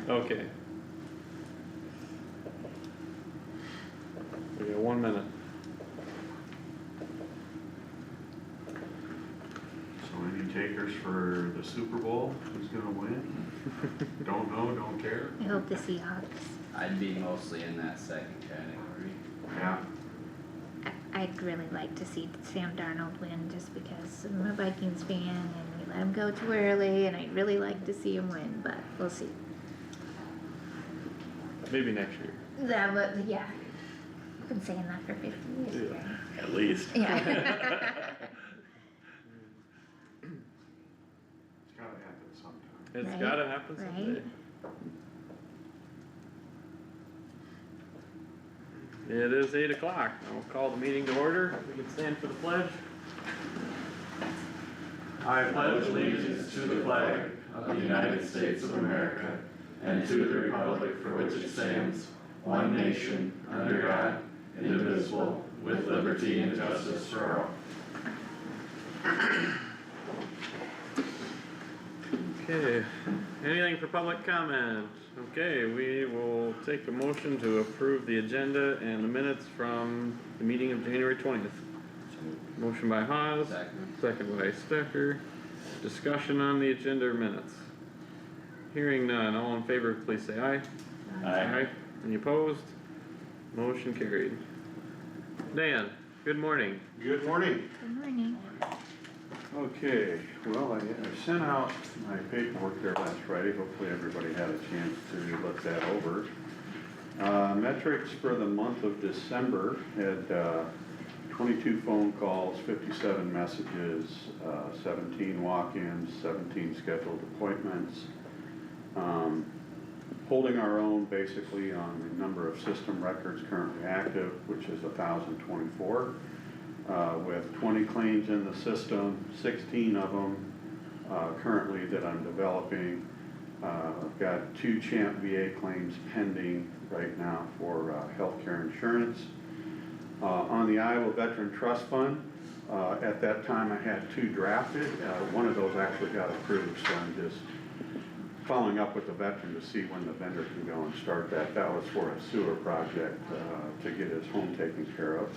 Okay. We got 1 minute. So any takers for the Super Bowl? Who's gonna win? Don't know, don't care? I hope the Seahawks. I'd be mostly in that second category. Yeah. I'd really like to see Sam Darnold win just because I'm a Vikings fan and we let him go too early and I'd really like to see him win, but we'll see. Maybe next year. That was, yeah. I've been saying that for 50 years. Yeah. At least. Yeah. It's gotta happen sometime. It's Right, gotta happen right. someday. It is 8 o'clock. I will call the meeting to order. We can stand for the pledge. I pledge allegiance to the flag of the United States of America and to the republic for which it stands, one nation, under God, indivisible, with liberty and justice for all. Okay, anything for public comment? Okay, we will take a motion to approve the agenda and the minutes from the meeting of January 20th. Motion by Haas, second by Stecker. Discussion on the agenda or minutes. Hearing none, all in favor, please say aye. Aye. Any opposed? Motion carried. Dan, good morning. Good morning. Good morning. Okay, well, I sent out my paperwork there last Friday. Hopefully everybody had a chance to look that over. Metrics for the month of December had 22 phone calls, 57 messages, 17 walk-ins, 17 scheduled appointments. Holding our own basically on the number of system records currently active, which is 1,024. With 20 claims in the system, 16 of them currently that I'm developing. I've got 2 CHAMP VA claims pending right now for healthcare insurance. On the Iowa Veteran Trust Fund, at that time I had 2 drafted. One of those actually got approved, so I'm just following up with the veteran to see when the vendor can go and start that. That was for a sewer project to get his home taken care of.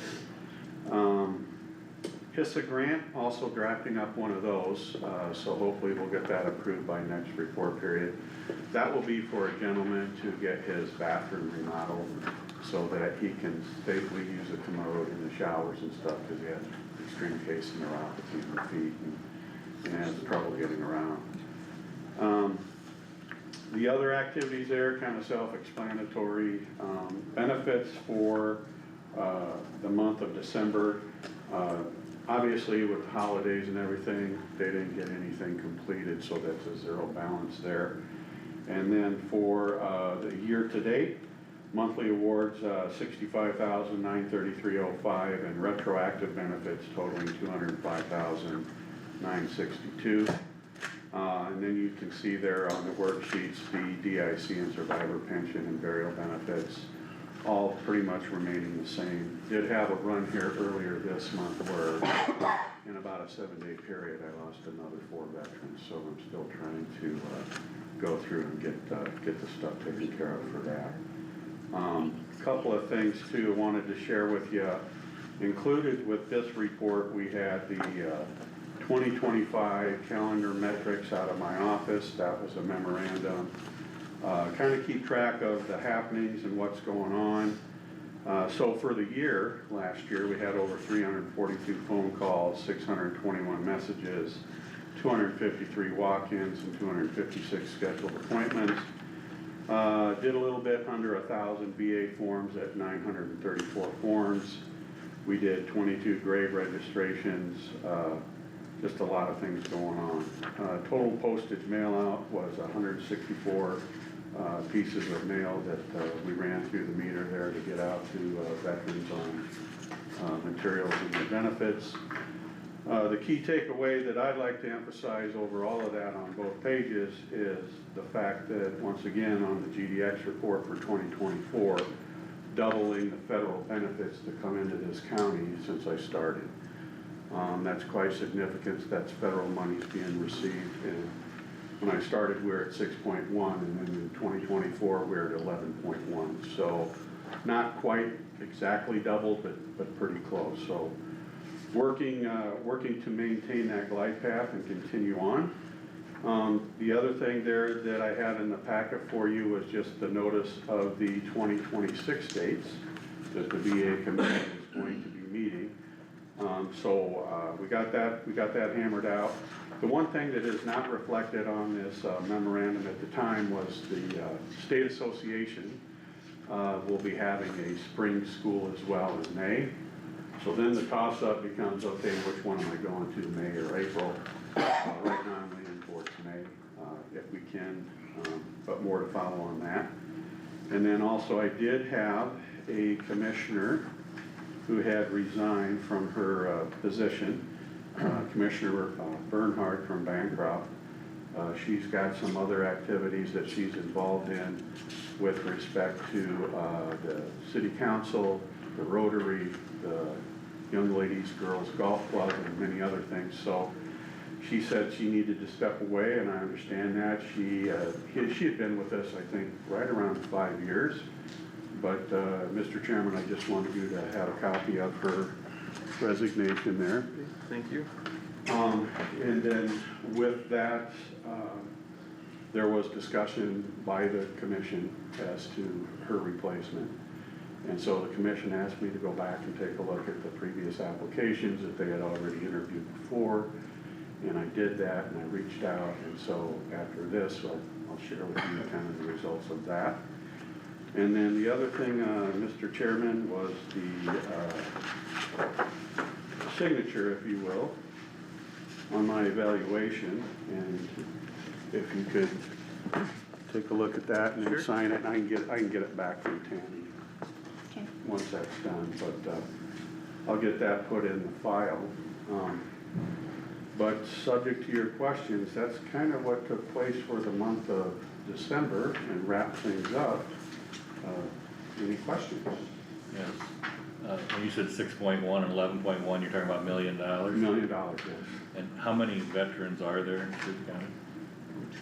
HISA grant, also drafting up one of those, so hopefully we'll get that approved by next report period. That will be for a gentleman to get his bathroom remodeled so that he can safely use a commode in the showers and stuff, because he has extreme case of neuropathy in the feet and has trouble getting around. The other activities there, kind of self-explanatory. Benefits for the month of December. Obviously with the holidays and everything, they didn't get anything completed, so that's a zero balance there. And then for the year to date, monthly awards, $65,933.05, and retroactive benefits totaling $205,962. And then you can see there on the worksheets, the DIC and survivor pension and burial benefits, all pretty much remaining the same. Did have a run here earlier this month where in about a 7-day period I lost another 4 veterans, so I'm still trying to go through and get the stuff taken care of for that. A couple of things too I wanted to share with you. Included with this report, we had the 2025 calendar metrics out of my office. That was a memorandum. Kind of keep track of the happenings and what's going on. So for the year, last year, we had over 342 phone calls, 621 messages, 253 walk-ins, and 256 scheduled appointments. Did a little bit under 1,000 VA forms at 934 forms. We did 22 grave registrations, just a lot of things going on. Total postage mail out was 164 pieces of mail that we ran through the meter there to get out to veterans on materials and their benefits. The key takeaway that I'd like to emphasize over all of that on both pages is the fact that, once again, on the GDX report for 2024, doubling the federal benefits to come into this county since I started. That's quite significant. That's federal money being received, and when I started, we were at 6.1, and then in 2024, we're at 11.1. So not quite exactly double, but pretty close. So working to maintain that glide path and continue on. The other thing there that I had in the packet for you was just the notice of the 2026 dates that the VA committee is going to be meeting. We got that hammered out. The one thing that is not reflected on this memorandum at the time was the state association will be having a spring school as well in May. So then the toss-up becomes, okay, which one am I going to, May or April? Right now I'm leaning towards May, if we can, but more to follow on that. And then also I did have a commissioner who had resigned from her position, Commissioner Bernhardt from Bancroft. She's got some other activities that she's involved in with respect to the city council, the Rotary, the Young Ladies Girls Golf Club, and many other things. So she said she needed to step away, and I understand that. She had been with us, I think, right around 5 years. But Mr. Chairman, I just wanted you to have a copy of her resignation there. Thank you. And then with that, there was discussion by the commission as to her replacement. And so the commission asked me to go back and take a look at the previous applications that they had already interviewed before. And I did that, and I reached out, and so after this, I'll share with you kind of the results of that. And then the other thing, Mr. Chairman, was the signature, if you will, on my evaluation. And if you could take a look at that and then Sure. sign it, and I can get it back from Tammy Okay. once that's done. But I'll get that put in the file. But subject to your questions, that's kind of what took place for the month of December and wrapped things up. Any questions? Yes. When you said 6.1 and 11.1, you're talking about $1 million? $1 million, yes. And how many veterans are there in Kossuth County?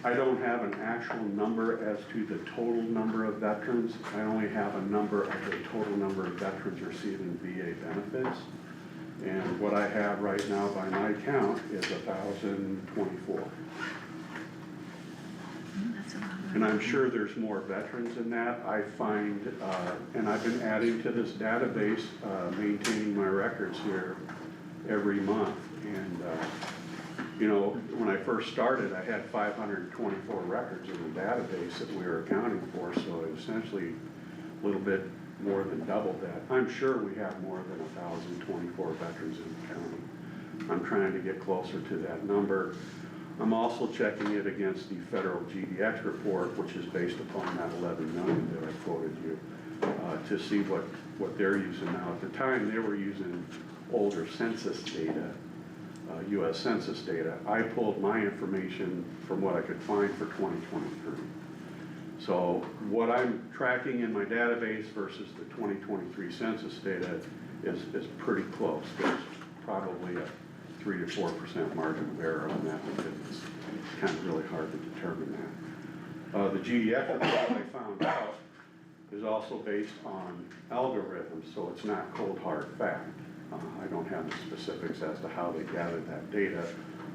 I don't have an actual number as to the total number of veterans. I only have a number of the total number of veterans receiving VA benefits. And what I have right now by my count is 1,024. That's a lot. And I'm sure there's more veterans than that. I find, and I've been adding to this database, maintaining my records here every month. And, you know, when I first started, I had 524 records in the database that we were accounting for, so essentially a little bit more than double that. I'm sure we have more than 1,024 veterans in the county. I'm trying to get closer to that number. I'm also checking it against the federal GDX report, which is based upon that 11 million that I quoted you, to see what they're using now. At the time, they were using older census data, US Census data. I pulled my information from what I could find for 2023. So what I'm tracking in my database versus the 2023 census data is pretty close. There's probably a 3 to 4% margin of error on that because it's kind of really hard to determine that. The GDF report I found out is also based on algorithms, so it's not cold hard fact. I don't have the specifics as to how they gathered that data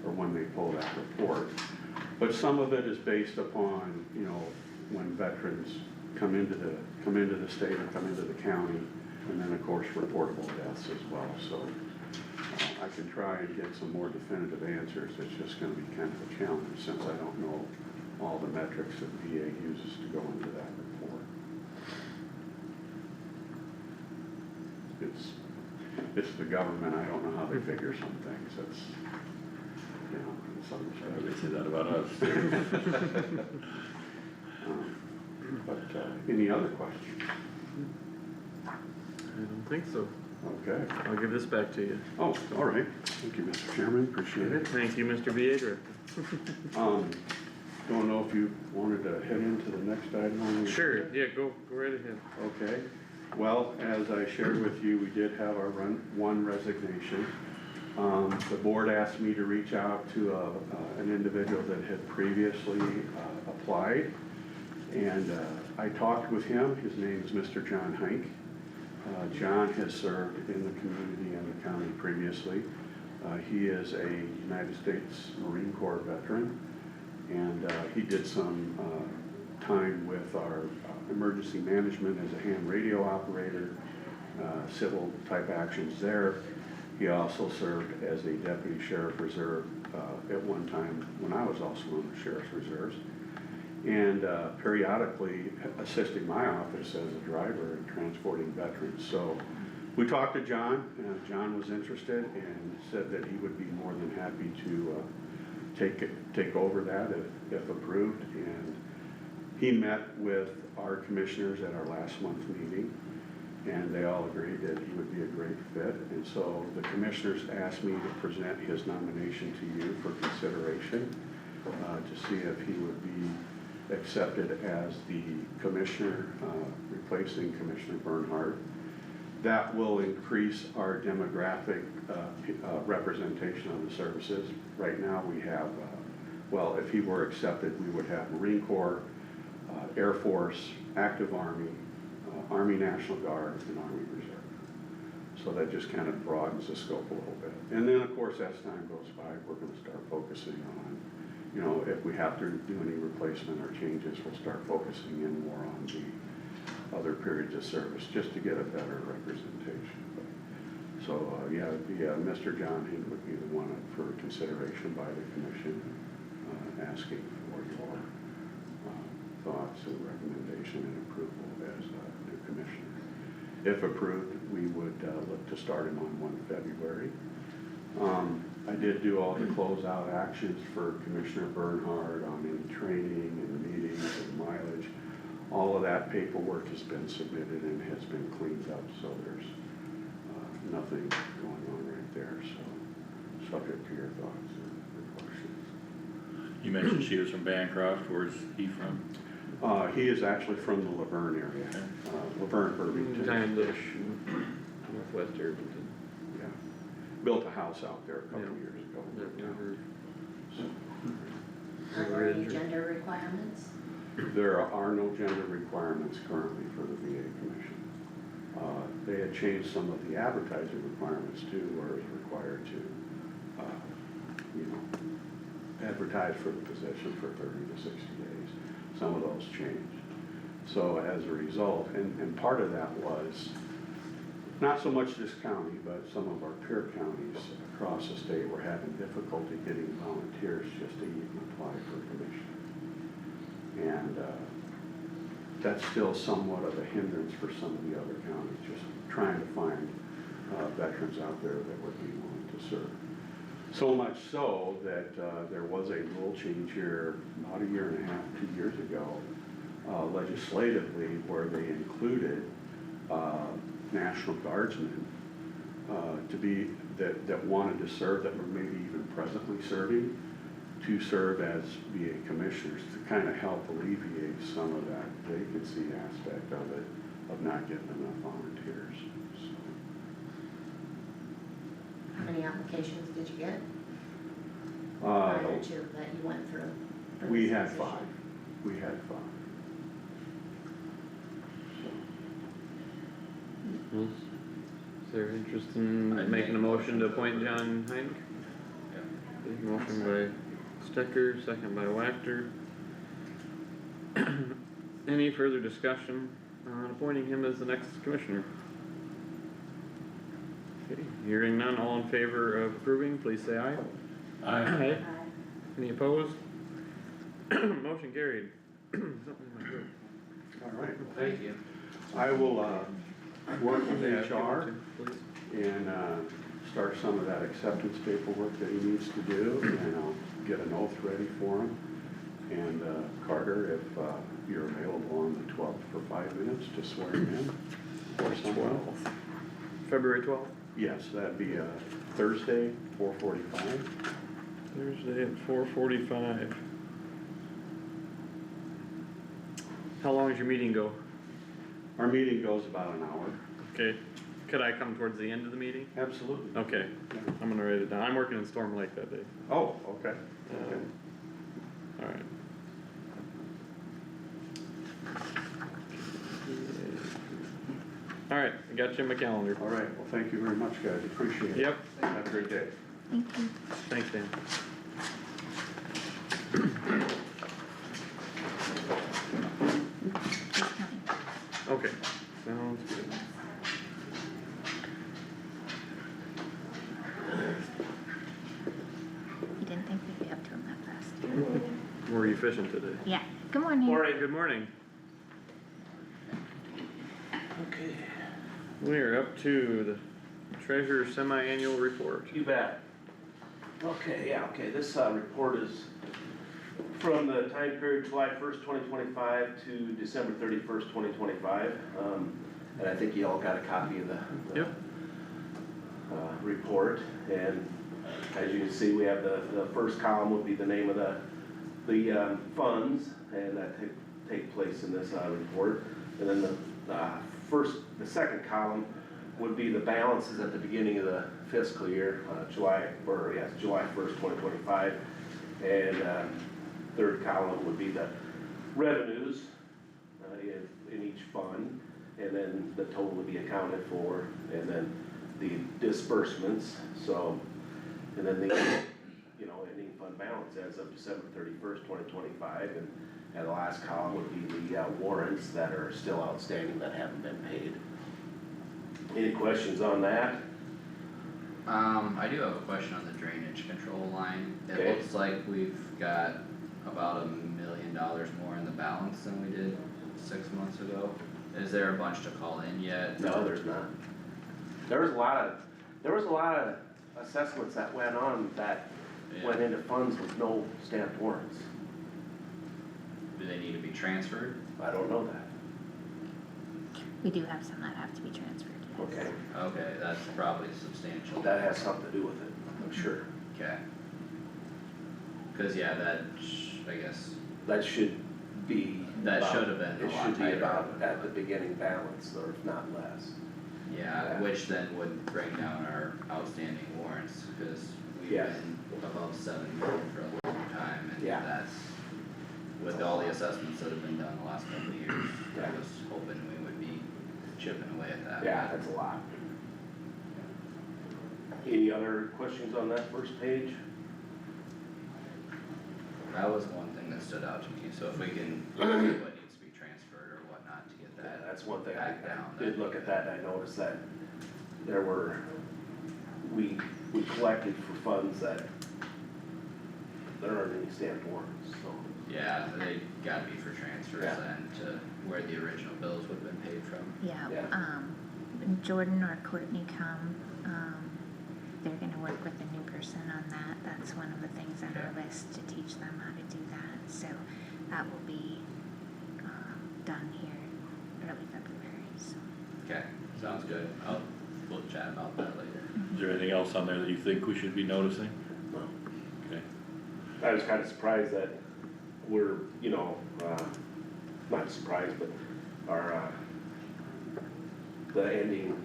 or when they pulled that report. But some of it is based upon, you know, when veterans come into the state or come into the county, and then of course reportable deaths as well. So I can try and get some more definitive answers. It's just going to be kind of a challenge since I don't know all the metrics that VA uses to go into that report. It's the government. I don't know how they figure some things. That's, you know, in some They respects. say that about us. But any other questions? I don't think so. Okay. I'll give this back to you. Oh, all right. Thank you, Mr. Chairman. Appreciate it. Thank you, Mr. Viegra. Don't know if you wanted to head into the next item on the Sure, agenda? yeah, go right ahead. Okay. Well, as I shared with you, we did have our one resignation. The board asked me to reach out to an individual that had previously applied, and I talked with him. His name is Mr. John Hink. John has served in the community and the county previously. He is a United States Marine Corps veteran, and he did some time with our emergency management as a ham radio operator, civil type actions there. He also served as a deputy sheriff reserve at one time when I was also on the sheriff's reserves, and periodically assisting my office as a driver in transporting veterans. So we talked to John, and John was interested and said that he would be more than happy to take over that if approved. And he met with our commissioners at our last month meeting, and they all agreed that he would be a great fit. And so the commissioners asked me to present his nomination to you for consideration, to see if he would be accepted as the commissioner, replacing Commissioner Bernhardt. That will increase our demographic representation of the services. Right now we have, well, if he were accepted, we would have Marine Corps, Air Force, Active Army, Army National Guard, and Army Reserve. So that just kind of broadens the scope a little bit. And then, of course, as time goes by, we're going to start focusing on, you know, if we have to do any replacement or changes, we'll start focusing in more on the other periods of service, just to get a better representation. So, yeah, Mr. John Hink would be the one for consideration by the commission, asking for your thoughts and recommendation and approval as a new commissioner. If approved, we would look to start him on 1 February. I did do all the closeout actions for Commissioner Bernhardt on any training and meetings and mileage. All of that paperwork has been submitted and has been cleaned up, so there's nothing going on right there. So, subject to your thoughts and questions. You mentioned she was from Bancroft. Where's he from? He is actually from the Laverne area, Laverne, Irvington. Giant-ish, northwest Irvington. Yeah, built a house out there a couple Yeah. years ago. Are there any gender requirements? There are no gender requirements currently for the VA Commission. They had changed some of the advertising requirements too, where it's required to, you know, advertise for the position for 30 to 60 days. Some of those changed. So as a result, and part of that was not so much this county, but some of our peer counties across the state were having difficulty getting volunteers just to even apply for a commission. And that's still somewhat of a hindrance for some of the other counties, just trying to find veterans out there that would be willing to serve. So much so that there was a rule change here about 1.5 years, 2 years ago, legislatively, where they included National Guardsmen to be, that wanted to serve, that were maybe even presently serving, to serve as VA commissioners, to kind of help alleviate some of that vacancy aspect of it, of not getting enough volunteers. So. How many applications did you get? Uh, Prior to that you went through? for We this had position? 5. We had 5. So, Is there interest in I'd making a make a motion to motion to appoint John Hink? Yeah. Motion by Stecker, second by Wactor. Any further discussion on appointing him as the next commissioner? Okay, hearing none, all in favor of approving, please say aye. Aye. Any opposed? Motion carried. Something in my throat. all right. Thank you. I will work with Yeah, if you want HR to, please. and start some of that acceptance paperwork that he needs to do, and I'll get an oath ready for him. And Carter, if you're available on the 12th for 5 minutes to swear him in or someone. February 12th, Yes, that'd be Thursday, 4:45. Thursday at 4:45. How long does your meeting go? Our meeting goes about an hour. Okay, could I come towards the end of the meeting? Absolutely. Okay, I'm gonna write it down. I'm working in Storm Lake that day. Oh, okay. Alright. Alright, I got you in my calendar. All right, well, thank you very much, guys, appreciate it. Yep, Have a great day. Thank you. thanks, Dan. He's coming. Okay, sounds good. You didn't think we'd be up to him that fast. Were you fishing today? Yeah, good morning. Alright, good morning. Okay, We are up to the treasurer's semi-annual report. you bet. Okay, this report is from the time period July 1st, 2025 to December 31st, 2025. And I think you all got a copy of the Yep. report. And as you can see, we have the first column would be the name of the funds, and that take place in this report. And then the second column would be the balances at the beginning of the fiscal year, July 1st, 2025. And third column would be the revenues in each fund, and then the total would be accounted for, and then the disbursements, so, and then the, ending fund balance as of December 31st, 2025, and the last column would be the warrants that are still outstanding that haven't been paid. Any questions on that? I do have a question on the drainage control line. It Okay. looks like we've got about $1 million more in the balance than we did 6 months ago. Is there a bunch to call in yet? No, there's not. There was a lot of assessments that went on that went into funds with no stamped warrants. Do they need to be transferred? I don't know that. We do have some that have to be transferred, yes. Okay, Okay, that's probably substantial. that has something to do with it, I'm sure. Okay. Cause yeah, I guess, That should be. That about- should have been a It lot should be tighter. about at the beginning balance, or if not less. yeah, which then would bring down our outstanding warrants, cause we've Yes. been above 7 million for a long time, and Yeah. that's, with all the assessments that have been done the last couple of years, Yeah. I was hoping we would be chipping away at that. Yeah, that's a lot. Any other questions on that first page? That was one thing that stood out to me, so if we can, see what needs to be transferred or whatnot to get Yeah, that. that's one thing, back down, I did look at that, and I noticed that there were, we collected for funds that there aren't any stamped warrants, so. Yeah, they gotta be for transfers Yeah. then to where the original bills would've been paid from. Yeah, Yeah. when Jordan or Courtney come, they're gonna work with a new person on that. That's one of the things on our list, to teach them how to do that, so that will be, done here early February, so. Okay, sounds good, we'll chat about that later. Is there anything else on there that you think we should be noticing? Okay. I was kinda surprised that we're, not surprised, but our, the ending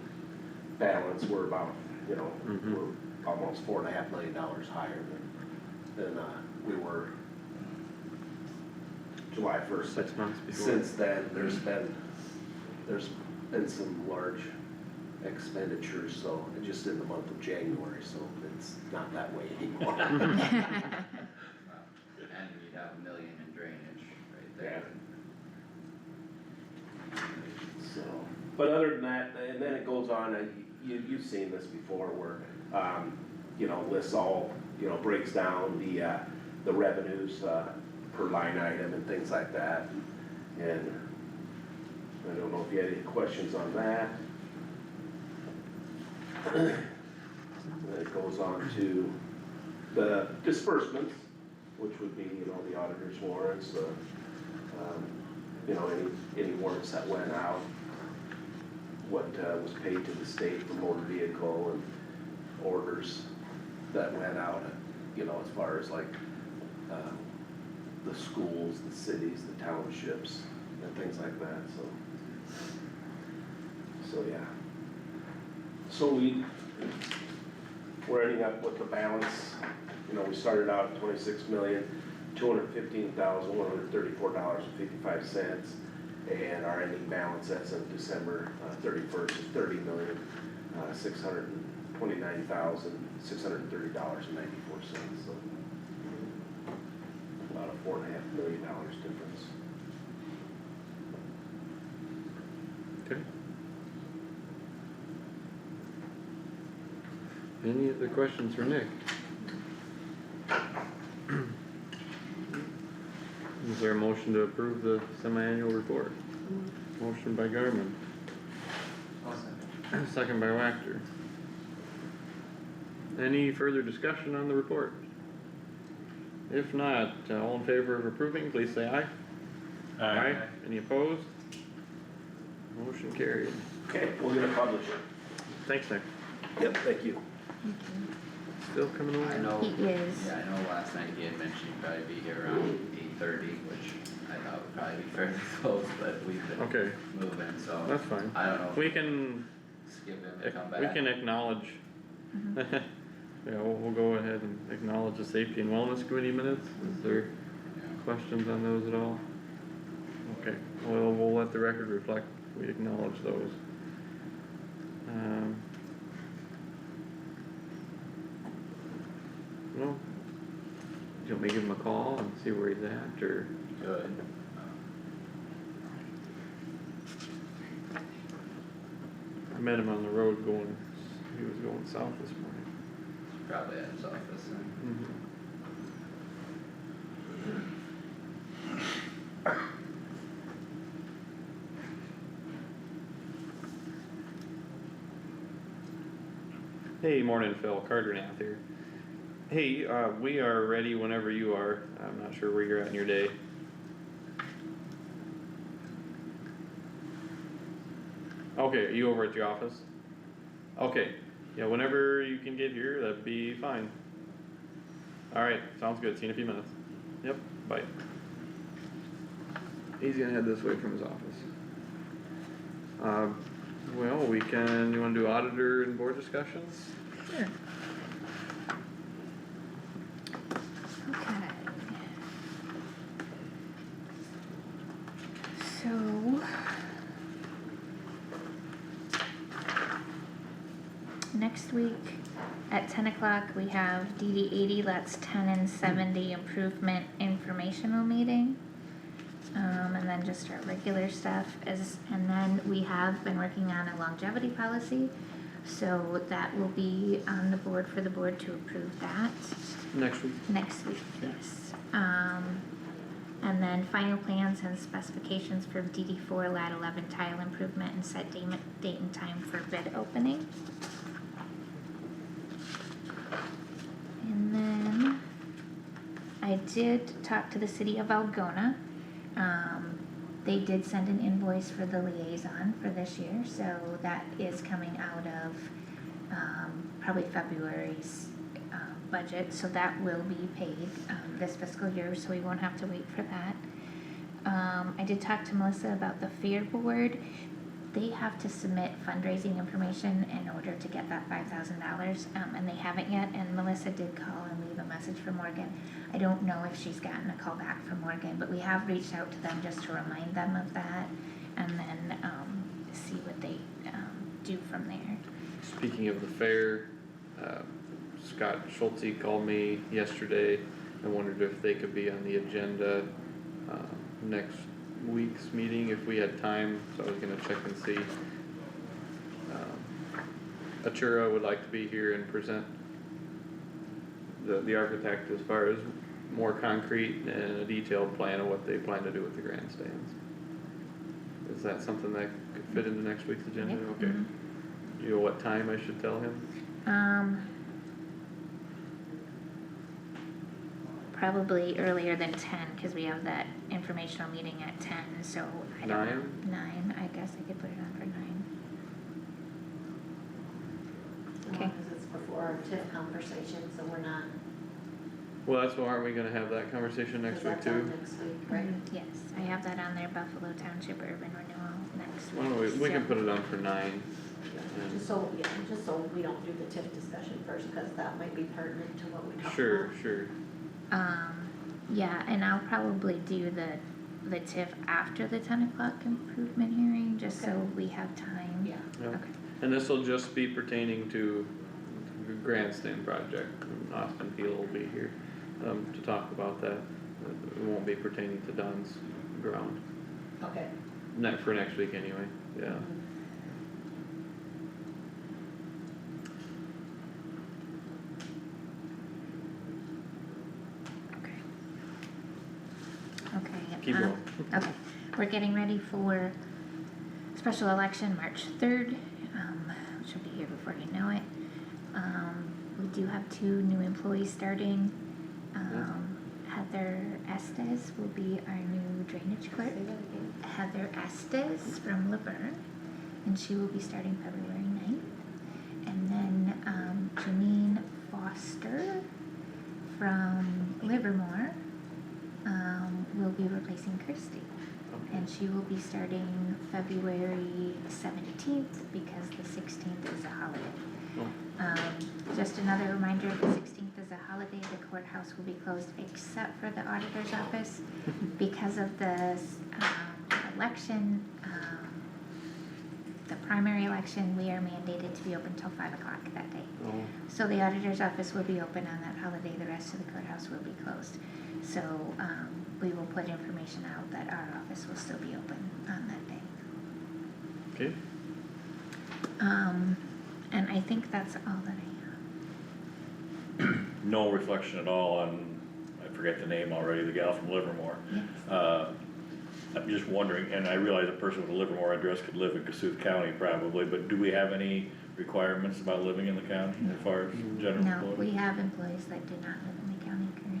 balance, we're about, Mhm. we're almost $4.5 million higher than we were July 1st. 6 months before. Since then, there's been some large expenditures, so, just in the month of January, so it's not that way anymore. Wow. And you'd have $1 million in drainage right there. So, but other than that, and then it goes on, you've seen this before where, lists all, breaks down the revenues, per line item and things like that. And I don't know if you had any questions on that. Then it goes on to the disbursements, which would be, the auditor's warrants, any warrants that went out, what was paid to the state for motor vehicle, and orders that went out, as far as like, the schools, the cities, the townships, and things like that, so yeah. So we're ending up with a balance, you know, we started out at $26,215,134.55. And our ending balance as of December 31st is $30,629,630.94, so about a $4.5 million difference. Okay. Any other questions for Nick? Is there a motion to approve the semi-annual report? Motion by Garmin, second by Wactor. Any further discussion on the report? If not, all in favor of approving, please say aye. Aye. Any opposed? Motion carried. Okay, we're gonna publish it. Thanks, Nick. Yep, thank you. Still coming I over? know, He is. yeah, I know last night he had mentioned he'd probably be here around 8:30, which I thought would probably be fairly close, but we've been Okay, moving, so that's fine. I don't know if We can, skip him and come back. we can acknowledge. Mhm. Yeah, we'll go ahead and acknowledge the safety and wellness committee minutes. Is there Yeah. questions on those at all? Okay, well, we'll let the record reflect, we acknowledge those. Well, do you want me to give him a call and see where he's at, or? Good. I met him on the road going, he was going south this morning. Probably at his office then. Hey, morning Phil, Carter Nath here. Hey, we are ready whenever you are. I'm not sure where you're at in your day. Okay, are you over at your office? Okay, yeah, whenever you can get here, that'd be fine. Alright, sounds good, see you in a few minutes. Yep, bye. He's gonna head this way from his office. Well, you wanna do auditor and board discussions? Sure. Okay. So. Next week at 10 o'clock, we have DD 80, that's 10 and 70 improvement informational meeting. And then just our regular stuff and then we have been working on a longevity policy. So that will be on the board for the board to approve that Next week. next week, yes. And then final plans and specifications for DD 4 lat 11 tile improvement and set date and time for bid opening. And then I did talk to the city of Algona. They did send an invoice for the liaison for this year, so that is coming out of, probably February's, budget, so that will be paid, this fiscal year, so we won't have to wait for that. I did talk to Melissa about the fair board. They have to submit fundraising information in order to get that $5,000, and they haven't yet, and Melissa did call and leave a message for Morgan. I don't know if she's gotten a call back from Morgan, but we have reached out to them just to remind them of that, and then, see what they, do from there. Speaking of the fair, Scott Schulte called me yesterday and wondered if they could be on the agenda, next week's meeting if we had time, so I was gonna check and see. Achura would like to be here and present the architect as far as more concrete and a detailed plan of what they plan to do with the grandstands. Is that something that could fit into next week's agenda? Yep. Okay. Mhm. Do you know what time I should tell him? Probably earlier than 10, cause we have that informational meeting at 10, so I don't know. 9, I guess I could put it on for 9. Okay. Because it's before our TIF conversation, so we're not, Well, that's why, aren't we gonna have that conversation next because week that's on too? next week, right? Yes, I have that on there, Buffalo Township Urban Renewal next week. Why don't we can so- put it on for 9, Just so, yeah, just so we don't do the TIF discussion first, cause that might be pertinent to what we talked about. Sure, Yeah, and I'll probably do the TIF after the 10 o'clock improvement hearing, just so Okay. we have time. Yeah, yeah, Okay, and this'll just be pertaining to the grandstand project, and Austin Peel will be here, to talk about that. It won't be pertaining to Don's ground, okay. for next week anyway, yeah. okay. Okay. Keep going. Okay, we're getting ready for special election March 3rd, which will be here before you know it. We do have 2 new employees starting. Heather Estes will be our new drainage clerk. Say that again. Heather Estes from Laverne, and she will be starting February 9th. And then Janine Foster from Livermore will be replacing Kirsty. And she will be starting February 17th because the 16th is a holiday. Just another reminder, the 16th is a holiday, the courthouse will be closed except for the auditor's office. Because of the election, the primary election, we are mandated to be open till 5 o'clock that day. Oh, So the auditor's office will be open on that holiday, the rest of the courthouse will be closed. So, we will put information out that our office will still be open on that day. okay, And I think that's all that I have. No reflection at all on, I forget the name already, the gal from Livermore. Yes. I'm just wondering, and I realize a person with a Livermore address could live in Kossuth County probably, but do we have any requirements about living in the county as far as general No, employees? we have employees that do not live in the county currently.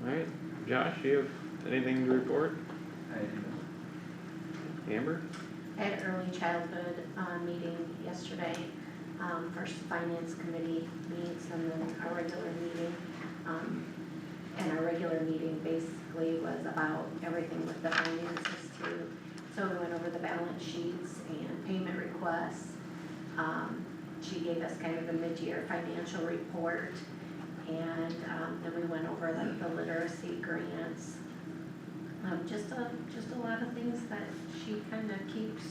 alright, Josh, you have anything to report? Amber? I had an early childhood, meeting yesterday, first finance committee meets and then our regular meeting. And our regular meeting basically was about everything with the finances too. So we went over the balance sheets and payment requests. She gave us kind of the mid-year financial report. And, then we went over like the literacy grants. Just a lot of things that she kind of keeps.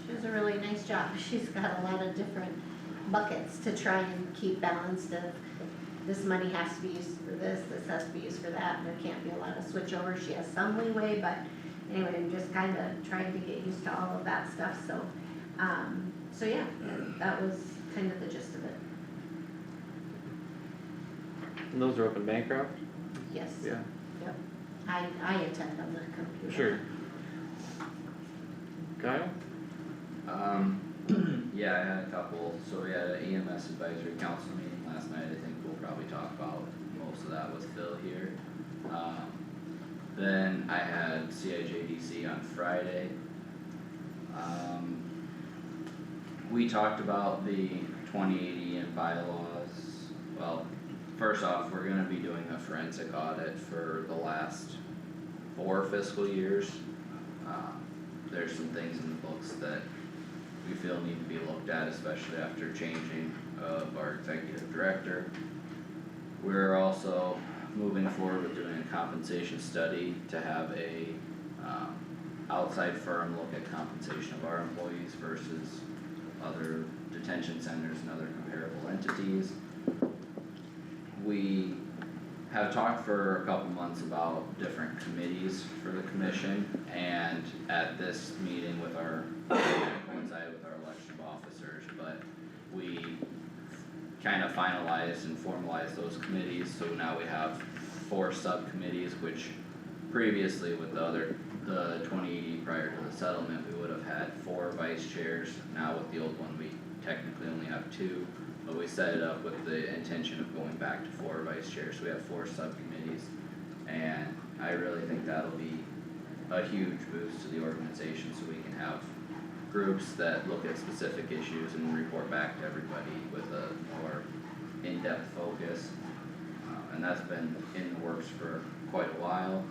She does a really nice job. She's got a lot of different buckets to try and keep balanced of this money has to be used for this has to be used for that, and there can't be a lot of switchover. She has some leeway, but anyway, I'm just kind of trying to get used to all of that stuff, so, so yeah, that was kind of the gist of it. And those are up in Bancroft? Yes. Yeah, Yep. I attend on the computer. sure. Kyle? Yeah, I had a couple, so we had an EMS advisory council meeting last night, I think we'll probably talk about most of that with Phil here. Then I had CIJDC on Friday. We talked about the 2080 and bylaws. Well, first off, we're gonna be doing a forensic audit for the last 4 fiscal years. There's some things in the books that we feel need to be looked at, especially after changing of our executive director. We're also moving forward with doing a compensation study to have a outside firm look at compensation of our employees versus other detention centers and other comparable entities. We have talked for a couple months about different committees for the commission, and at this meeting with our, coincided with our election of officers, but we kind of finalized and formalized those committees, so now we have 4 subcommittees, which previously with the 2080 prior to the settlement, we would have had 4 vice chairs. Now with the old one, we technically only have 2. But we set it up with the intention of going back to 4 vice chairs, so we have 4 subcommittees. And I really think that'll be a huge boost to the organization, so we can have groups that look at specific issues and report back to everybody with a more in-depth focus. And that's been in the works for quite a while.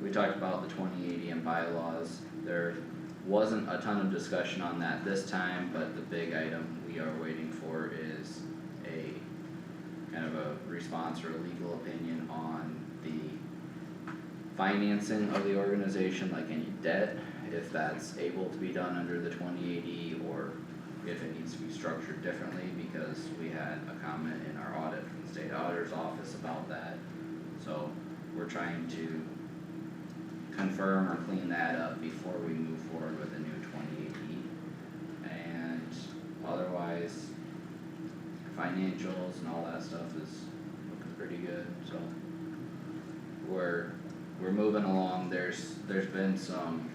we talked about the 2080 and bylaws. There wasn't a ton of discussion on that this time, but the big item we are waiting for is a kind of a response or a legal opinion on the financing of the organization, like any debt, if that's able to be done under the 2080 or if it needs to be structured differently, because we had a comment in our audit from the state auditor's office about that. So we're trying to confirm or clean that up before we move forward with a new 2080. And otherwise, financials and all that stuff is looking pretty good, so we're moving along. There's been some,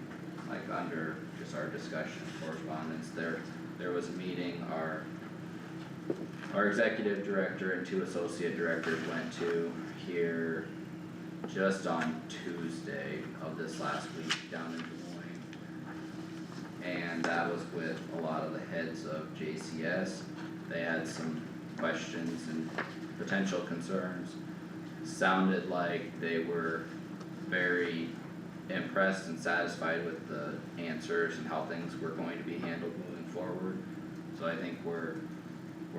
like under just our discussion correspondence, there was a meeting our executive director and 2 associate directors went to here just on Tuesday of this last week down in Des Moines. And that was with a lot of the heads of JCS. They had some questions and potential concerns. Sounded like they were very impressed and satisfied with the answers and how things were going to be handled moving forward. So I think we're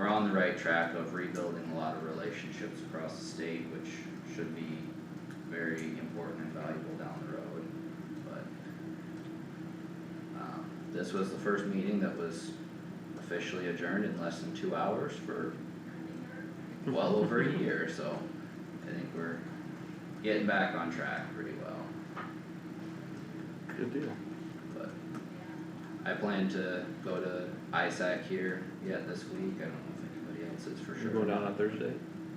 on the right track of rebuilding a lot of relationships across the state, which should be very important and valuable down the road. But this was the first meeting that was officially adjourned in less than 2 hours for well over a year, so I think we're getting back on track pretty well. Good deal. But I plan to go to ISAC here yet this week. I don't know if anybody else is for You sure. go down on Thursday,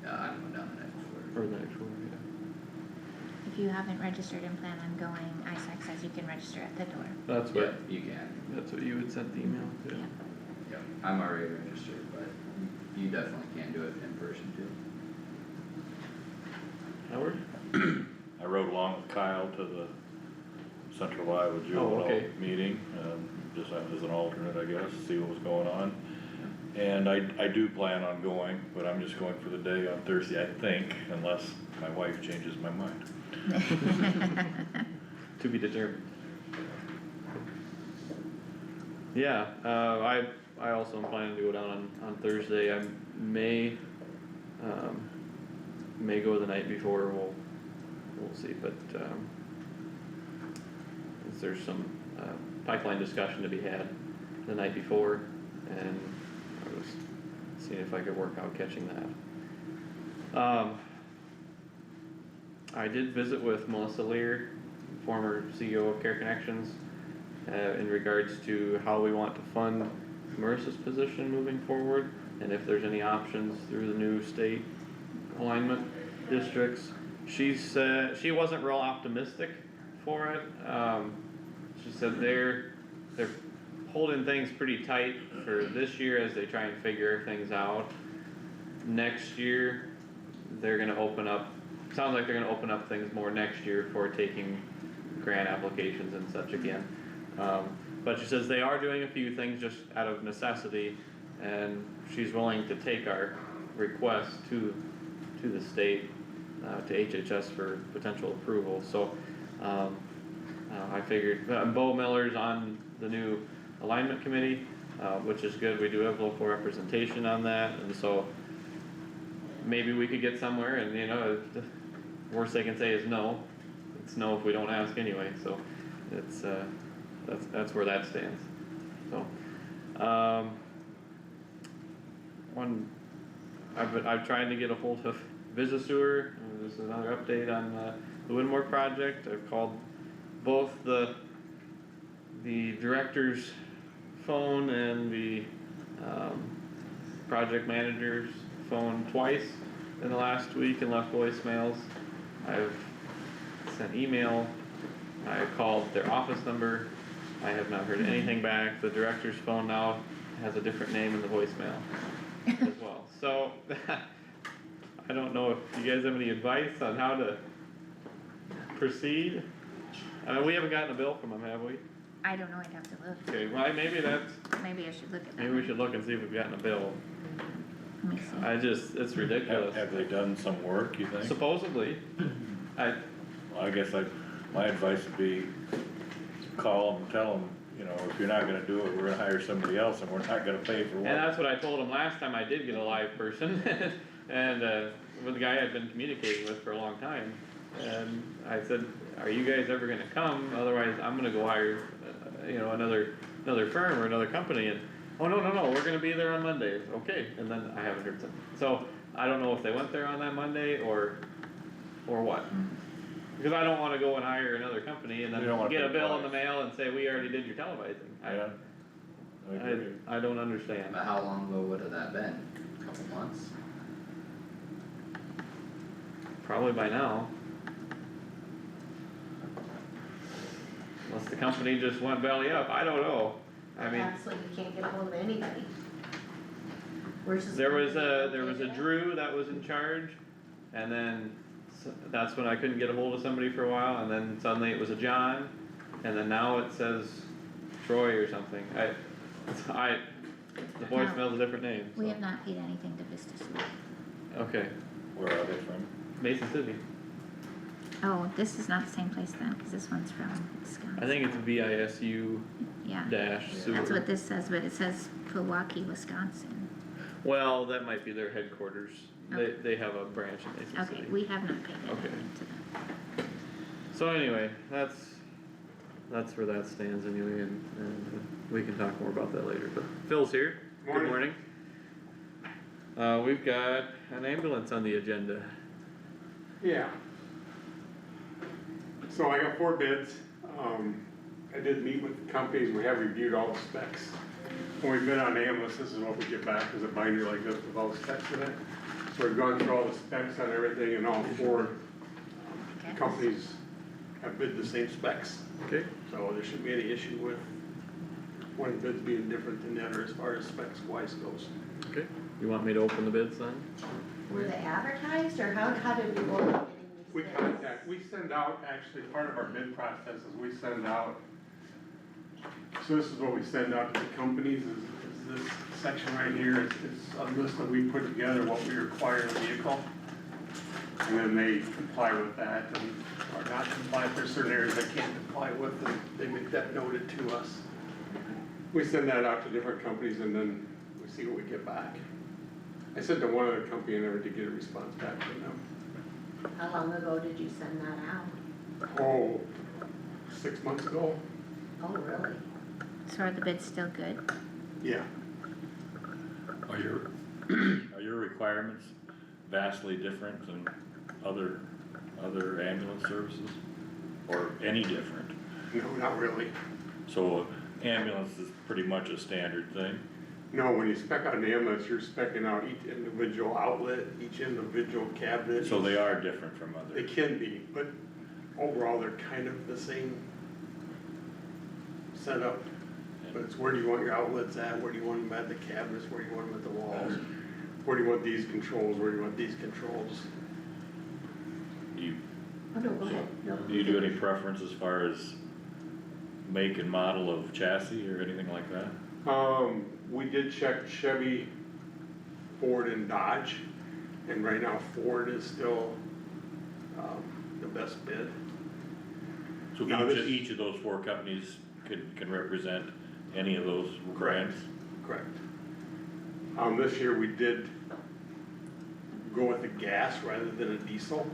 I'm going down the night before. or the next one, If you haven't registered and plan on going, ISAC says you can register at the door. that's Yeah, what, you can. that's what you had sent the email to. Yeah. Yep, I'm already registered, but you definitely can do it in person too. Howard? I rode along with Kyle to the Central Iowa okay. Juvenile meeting, just as an alternate, I guess, see what was going on. And I do plan on going, but I'm just going for the day on Thursday, I think, unless my wife changes my mind. To be determined. Yeah, I also am planning to go down on Thursday. I may go the night before, we'll see, but, there's some, pipeline discussion to be had the night before, and I was seeing if I could work out catching that. I did visit with Melissa Lear, former CEO of Care Connections, in regards to how we want to fund Marissa's position moving forward, and if there's any options through the new state alignment districts. She said she wasn't real optimistic for it. She said they're holding things pretty tight for this year as they try and figure things out. Next year, they're gonna open up, sounds like they're gonna open up things more next year for taking grant applications and such again. But she says they are doing a few things just out of necessity, and she's willing to take our request to the state, to HHS for potential approval. So I figured, Bo Miller's on the new alignment committee, which is good. We do have local representation on that, and so maybe we could get somewhere, and the worst they can say is no. It's no if we don't ask anyway, so it's, that's where that stands. So, I've tried to get a hold of Visisewer. This is another update on the Winmore project. I've called both the director's phone and the project manager's phone twice in the last week and left voicemails. I've sent email. I called their office number. I have not heard anything back. The director's phone now has a different name in the voicemail as well. So I don't know if you guys have any advice on how to proceed. We haven't gotten a bill from them, have we? I don't know, I'd have to look. Okay, well, maybe Maybe I should look at that. maybe we should look and see if we've gotten a bill. Let me see. It's ridiculous. Have they done some work, you think? Supposedly, Well, I guess I my advice would be, call them, tell them, you know, if you're not gonna do it, we're gonna hire somebody else and we're not gonna pay for And one. that's what I told him last time I did get a live person, and, with the guy I'd been communicating with for a long time. And I said, are you guys ever gonna come, otherwise I'm gonna go hire, you know, another firm or another company, and, oh, no, we're gonna be there on Monday, okay, and then I haven't heard something. So, I don't know if they went there on that Monday, or what. Because I don't wanna go and hire another company and then You don't wanna get a pay bill in the twice. mail and say, we already did your televising. Yeah. I agree. I don't understand. But how long ago would have that been? A couple months? Probably by now. Unless the company just went belly up, I don't know. I mean, Absolutely, you can't get a hold of anybody. Where's this there was company a located at? Drew that was in charge, and then that's when I couldn't get a hold of somebody for a while, and then suddenly it was a John, and then now it says Troy or something. The voicemail's a different name, We so. have not paid anything to Vista School. Okay, Where are they from? Mason City. Oh, this is not the same place then, cause this one's from Wisconsin. I think it's VISU Yeah, dash that's sewer. what this says, but it says Milwaukee, Wisconsin. Well, that might be their headquarters. Okay. They have a branch in Mason City. Okay, we have not paid Okay. anything to them. So anyway, that's where that stands anyway, and we can talk more about that later, but Phil's here. Good morning. We've got an ambulance on the agenda. Yeah. So I got 4 bids. I did meet with the companies, we have reviewed all the specs. When we bid on ambulance, this is what we get back, is a binder like this with all the specs in it. So we've gone through all the specs on everything, and all 4 Okay. companies have bid the same specs. Okay. So there shouldn't be any issue with one bid being different than the other as far as specs wise goes. Okay. You want me to open the bids then? Were they advertised, or how did we go about getting these We bids? we send out, actually, part of our bid process is we send out, so this is what we send out to the companies, is this section right here, it's a list that we put together, what we require in a vehicle. And then they comply with that, and, or not comply, if there's certain areas they can't comply with, and they make that noted to us. We send that out to different companies, and then we see what we get back. I sent to one other company, and never did get a response back from them. How long ago did you send that out? Oh, 6 months ago? Oh, really? So are the bids still good? Yeah. Are your requirements vastly different than other ambulance services? Or any different? No, not really. So ambulance is pretty much a standard thing? No, when you spec out an ambulance, you're specing out each individual outlet, each individual cabinet. So they are different from They others? can be, but overall, they're kind of the same setup. But it's where do you want your outlets at, where do you want them at the cabinets, where do you want them at the walls? Where do you want these controls, where do you want these controls? Do you, Oh, no, go ahead. No. do you do any preference as far as make and model of chassis or anything like that? We did check Chevy, Ford, and Dodge, and right now Ford is still, the best bid. So No, each of those 4 companies can represent any of those brands? Correct. This year we did go with the gas rather than a diesel.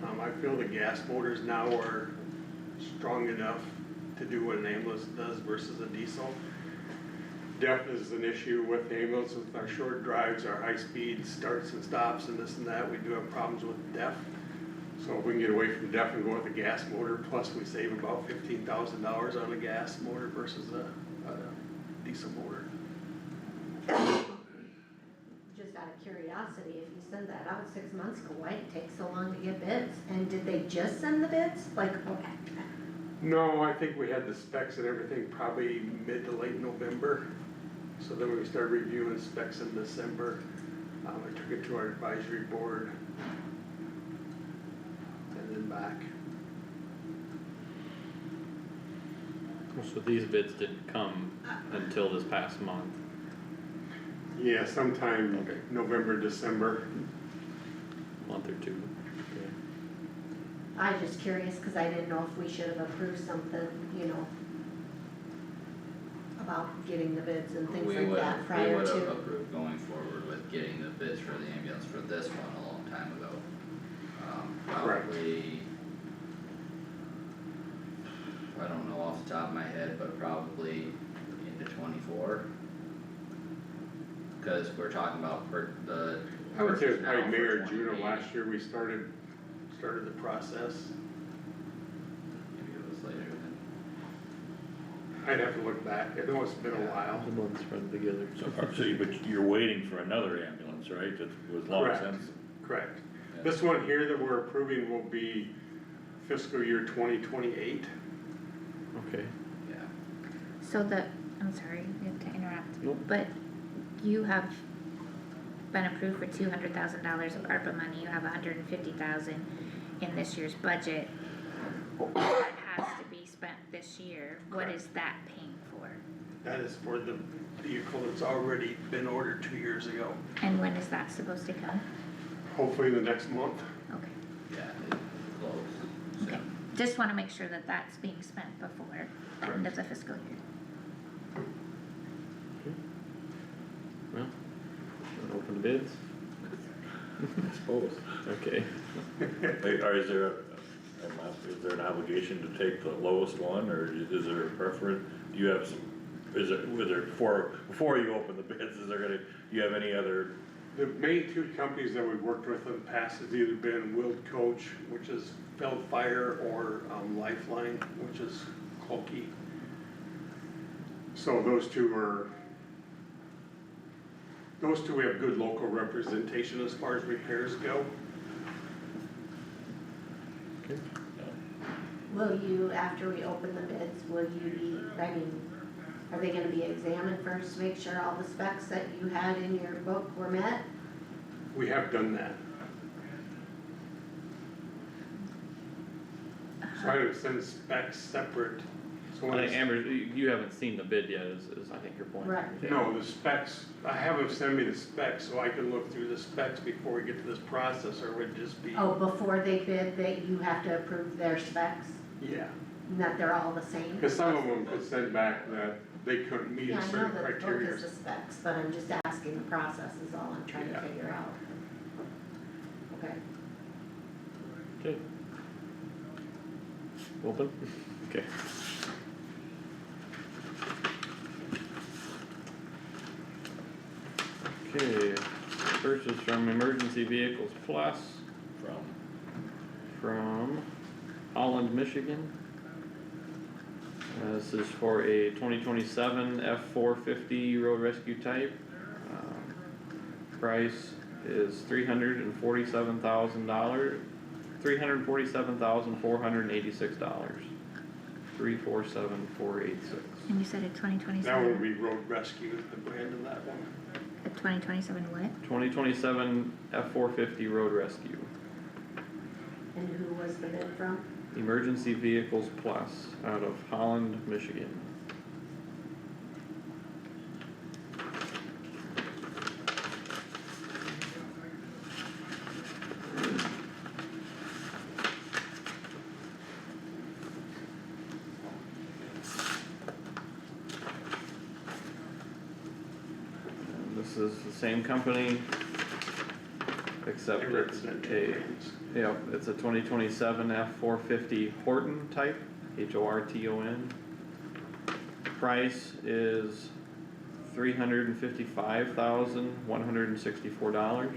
I feel the gas motors now are strong enough to do what an ambulance does versus a diesel. Depth is an issue with the ambulance, with our short drives, our high speed starts and stops and this and that, we do have problems with depth. So if we can get away from depth and go with a gas motor, plus we save about $15,000 on a gas motor versus a diesel motor. Just out of curiosity, if you send that out 6 months ago, why did it take so long to get bids? And did they just send the bids? Like, okay. No, I think we had the specs and everything probably mid to late November. So then we started reviewing specs in December. I took it to our advisory board. And then back. So these bids didn't come until this past month. Yeah, sometime Okay. November, December. Month or two. I was just curious, cause I didn't know if we should have approved something, you know, about getting the bids and things like that We prior would have to. approved going forward with getting the bids for the ambulance for this one a long time ago. Correct. Probably, I don't know off the top of my head, but probably into 24. Cause we're talking about the. I would say it was purchase now probably May for or June of 28. last year we started the process. Maybe it was later than. I'd have to look back, I know it's been a while. The months run together. But you're waiting for another ambulance, right, that was long Correct. since? Correct. Yeah. This one here that we're approving will be fiscal year 2028. Okay, Yeah, So I'm sorry to interrupt, Nope. but you have been approved for $200,000 of ARPA money, you have $150,000 in this year's budget. That has to be spent this year, what is that paying for? That is for the vehicle that's already been ordered 2 years ago. And when is that supposed to come? Hopefully in the next month. Okay, yeah, it's close. okay, just wanna make sure that that's being spent before the end of the fiscal year. well, wanna open the bids? I suppose. Okay, Or is there an obligation to take the lowest one, or is there a preference? Do you have some, before you open the bids, do you have any other? The main two companies that we've worked with in the past has either been Wild Coach, which is Feld Fire, or Lifeline, which is Clokey. So those two we have good local representation as far as repairs go. okay, Will you, after we open the bids, will you be, I mean, are they gonna be examined first to make sure all the specs that you had in your book were met? We have done that. So I would send specs separate. So I when think it's- Amber, you haven't seen the bid yet, is I think your point. Right. Yeah. No, the specs, I have them send me the specs so I can look through the specs before we get to this process, or would it just be, Oh, before they bid, that you have to approve their specs, yeah. and that they're all the same? Cause some of them could send back that they couldn't meet Yeah, a I know certain that the book criteria. is the specs, but I'm just asking the process is all I'm trying to Yeah. figure out. Okay. Okay. Open, okay. Okay, first is from Emergency Vehicles Plus from Holland, Michigan. This is for a 2027 F-450 road rescue type. Price is $347,486. $347,486. And you said a twenty That would twenty-seven, be Road Rescue is the brand of that one. a 2027 what? 2027 F-450 road rescue. And who was the bid from? Emergency Vehicles Plus out of Holland, Michigan. And this is the same company, except They it's represent two a, brands. yep, it's a 2027 F-450 Horton type, Horton. Price is $355,164.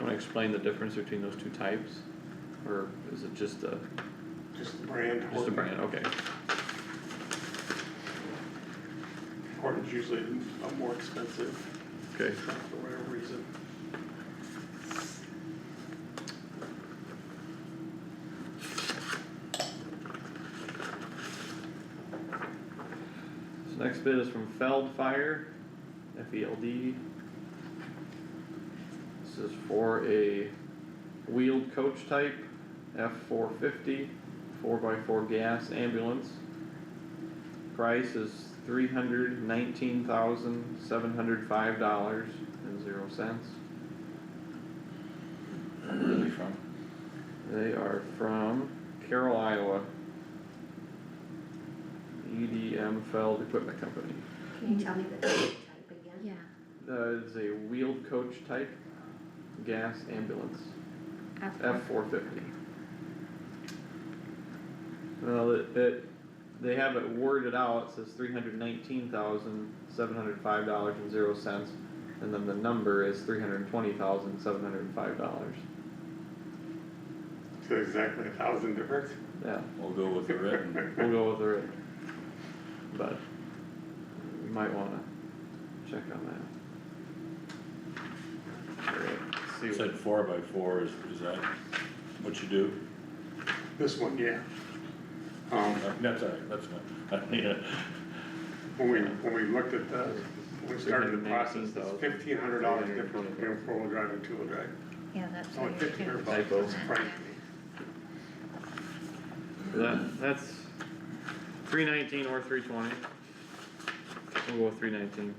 Wanna explain the difference between those two types? Or is it just a Just the brand. just a brand, okay. Horton's usually more expensive Okay, for whatever reason. this next bid is from Feld Fire, F-E-L-D. This is for a wheeled coach type, F-450, 4x4 gas ambulance. Price is $319,705.00. Where are they from? They are from Carroll, Iowa. EDM Feld Equipment Company. Can you tell me the type again? Yeah, It's a wheeled coach type gas ambulance, F-450. Well, they have it worded out, it says $319,705.00, and then the number is $320,705. So exactly 1,000 difference? Yeah, We'll go with the written. we'll go with the written. But you might wanna check on that. Alright, let's see. You said 4x4, is that what you do? This one, yeah. That's all right, that's not, I mean, When we looked at when we started the process, it's $1,500 difference between four-wheel drive and two-wheel drive. yeah, that's It's what only you're $1,500, Typo. that's frightening me. That's 319 or 320. We'll go with 319.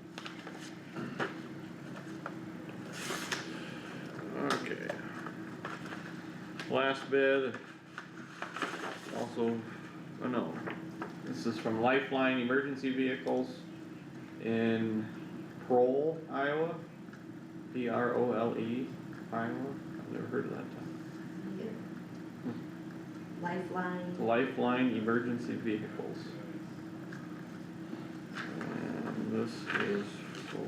Okay. Last bid. Also, oh no, this is from Lifeline Emergency Vehicles in Prole, Iowa. Prole, Iowa. I've never heard of that town. Lifeline, Lifeline Emergency Vehicles. And this is for.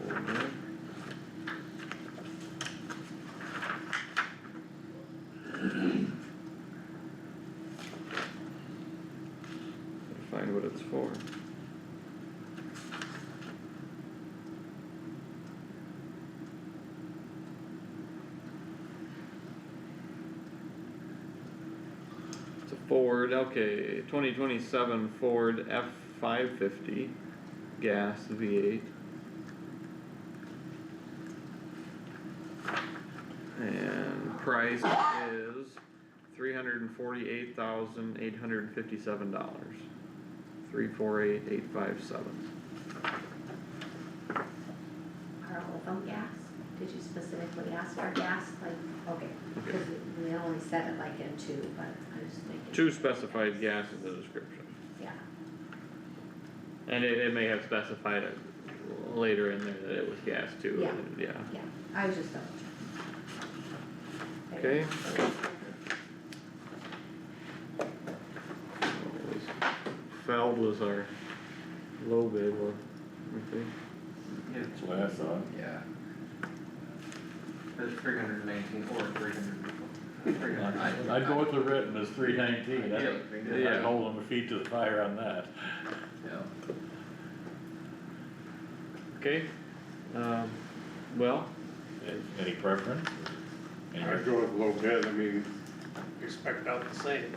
Gotta find what it's for. It's a Ford, okay, 2027 Ford F-550 gas V8. And price is $348,857. 348,857. are all of them gas? Did you specifically ask for gas? Like, okay, because we only said it like in two, but I was thinking. Two specified gas in the description. Yeah, And it may have specified it later in there that it was gas too. Yeah. Yeah. yeah, I was just double checking. Okay. Feld was our low bid, I think. that's what I thought. Yeah. There's 319 or 300. I'd go with the written as 319, Yeah. I'd hold them feet to the fire on that. Yeah. Okay, well, Any preference? I'd go with low bid, I mean, expect out the same.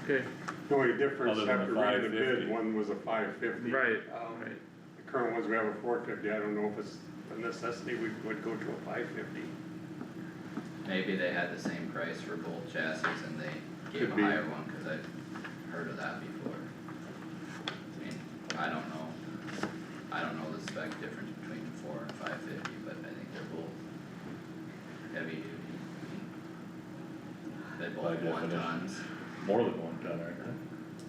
okay, The only difference Other than after the reading the 550. bid, one was a 550. right, Um, right. The current ones, we have a 450, I don't know if it's a necessity, we would go to a 550. Maybe they had the same price for both chassis and they gave Could a be. higher one, cause I've heard of that before. I mean, I don't know the spec difference between 4 and 550, but I think they're both heavy duty. They By both 1 definition. tons, More than 1 ton, aren't they?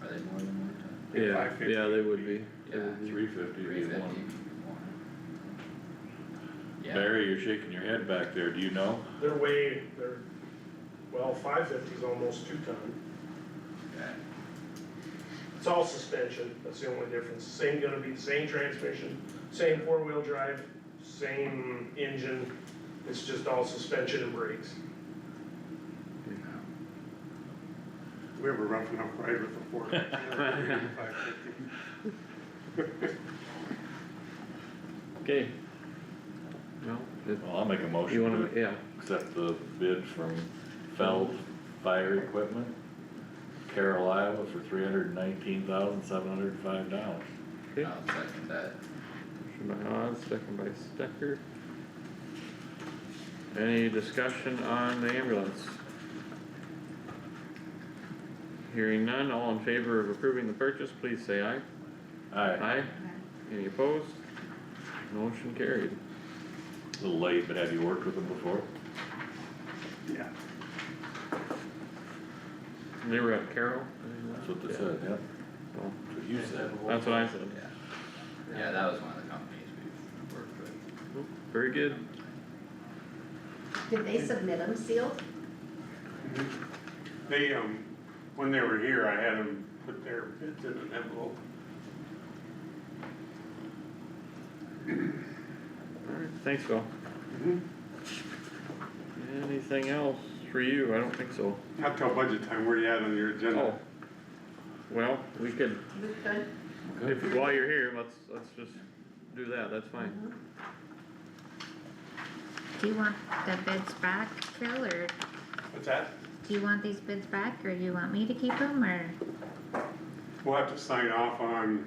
are they more than 1 ton? Yeah, 550 yeah, they would be. They Yeah. would be. 350 would be 350 one. more. Yeah. Barry, you're shaking your head back there, do you know? Well, 550 is almost 2 ton. Okay, It's all suspension, that's the only difference. Same, gonna be the same transmission, same 4-wheel drive, same engine. It's just all suspension and brakes. We have a rough enough ride with the 550. Okay. Well, Well, I'll make a you motion wanna, to yeah, accept the bid from Feld Fire Equipment, Carroll, Iowa for $319,705. okay. I'll second that. Motion by Haas, second by Stecker. Any discussion on the ambulance? Hearing none, all in favor of approving the purchase, please say aye. Alright, Aye. Any opposed? Motion carried. a little late, but have you worked with them before? Yeah, They were at Carroll? That's what they said, yeah. So, So you said. that's what I said. Yeah, that was one of the companies we've worked with. Very good. Did they submit them sealed? They, when they were here, I had them put their bids in an envelope. Alright, thanks, Phil. Anything else for you? I don't think so. Not till budget time, where you at on your agenda? Oh, well, we could, We could. if, while you're here, let's just do that, that's fine. Do you want the bids back, Phil, or What's that? do you want these bids back, or do you want me to keep them, or? We'll have to sign off on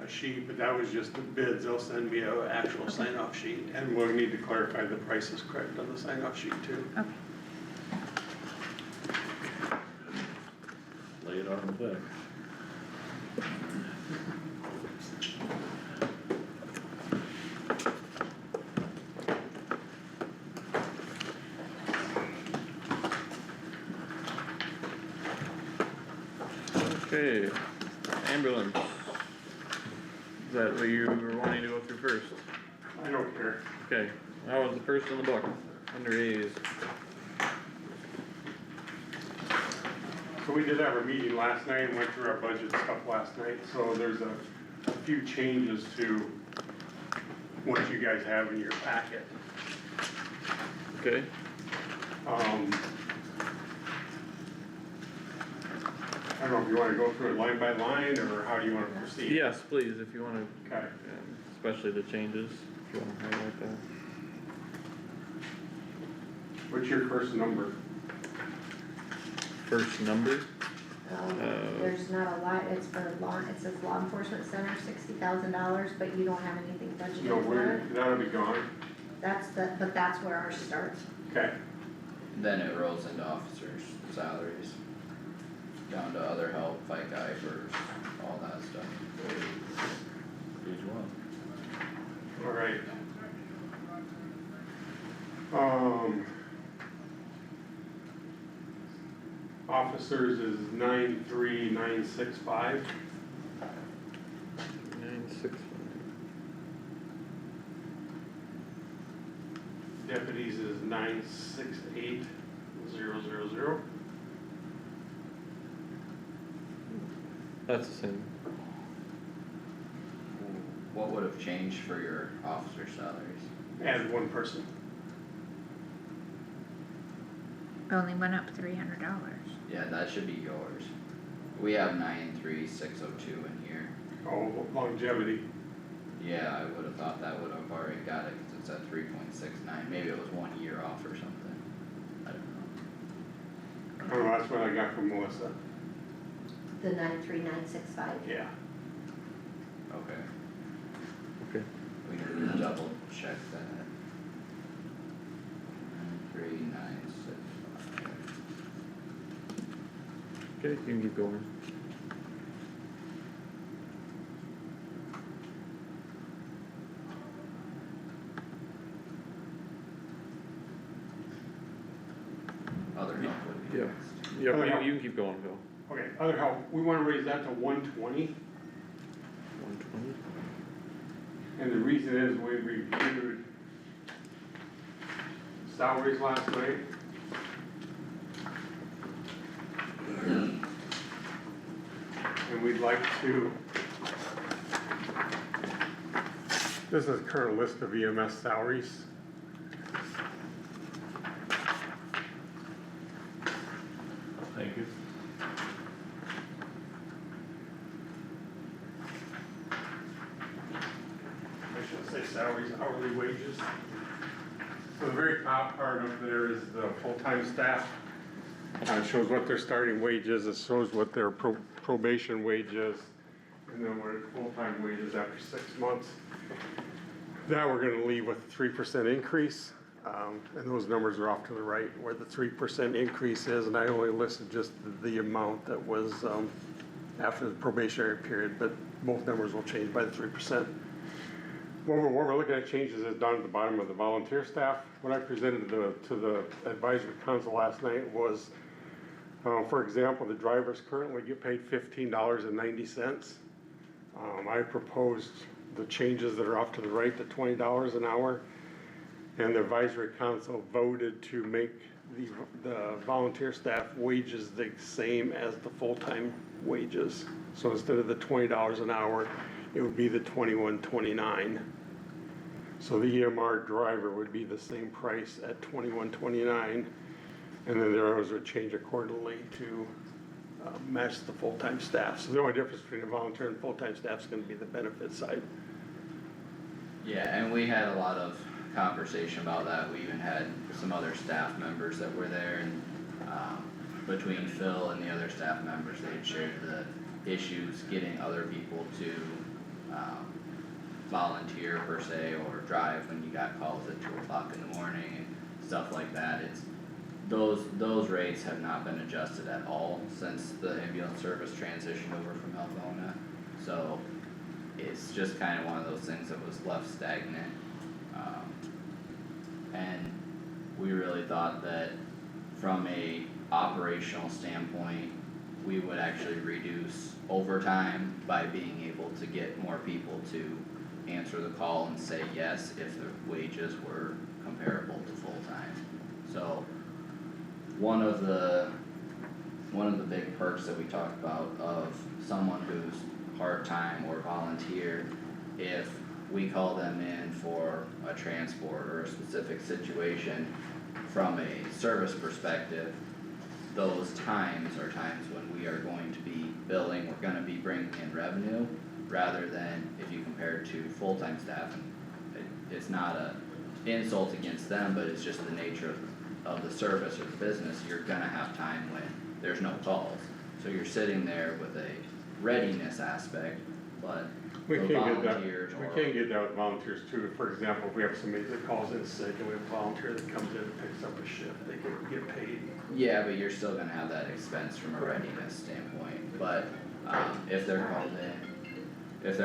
a sheet, but that was just the bids, they'll send me an actual sign-off sheet, and we'll need to clarify the price is correct on the sign-off sheet too. Okay. Lay it on thick. Okay, ambulance. Is that what you were wanting to go through first? I don't care. Okay, that was the first in the book, under A's. So we did have a meeting last night and went through our budget stuff last night, so there's a few changes to what you guys have in your packet. Okay, I don't know if you wanna go through it line by line, or how do you wanna proceed? yes, please, if you wanna, Okay. especially the changes, if you wanna highlight that. What's your first number? First number, There's not a lot, it's for law, it says law enforcement center, $60,000, but you don't have anything budgeted No, for it. that'll be gone. But that's where ours starts. Okay. Then it rolls into officers' salaries, down to other help, FICA, IFRS, all that stuff. Page one. All right. Officers is 93965. 965. Deputies is 968000. That's the same. What would have changed for your officer salaries? Add one person. Only went up $300. Yeah, that should be yours. We have 93602 in here. Oh, longevity. Yeah, I would have thought that would have already got it, cause it's at 3.69, maybe it was 1 year off or something. I don't know. I don't know, that's what I got from Melissa. The 93965. Yeah. Okay, Okay, we can double check that. 93965. okay, you can keep going. Other help would be Yeah. next. Yeah, you can keep going, Phil. Okay, other help, we wanna raise that to 120. 120. And the reason is we reviewed salaries last night. And we'd like to, this is current list of EMS salaries. Thank you. I shouldn't say salaries, hourly wages. So the very top part up there is the full-time staff. It shows what their starting wage is, it shows what their probation wage is, and then what full-time wages after 6 months. That we're gonna leave with a 3% increase, and those numbers are off to the right where the 3% increase is, and I only listed just the amount that was, after the probationary period, but both numbers will change by the 3%. What we're looking at changes is down at the bottom of the volunteer staff. What I presented to the advisory council last night was For example, the drivers currently get paid $15.90. I proposed the changes that are off to the right to $20 an hour. And the advisory council voted to make the volunteer staff wages the same as the full-time wages. So instead of the $20 an hour, it would be the $21.29. So the EMR driver would be the same price at $21.29. And then the hours would change accordingly to match the full-time staff. So the only difference between the volunteer and full-time staff is gonna be the benefit side. Yeah, and we had a lot of conversation about that. We even had some other staff members that were there, and between Phil and the other staff members, they had shared the issues getting other people to volunteer per se, or drive when you got calls at 2 o'clock in the morning and stuff like that. It's those rates have not been adjusted at all since the ambulance service transitioned over from Algona. So it's just kind of one of those things that was left stagnant. And we really thought that from a operational standpoint, we would actually reduce overtime by being able to get more people to answer the call and say yes if the wages were comparable to full-time. So one of the big perks that we talked about of someone who's part-time or volunteer, if we call them in for a transport or a specific situation, from a service perspective, those times are times when we are going to be billing, we're gonna be bringing in revenue, rather than if you compare it to full-time staff. And it's not a insult against them, but it's just the nature of the service or the business. You're gonna have time when there's no calls, so you're sitting there with a readiness aspect, but We the can't get that, volunteers we or- can't get that with volunteers too. For example, if we have somebody that calls in sick and we have a volunteer that comes in and picks up a shift, they can get paid. Yeah, but you're still gonna have that expense from a readiness standpoint, but, if they're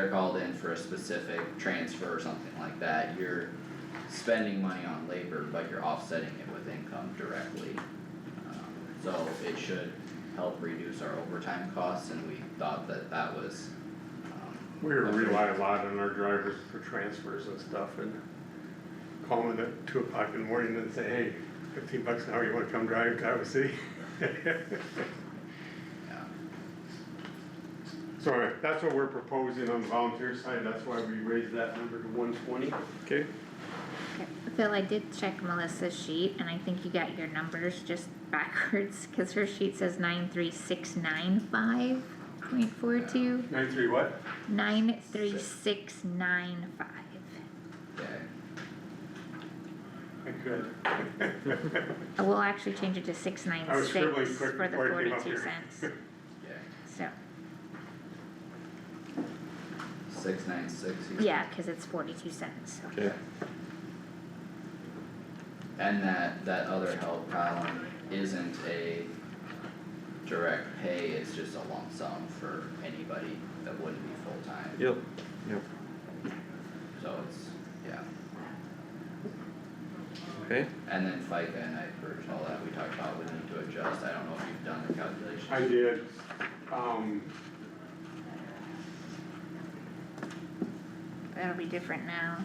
called in for a specific transfer or something like that, you're spending money on labor, but you're offsetting it with income directly. So it should help reduce our overtime costs, and we thought that that was, We rely a lot on our drivers for transfers and stuff, and call them at 2 o'clock in the morning and say, hey, $15 an hour, you wanna come drive to Iowa City? yeah. So anyway, that's what we're proposing on the volunteer side, that's why we raised that number to 120. Okay, Okay, Phil, I did check Melissa's sheet, and I think you got your numbers just backwards, cause her sheet says 93695.42. 93 what? 93695. Okay, I could. We'll actually change it to I was 696 scribbling quick for the before I came up 42 here. cents, okay, so, 696. yeah, cause it's 42 cents, so. okay, And that other help column isn't a direct pay, it's just a lump sum for anybody that wouldn't be full-time. yep, yep, So it's, yeah, okay, and then FICA and IPERS, all that we talked about, we need to adjust, I don't know if you've done the calculation. I did, That'll be different now.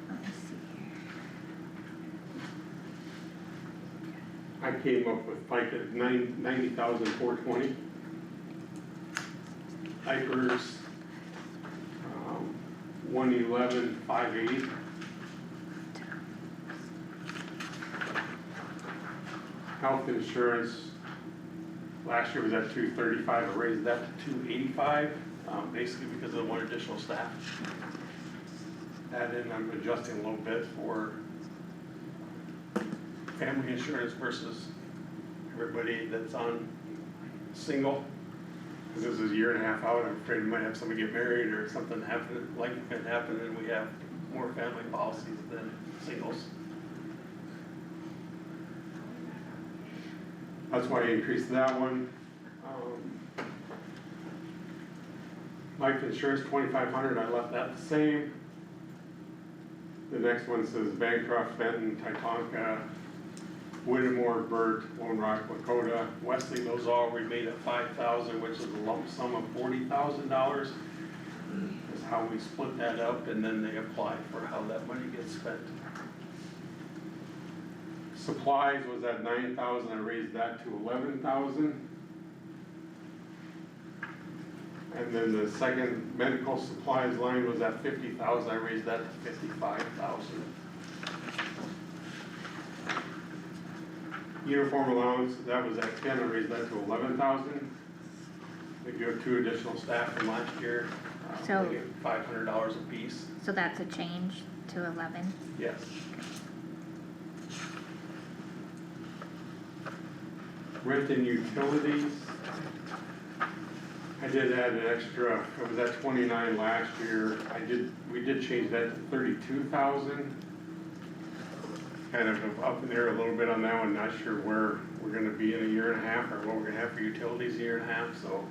Let me see here. I came up with FICA at 90,420. IPERS, 111,580. Health insurance, last year was at 235, I raised that to 285, basically because of the one additional staff. That in, I'm adjusting a little bit for family insurance versus everybody that's on single. Cause this is a year and a half out, I'm afraid we might have somebody get married or something happen, like it can happen, and we have more family policies than singles. That's why I increased that one. Life insurance, 2,500, I left that the same. The next one says Bancroft, Benton, Titanca, Whittemore, Burt, Lone Rock, Lakota, Wesley, those all remain at 5,000, which is a lump sum of $40,000. Is how we split that up, and then they apply for how that money gets spent. Supplies was at 9,000, I raised that to 11,000. And then the second medical supplies line was at 50,000, I raised that to 55,000. Uniform allowance, that was at 10, I raised that to 11,000. We do have 2 additional staff from last year, So- they get $500 apiece, So that's a change to 11? yes. Rent and utilities, I did add an extra, it was at 29 last year, we did change that to 32,000. Kind of up in there a little bit on that one, not sure where we're gonna be in a year and a half, or what we're gonna have for utilities a year and a half, so.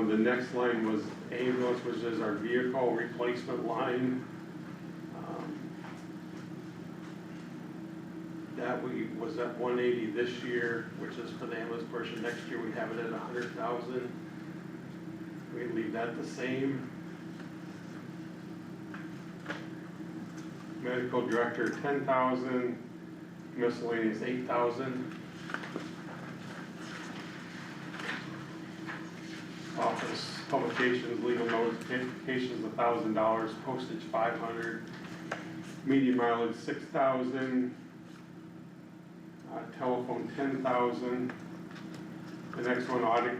The next line was ambulance, which is our vehicle replacement line. That was at 180 this year, which is for the ambulance portion. Next year we have it at 100,000. We leave that the same. Medical director 10,000, miscellaneous 8,000. Office publications, legal notifications $1,000, postage 500, media mileage 6,000. Telephone 10,000. The next one, audit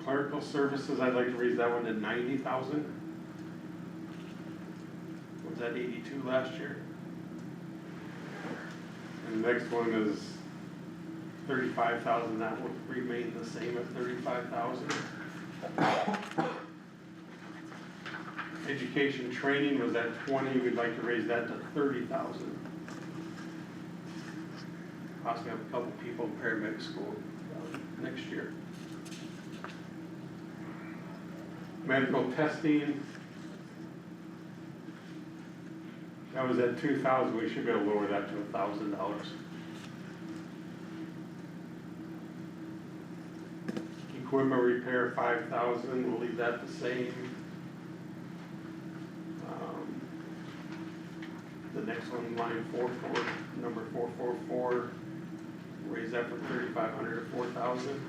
clerical services, I'd like to raise that one to 90,000. Was that 82 last year? And the next one is 35,000, that will remain the same at 35,000. Education training was at 20, we'd like to raise that to 30,000. Possibly have a couple people in paramedic school next year. Medical testing, that was at 2,000, we should be able to lower that to $1,000. Equipment repair 5,000, we'll leave that the same. The next one, line 44, number 444, raise that from 3,500 to 4,000.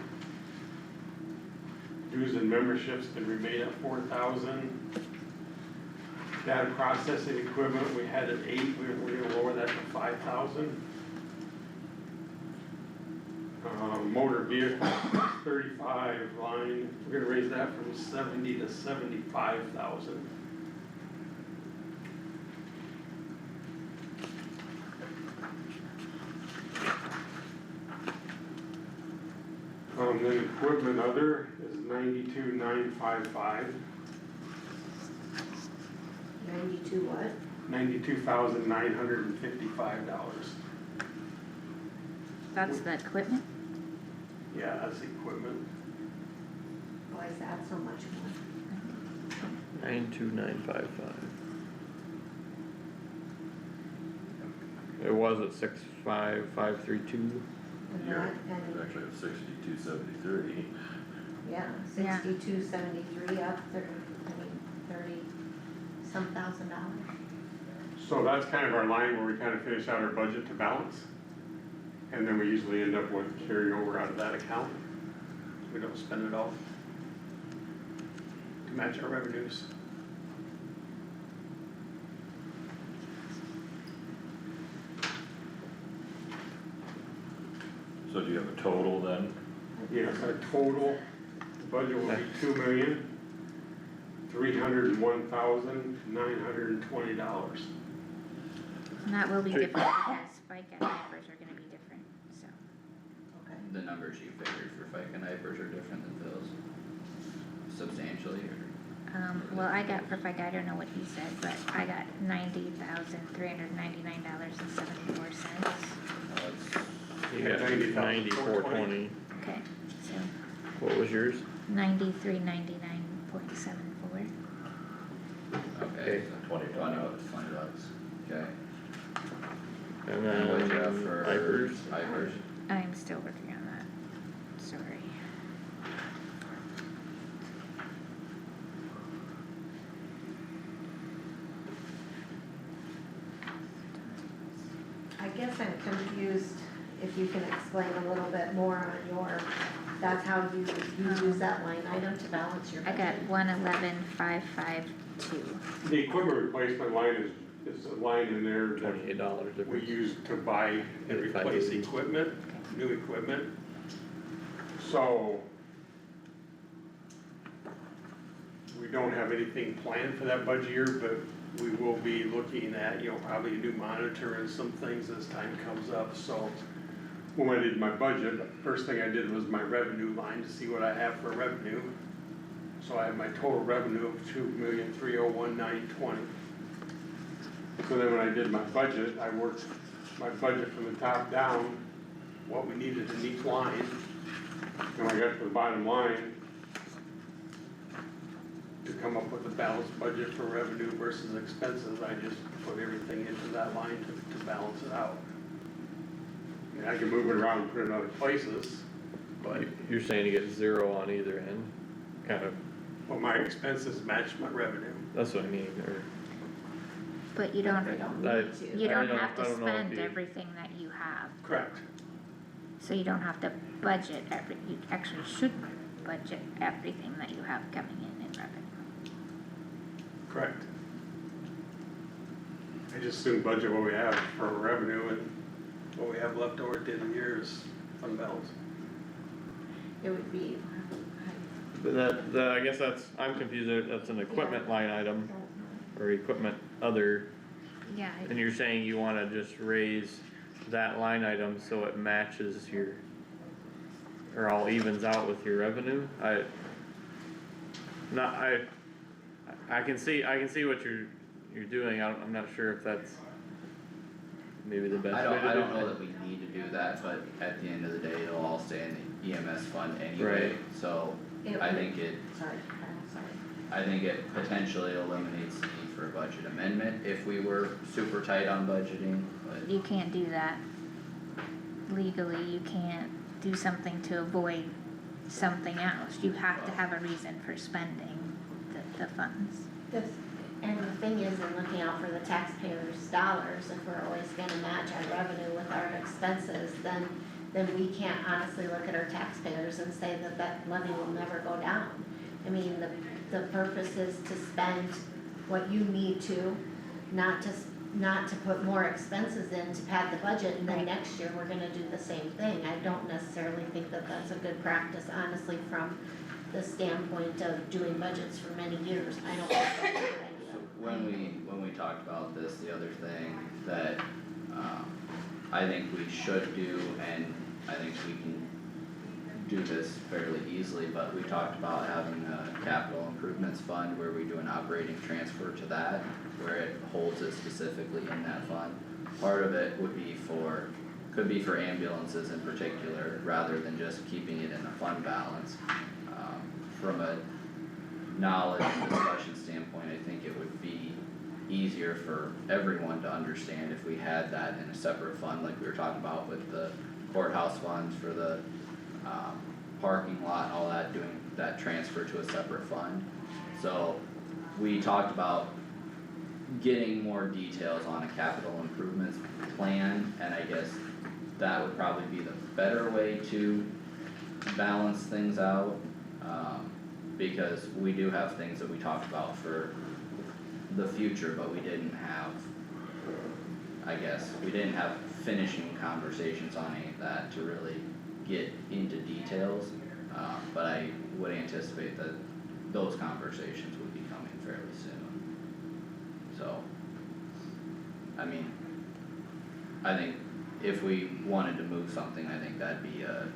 Dues and memberships can remain at 4,000. Data processing equipment, we had at 8, we're gonna lower that to 5,000. Motor vehicle, 35 line, we're gonna raise that from 70 to 75,000. Then equipment other is 92,955. 92 what? $92,955. That's the equipment? Yeah, that's equipment. Why is that so much more? 92955. It was at 65532. And Yeah, that, it's and, actually at 6273. yeah, Yeah. 6273 up, 30 some $1,000. So that's kind of our line where we kind of finish out our budget to balance. And then we usually end up with carryover out of that account. We don't spend it all to match our revenues. So do you have a total then? Yes, our total budget will be $2,301,920. And that will be different because FICA numbers are gonna be different, so. Okay. The numbers you figured for FICA and IPERS are different than Phil's? Substantially, or? Well, I got for FICA, I don't know what he said, but I got $90,399.74. You got 9420. Okay, so What was yours? 9399.74. Okay, $20. $20, okay. And And what then do you have for Ipers, Ipers? I'm still working on that, sorry. I guess I'm confused, if you can explain a little bit more on your, that's how you use that line item to balance your I budget? got 111,552. The equipment replacement line is a line in there that $28 we difference. use to buy and replace equipment, new equipment. So we don't have anything planned for that budget year, but we will be looking at, probably a new monitor and some things as time comes up, so. When I did my budget, first thing I did was my revenue line to see what I have for revenue. So I have my total revenue of 2,301,920. So then when I did my budget, I worked my budget from the top down, what we needed in each line. And when I got to the bottom line, to come up with a balanced budget for revenue versus expenses, I just put everything into that line to balance it out. I mean, I can move it around and put it in other places, but, You're saying you get 0 on either end, kind of, but my expenses match my revenue. that's what I mean, or, But you don't, They don't I- need to. you I don't don't- have I to don't know if spend you- everything that you have, Correct. so you don't have to budget you actually should budget everything that you have coming in revenue. Correct. I just assume budget what we have for revenue and what we have left over at the end of the year is fund balance. It would be, but I guess I'm confused, that's an equipment line item, or equipment other, Yeah, and you're saying you wanna just raise that line item so it matches or all evens out with your revenue? I can see what you're doing, I'm not sure if that's maybe the best way to do it. I don't know that we need to do that, but at the end of the day, it'll all stay in the EMS fund anyway, Right. so I think it, sorry, Kyle, sorry. I think it potentially eliminates the need for a budget amendment if we were super tight on budgeting, but. you can't do that legally, you can't do something to avoid something else, you have to have a reason for spending the funds. And the thing is, in looking out for the taxpayers' dollars, if we're always gonna match our revenue with our expenses, then we can't honestly look at our taxpayers and say that levy will never go down. I mean, the purpose is to spend what you need to, not to put more expenses in to pad the budget, and then Right. next year we're gonna do the same thing. I don't necessarily think that that's a good practice, honestly, from the standpoint of doing budgets for many years. I don't think that's a good idea. When we talked about this, the other thing that, I think we should do, and I think we can do this fairly easily, but we talked about having a capital improvements fund where we do an operating transfer to that, where it holds it specifically in that fund. Part of it could be for ambulances in particular, rather than just keeping it in the fund balance. From a knowledge and discussion standpoint, I think it would be easier for everyone to understand if we had that in a separate fund, like we were talking about with the courthouse funds for the parking lot and all that, doing that transfer to a separate fund. So we talked about getting more details on a capital improvements plan, and I guess that would probably be the better way to balance things out. Because we do have things that we talked about for the future, but we didn't have finishing conversations on any of that to really get into details. But I would anticipate that those conversations would be coming fairly soon. So, I mean, I think if we wanted to move something, I think that'd be a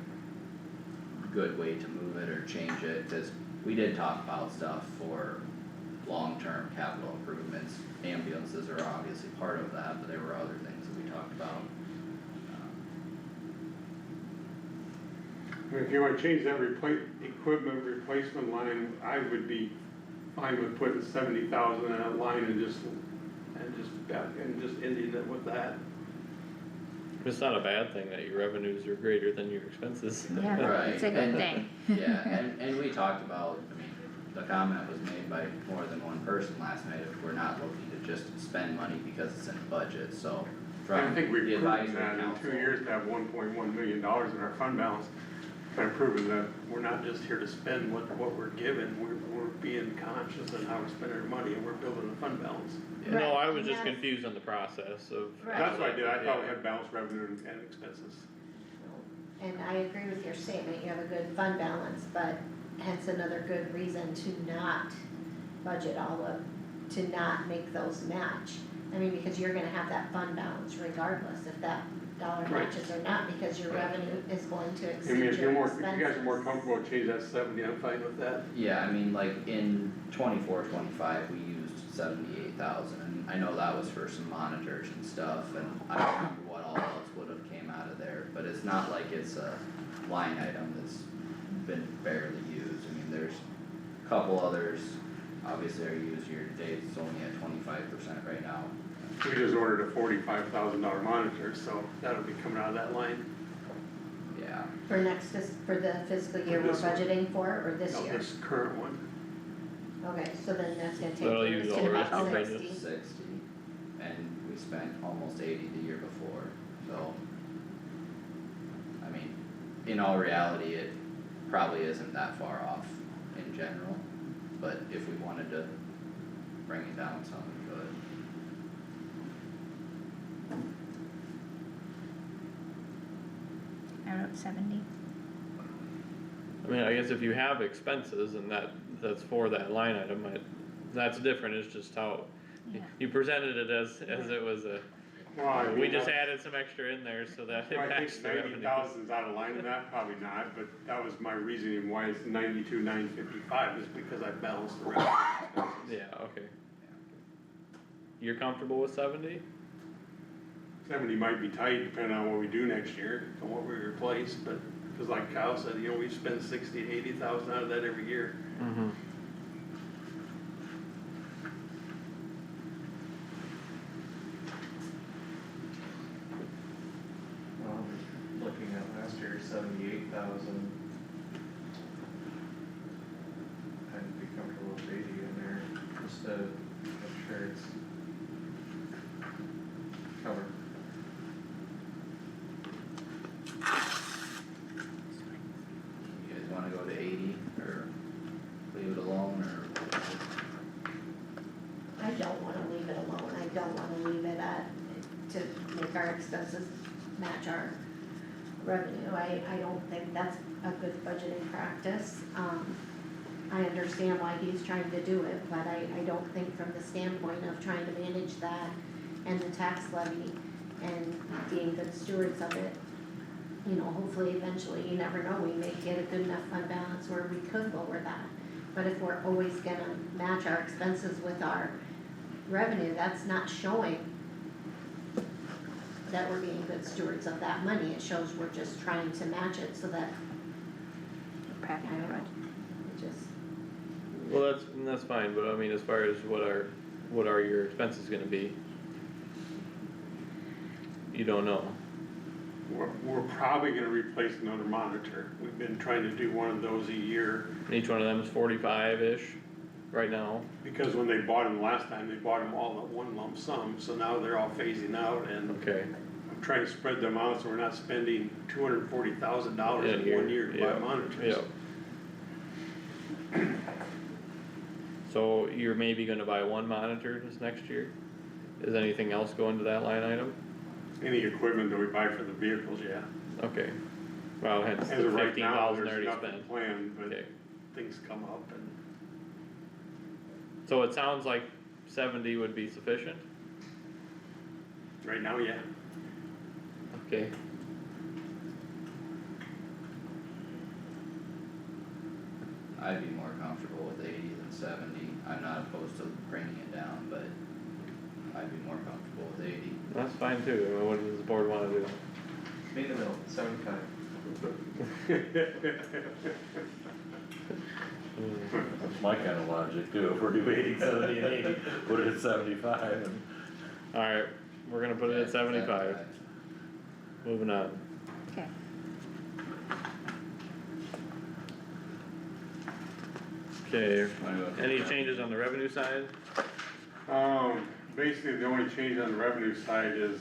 good way to move it or change it, cause we did talk about stuff for long-term capital improvements. Ambulances are obviously part of that, but there were other things that we talked about. If you wanna change that equipment replacement line, I would be fine with putting 70,000 in a line and just ending it with that. It's not a bad thing that your revenues are greater than your expenses. Yeah, Right, it's a good and- thing. Yeah, and we talked about, I mean, the comment was made by more than one person last night, if we're not looking to just spend money because it's in the budget, so. I From think we've the proven advisory that in council. 2 years to have $1.1 million in our fund balance. Kind of proven that we're not just here to spend what we're given, we're being conscious of how we're spending our money and we're building a fund balance. No, Right, I was and just that's- confused on the process of. Right. That's what I did, I thought we Yeah. had balanced revenue and expenses. And I agree with your statement, you have a good fund balance, but hence another good reason to not budget all of, to not make those match. I mean, because you're gonna have that fund balance regardless if that dollar Right. matches or not, because your revenue is going to I exceed mean, your if expenses. you guys are more comfortable with change that 70, I'm fine with that. Yeah, I mean, like in 24-25, we used 78,000, and I know that was for some monitors and stuff, and I don't remember what all else would have came out of there, but it's not like it's a line item that's been barely used, I mean, there's a couple others, obviously are used year to date, it's only at 25% right now. We just ordered a $45,000 monitor, so that'll be coming out of that line. Yeah, For for the fiscal year we're This one. budgeting for, or this No, year? this current one. Okay, so then that's gonna take, That'll it's use all gonna the be rest of your 60. 60, and we spent almost 80 the year before, so. I mean, in all reality, it probably isn't that far off in general, but if we wanted to bring it down some, we could. I wrote 70. I mean, I guess if you have expenses and that's for that line item, that's different, it's just how, Yeah. you presented it as it was a, Well, I we mean, just that- added some extra in there so that it I matched think the revenue. 90,000's out of line in that, probably not, but that was my reasoning why it's 92,955 is because I balanced the revenue and expenses. Yeah, okay. You're comfortable with 70? 70 might be tight depending on what we do next year and what we replace, but, cause like Kyle said, you know, we spend 60 to 80,000 out of that every year. Mm-hmm. Well, looking at last year, 78,000. I'd be comfortable with 80 in there, just to make sure it's covered. You guys wanna go to 80, or leave it alone, or? I don't wanna leave it alone, I don't wanna leave it at, to make our expenses match our revenue, I don't think that's a good budgeting practice. I understand why he's trying to do it, but I don't think from the standpoint of trying to manage that and the tax levy and being good stewards of it, you know, hopefully eventually, you never know, we may get a good enough fund balance where we could lower that. But if we're always gonna match our expenses with our revenue, that's not showing that we're being good stewards of that money, it shows we're just trying to match it so that, I Padding don't the know, budget. it just, Well, that's fine, but I mean, as far as what are your expenses gonna be? You don't know. We're probably gonna replace another monitor. We've been trying to do one of those a year, And each one of them is 45-ish right now. because when they bought them last time, they bought them all at one lump sum, so now they're all phasing out, and Okay. I'm trying to spread them out so we're not spending $240,000 In in here, 1 year to buy yeah, monitors. Yep. So you're maybe gonna buy one monitor this next year? Is anything else going to that line item? Any equipment that we buy for the vehicles, yeah. Okay. Well, hence As the of right 15,000 now, already there's spent. nothing planned, but Okay. things come up and So it sounds like 70 would be sufficient? right now, yeah. Okay. I'd be more comfortable with 80 than 70, I'm not opposed to bringing it down, but I'd be more comfortable with 80. That's fine too. I mean, what does the board wanna do? Meet in the middle, 75. That's my kind of logic too, if we're debating 70 and 80, put it at 75 and. Alright, we're gonna put it at 75, moving on. Okay, Okay, Wanna go to- any changes on the revenue side? Basically, the only change on the revenue side is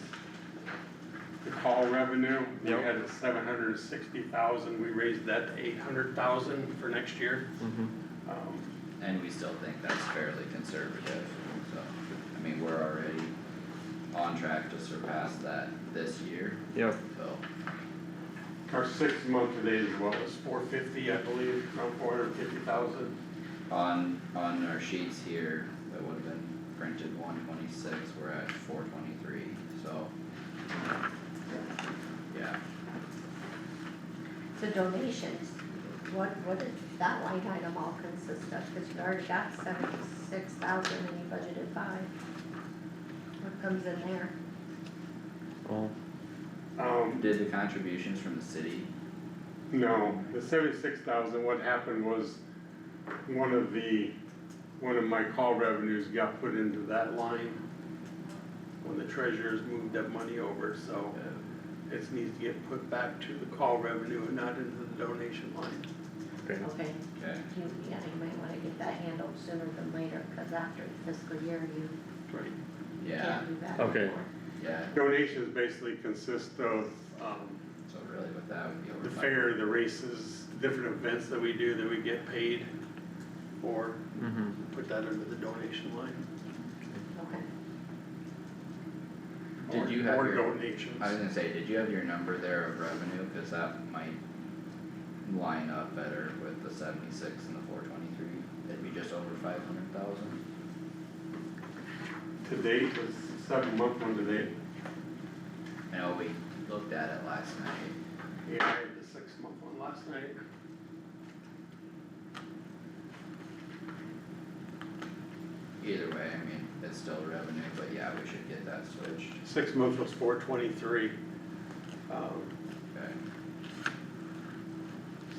the call revenue. We Yep. had 760,000, we raised that to 800,000 for next year. Mm-hmm. And we still think that's fairly conservative, so, I mean, we're already on track to surpass that this year, Yep, so. Our 6 month to date is what, was 450, I believe, around 450,000. On our sheets here, that would have been printed 126, we're at 423, so. Yeah, The donations, what does that line item all consist of? Cause you already got 76,000 and you budgeted 5. What comes in there? well, did the contributions from the city, No, the 76,000, what happened was, one of my call revenues got put into that line when the treasurers moved that money over, so it needs to get put back to the call revenue and not into the donation line. okay, Okay, okay, yeah, you might wanna get that handled sooner than later, cause after the fiscal year, you Right. yeah, can't do that Okay. anymore. yeah, Donations basically consist of, so really with that would be over the 500. fair, the races, different events that we do that we get paid for, mm-hmm, put that under the donation line. Okay. Did you have Or your- donations. I was gonna say, did you have your number there of revenue, cause that might line up better with the 76 and the 423, it'd be just over 500,000. To date was 7 month one to date. I know we looked at it last night, Yeah, I had the 6 month one last night. either way, I mean, it's still revenue, but yeah, we should get that switched, 6 months was 423. okay.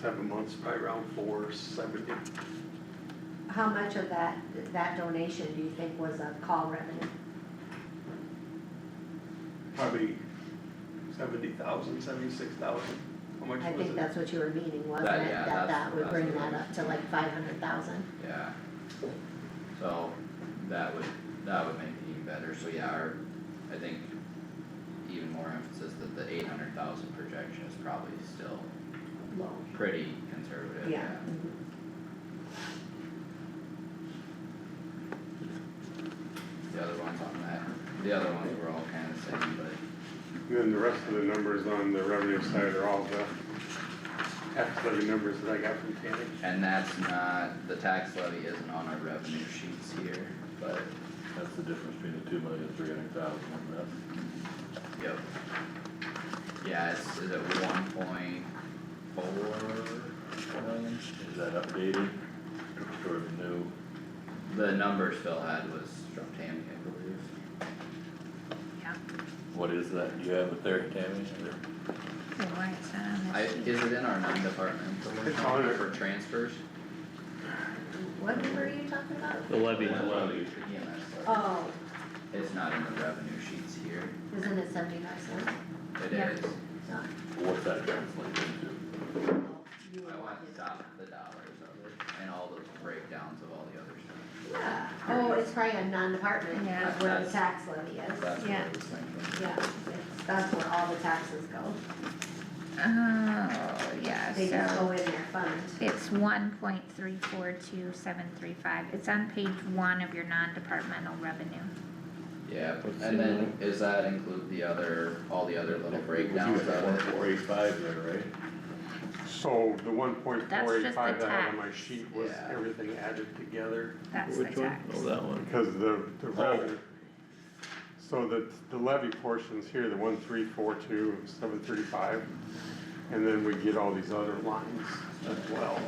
7 months, probably around 470. How much of that donation do you think was a call revenue? Probably 70,000, 76,000. How much I was think it? that's what you were meaning, wasn't That- it? yeah, That that's- would that's bring what that it up to like 500,000. Yeah. So that would make it even better, so yeah, I think even more emphasis that the 800,000 projection is probably still Low. pretty conservative, Yeah. yeah. The other ones on that, the other ones were all kinda the same, but And then the rest of the numbers on the revenue side are all the tax levy numbers that I got from Tammy. and that's not, the tax levy isn't on our revenue sheets here, but That's the difference between the 2,300,000 and this. yep. Yeah, is it 1.4 million? Is that updated or new? The numbers Phil had was from Tammy, I believe. yeah, What is that? Do you have it there, Tammy? Or- okay, why it's not on I, this sheet? is it in our non-departmental It's on account it. for transfers? What number are you talking about? the levy, EMS levy. Oh, It's not in the revenue sheets here, isn't it 75 cents? it Yeah. is, No. What's that translate into? You I would want want the dollars of it, and all the breakdowns of all the other stuff. Yeah, oh, it's probably a non-department, Yeah. that's where the That's- tax levy is. That's what Yeah. I was thinking. Yeah, that's where all the taxes go. Oh, yeah, They just so go in their fund. it's 1.342735, it's on page 1 of your non-departmental revenue. Yeah, Let's and see. then, does that include the other, all the other little breakdowns of it? 485 there, right? So the 1.485 the that I had on tax. my sheet was Yeah. everything added together. That's the which one? tax. Oh, that one. Because the revenue, so the levy portions here, the 1,342, 735, and then we get all these other lines as well.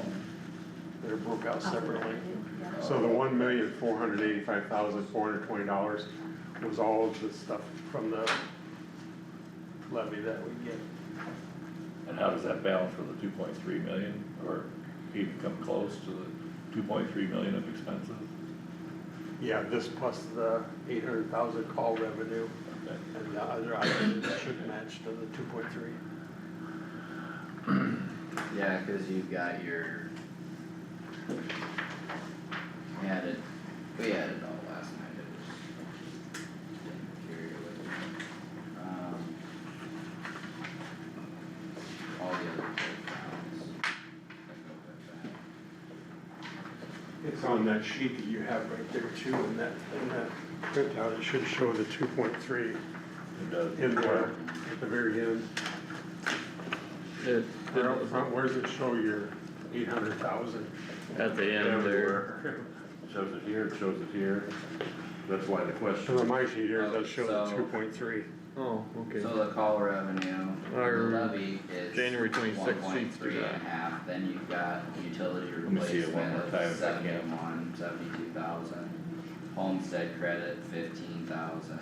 They're broke out separately. Yeah. So the $1,485,420 was all of the stuff from the levy that we get. And how does that balance for the 2.3 million, or even come close to the 2.3 million of expenses. Yeah, this plus the 800,000 call revenue Okay. and the other items should match to the 2.3. Yeah, cause you've got your. We had it all last night, it was, didn't carry it with me. All the other breakdowns that go with that. It's on that sheet that you have right there too, in that printout, it should show the 2.3 It does. in there at the very end. It, Or out front, where does it show your 800,000? at the end there, Everywhere. Shows it here, it shows it here. That's why the question. So on my sheet here, it does show the So- 2.3. oh, okay. So the call revenue, the Our levy is January 26th one sheets point do three that. and a half, then you've got utility me see it one more replacement time of if I can. 72,000. Homestead credit 15,000,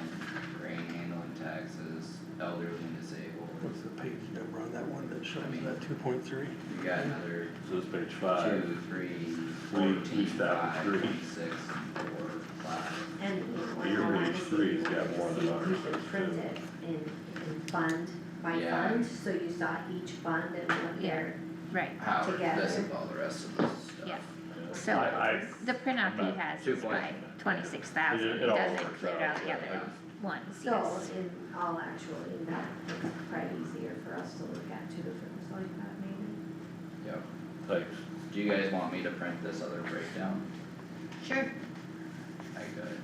grain handling taxes, elderly and disabled. What's the page number on that one that shows I mean- that 2.3? You got another So this page 5. 2, 3, We 14, stopped at 5, 3. 6, and 4, 5. And you Your want page to 3 has got more than ours. you should print it in fund by Yeah. fund, so you saw each fund and what they're, right, Howard, this Together. is all the rest of this stuff. Yeah. so I- the printout he I'm has 2 is by point. 26,000, It it all doesn't works include out, all the yeah. other ones, so yes. in all actually, that is probably easier for us to look at too, if it was like that maybe. Yep. Thanks. Do you guys want me to print this other breakdown? Sure, I could.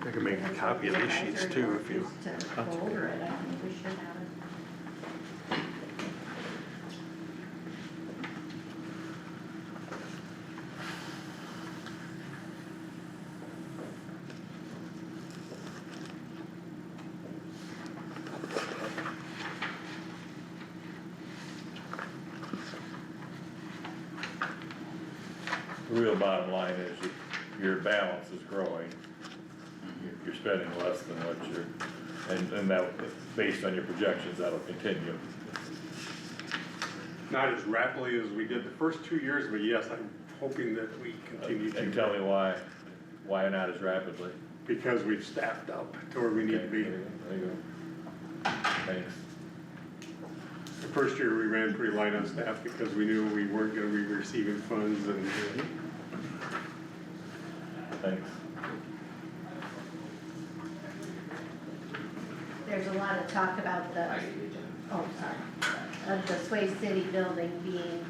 I can make a copy of these sheets too if you. Just to go over it, I think we should have it. The real bottom line is your balance is growing. You're spending less than what you're, and that, based on your projections, that'll continue. Not as rapidly as we did the first 2 years, but yes, I'm hoping that we continue And to. tell me why not as rapidly? Because we've staffed up to where we need to be. Okay, there you go. Thanks. The first year, we ran pretty light on staff because we knew we weren't gonna be receiving funds and Thanks. There's a lot of talk about the, I give you Jen. oh, sorry, of the Sway City building being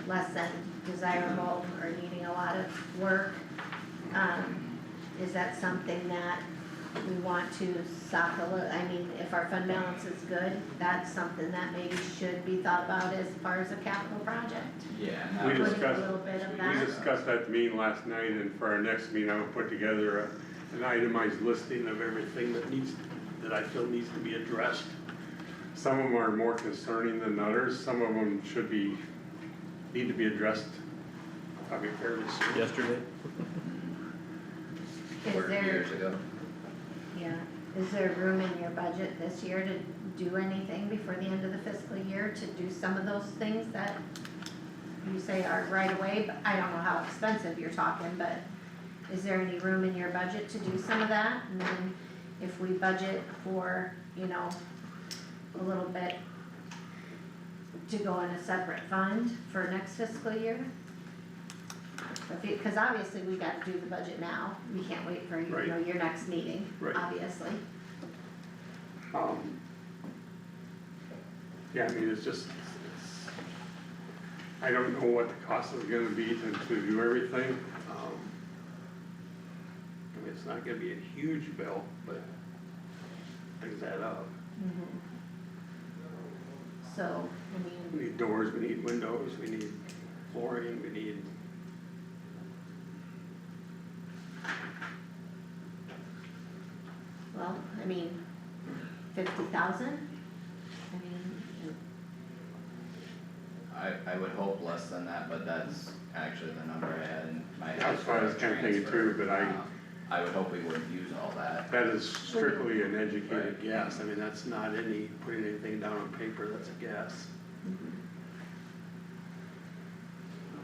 less than desirable or needing a lot of work. Is that something that we want to stop a little, I mean, if our fund balance is good, that's something that maybe should be thought about as far as a capital project? Yeah, and We that was, Putting discussed- a little bit of we that, discussed that at the meeting last night, and for our next meeting, I will put together an itemized listing of everything that I feel needs to be addressed. Some of them are more concerning than others, some of them need to be addressed probably fairly soon. yesterday, is or there, years ago. yeah, is there room in your budget this year to do anything before the end of the fiscal year to do some of those things that you say are right away, but I don't know how expensive you're talking, but is there any room in your budget to do some of that? And then if we budget for, a little bit to go in a separate fund for next fiscal year? Because obviously we got to do the budget now, we can't wait for, Right. your next meeting, Right. obviously. Yeah, I mean, I don't know what the cost is gonna be to do everything. I mean, it's not gonna be a huge bill, but things add up. So, We need doors, we need windows, we need flooring, we need. well, 50,000? I would hope less than that, but that's actually the number I had in my head. That's what I was for kinda thinking transfer. too, but I would hope we wouldn't use all that. that is strictly an educated guess. I mean, that's not putting anything down on paper, that's a guess.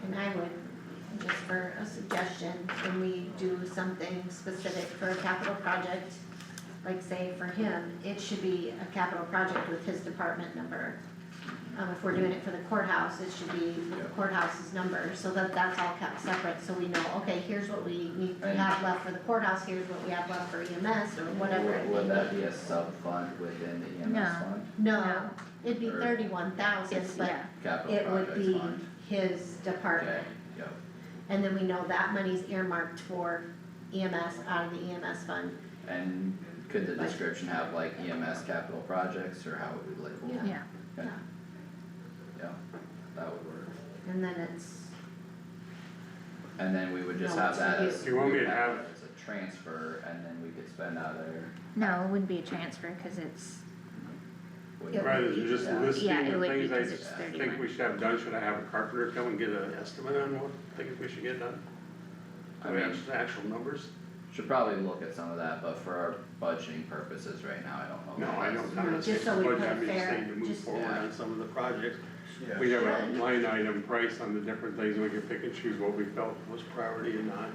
And I would, just for a suggestion, when we do something specific for a capital project, like say for him, it should be a capital project with his department number. If we're doing it for the courthouse, it should be with the courthouse's number, so that that's all kept separate, so we know, okay, here's what we have left for the courthouse, here's what we have left for EMS, or whatever it may Would that be. be a sub-fund within the EMS No. fund? No, it'd be Or- 31,000, It's, but yeah, Capital it would projects be fund? his Okay, department. yep, And then we know that money's earmarked for EMS out of the EMS fund. and could the description have like EMS capital projects, or how would we label it? yeah. Okay. Yeah, that would work, And then it's, and then we would just No, have it's that a as, Do you want me we to would have have- that as a transfer, and then we could spend out of there. No, it wouldn't be a transfer, cause it's, It Rather would than be- just Yeah. listing Yeah, it the would be things I 'cause it's think 31. we should have done, should I have a carpenter come and get an estimate on what things we should get done? I I mean, mean, actual numbers? should probably look at some of that, but for our budgeting purposes right now, I don't know. No, if I that's- don't, I'm not saying, Just so we but put I'm just fair- saying to move just- forward Yeah. on some of the projects. Yeah. We have a Should. line item price on the different things, we can pick and choose what we felt was priority and not,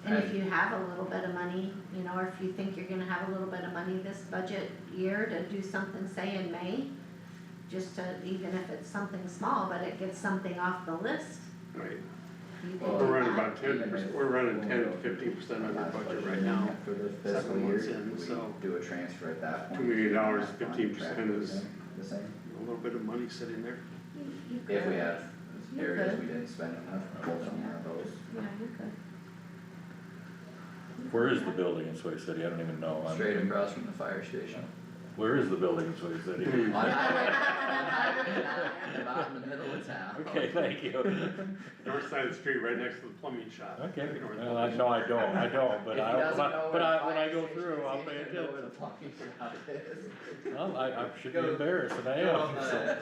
and if you have a little bit of money, you know, or if you think you're gonna have a little bit of money this budget year to do something, say in May, just to, even if it's something small, but it gets something off the list, right? you can Well, We're do running that. about 10%, we're running 10 to 15% under Last budget budget right now. For the fiscal 7 year, months in, we so- do a transfer at that point. $2 million, Fund, track 15% is- everything the same, A little bit of money sitting there. You if we could. have You areas could. we didn't spend enough, pull some of those. Yeah, you could. Where is the building in Sway City? I don't even know. Straight across from the fire station. Where is the building in Sway City? On highway, about in the middle of town. Okay, thank you. North side of the street, right next to the plumbing shop. Okay, You know where the well, plumbing no, shop I don't, but If he I, doesn't know but where the when I fire go station through, is, I'll he pay doesn't know where the attention. plumbing shop is. Well, I should be embarrassed, and I Go on am, the- so.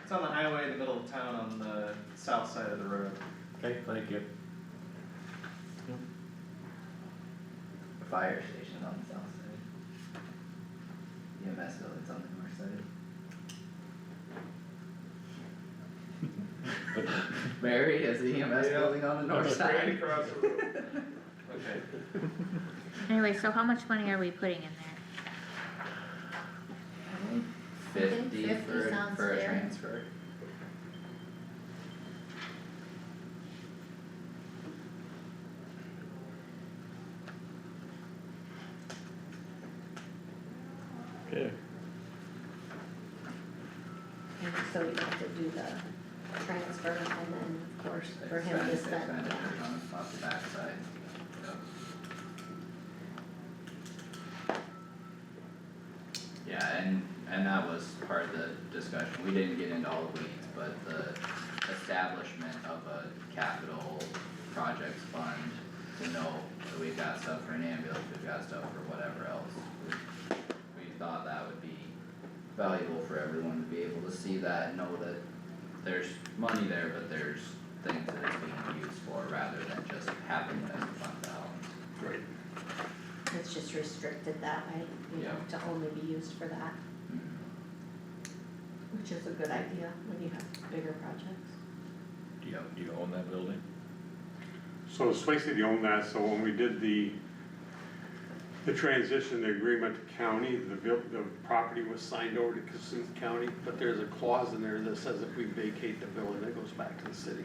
It's on the highway in the middle of town on the south side of the road. Okay, thank you. The fire station's on the south side. EMS building's on the north side. Mary, is the EMS Yeah. building on the north Straight side? across the road. Okay. Anyway, so how much money are we putting in there? I think 50 50 for, sounds for a fair. transfer. Okay, And so we have to do the transfer and then, of course, for him to spend. Expenditures on, off the backside. Yep. Yeah, and that was part of the discussion, we didn't get into all the weeds, but the establishment of a capital projects fund to know that we've got stuff for an ambulance, we've got stuff for whatever else. We thought that would be valuable for everyone to be able to see that and know that there's money there, but there's things that it's being used for rather than just having it as a fund balance. Right. It's just restricted that way, you know, Yeah. to only be used for that, which is a good idea when you have bigger projects. Do you own that building? So Sway City owned that, so when we did the transition, the agreement to county, the property was signed over to Kossuth County, but there's a clause in there that says if we vacate the building, it goes back to the city.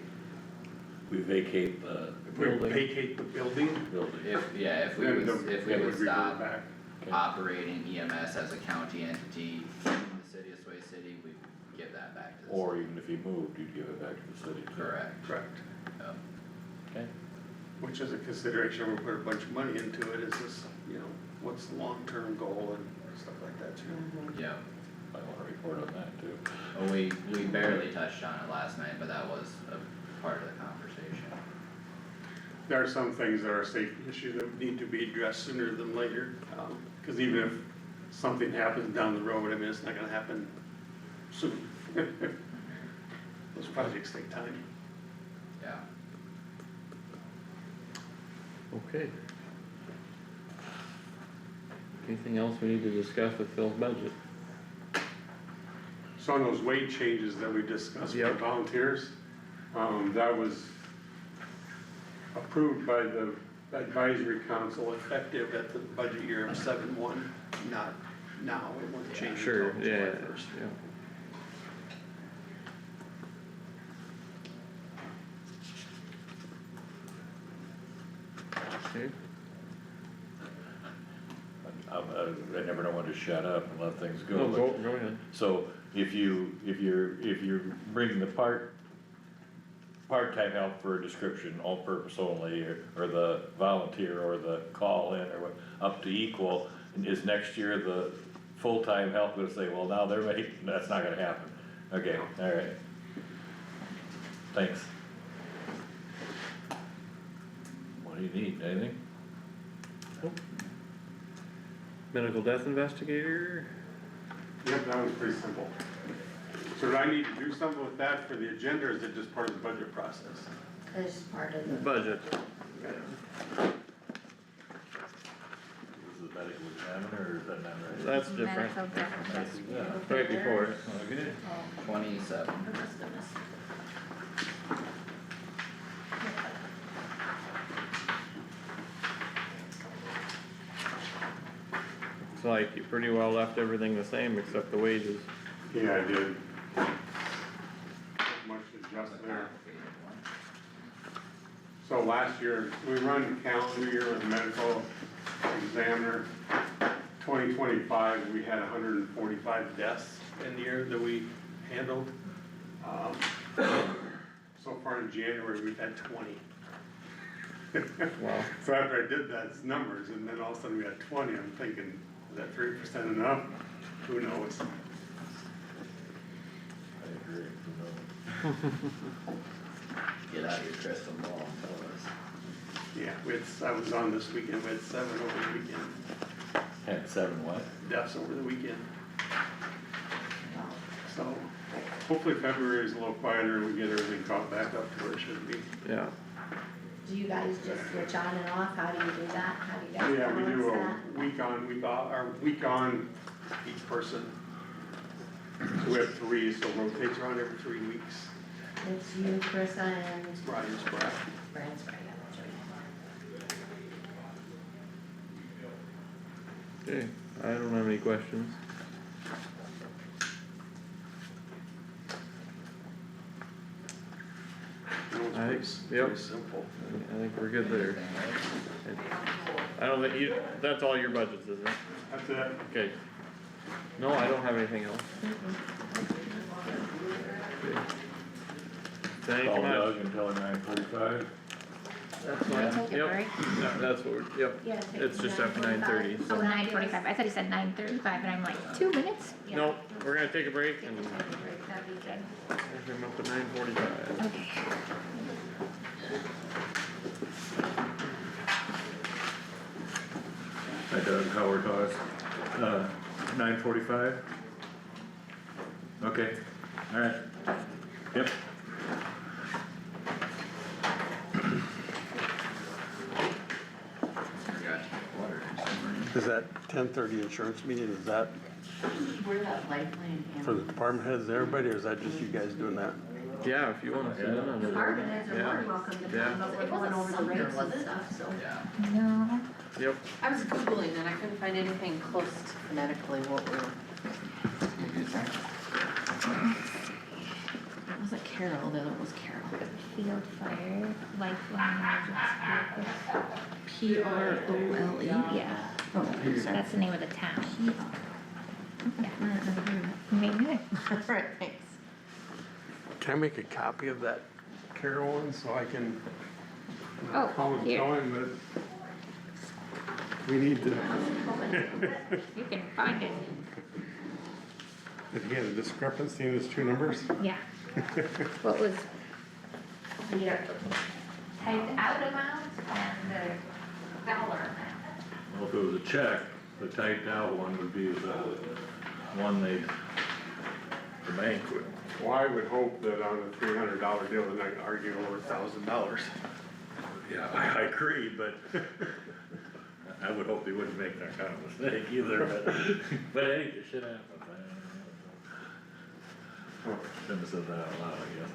We vacate the If we building. vacate the building, Building. If we then would, the- if we it would revert stop back. Okay. operating EMS as a county entity in the city of Sway City, we give that back to the city. Or even if you moved, you'd give it back to the city. too. Correct, Correct. yep. Okay. Which is a consideration, we put a bunch of money into it, is this, you know, what's the long-term goal and stuff like that too. Yep. I want a report on that too. Well, we barely touched on it last night, but that was a part of the conversation. There are some things that are safety issues that need to be addressed sooner than later, cause even if something happens down the road, I mean, it's not gonna happen soon. Those projects take time. Yeah. okay. Anything else we need to discuss with Phil's budget? So on those wage changes that we discussed for Yep. volunteers, That was approved by the advisory council Effective at the budget year of 7/1, not now, it wouldn't change Sure, until yeah, July 1st. yeah. Okay, I never know when to shut up and let things go. no, but- go ahead. So if you're bringing the part-time help for a description, all purpose only, or the volunteer, or the call-in, or what, up to equal, is next year the full-time help gonna say, well, now they're making, that's not gonna happen? Okay, alright. Thanks. What do you need, anything? Medical death investigator? Yep, that was pretty simple. So do I need to do something with that for the agenda, or is it just part of the budget process? As part of the. Budget. This is a medical examiner, or is that not right? That's different, Medical death investigator. right before it. Okay. 27. Oh, goodness, goodness. It's like you pretty well left everything the same except the wages. Yeah, I did. Not much to adjust there. So last year, we run calendar year with medical examiner. 2025, we had 145 deaths in the year that we handled. So far in January, we've had 20. Wow. So after I did those numbers, and then all of a sudden we had 20, I'm thinking, is that 3% enough? Who knows? I agree, who knows? Get out your crystal ball and tell us. Yeah, I was on this weekend, we had 7 over the weekend, Had 7 what? deaths over the weekend. So hopefully February is a little quieter and we get everything caught back up to where it should be. Yeah, Do you guys just switch on and off? How do you do that? How do you guys Yeah, we do balance a week on, week off, or week on each person. So we have 3, so it rotates around every 3 weeks. that? It's you, Carissa, and Brian's breath. Brand's right, yeah, that's right. okay, I don't have any questions. It's I pretty, think- yep. pretty simple. I think we're good there. I don't think you, that's all your budgets, isn't it? That's it. Okay. No, I don't have anything else. Okay. Thank you Call much. Doug until 9:45. That's Can I fine. take a Yep. break? Yeah, that's what we're, yep. Yeah, take It's just after 9:45. 9:30, Oh, so. 9:45, I thought he said 9:35, and I'm like, 2 minutes? No, we're gonna take a break and Take a break, that'd be good. measure him up at 9:45. Okay. Hi Doug, Howard Haas, 9:45? Okay, alright, yep. Forgot water or something. Is that 10:30 insurance meeting, is that We're that lifeline for the department heads, everybody, or is that just you guys doing that? Yeah, if you wanna sit in on it. Department heads are more Yeah. than welcome to Yeah. come, but we're going over the rates and stuff, so. Yeah. No, Yep, I was Googling and I couldn't find anything close to phonetically what we're. It wasn't Carol, the other one was Carol. field fire, lifeline emergency vehicles. PROLE? Yeah, Oh, sorry. that's the name of the town. Yeah, Never heard maybe. of it. Alright, thanks. Can I make a copy of that Carol one so I can Oh, call and here. tell him that we need to, You can find it, did he have a discrepancy in his 2 numbers? yeah. What was the typed out amount and the dollar amount? Well, if it was a check, the typed out one would be the one the bank would. Well, I would hope that on a $300 deal, they're not gonna argue over $1,000. Yeah, I agree, but I would hope they wouldn't make that kind of mistake either, but hey, it should happen. Shouldn't have said that out loud, I guess.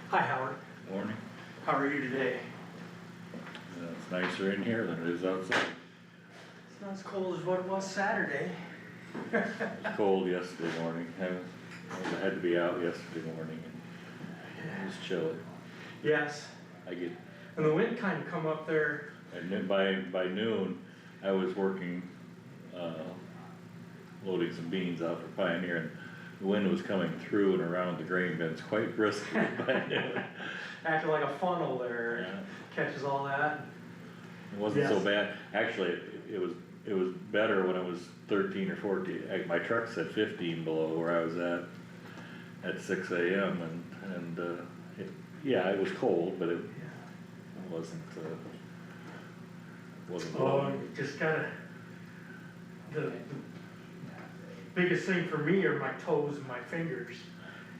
Hi, Howard. Morning. How are you today? It's nicer in here than it is outside. It's not as cold as what it was Saturday. It was cold yesterday morning. I had to be out yesterday morning and it was chilly. Yes, I get, and the wind kind of come up there. and then by noon, I was working, loading some beans out for Pioneer, and the wind was coming through and around the grain bins quite briskly by noon. Acting like a funnel there, Yeah. catches all that. It wasn't so Yes. bad. Actually, it was better when it was 13 or 14. My truck said 15 below where I was at 6 AM yeah, it was cold, but it wasn't, wasn't Oh, blowing. you just gotta, the biggest thing for me are my toes and my fingers.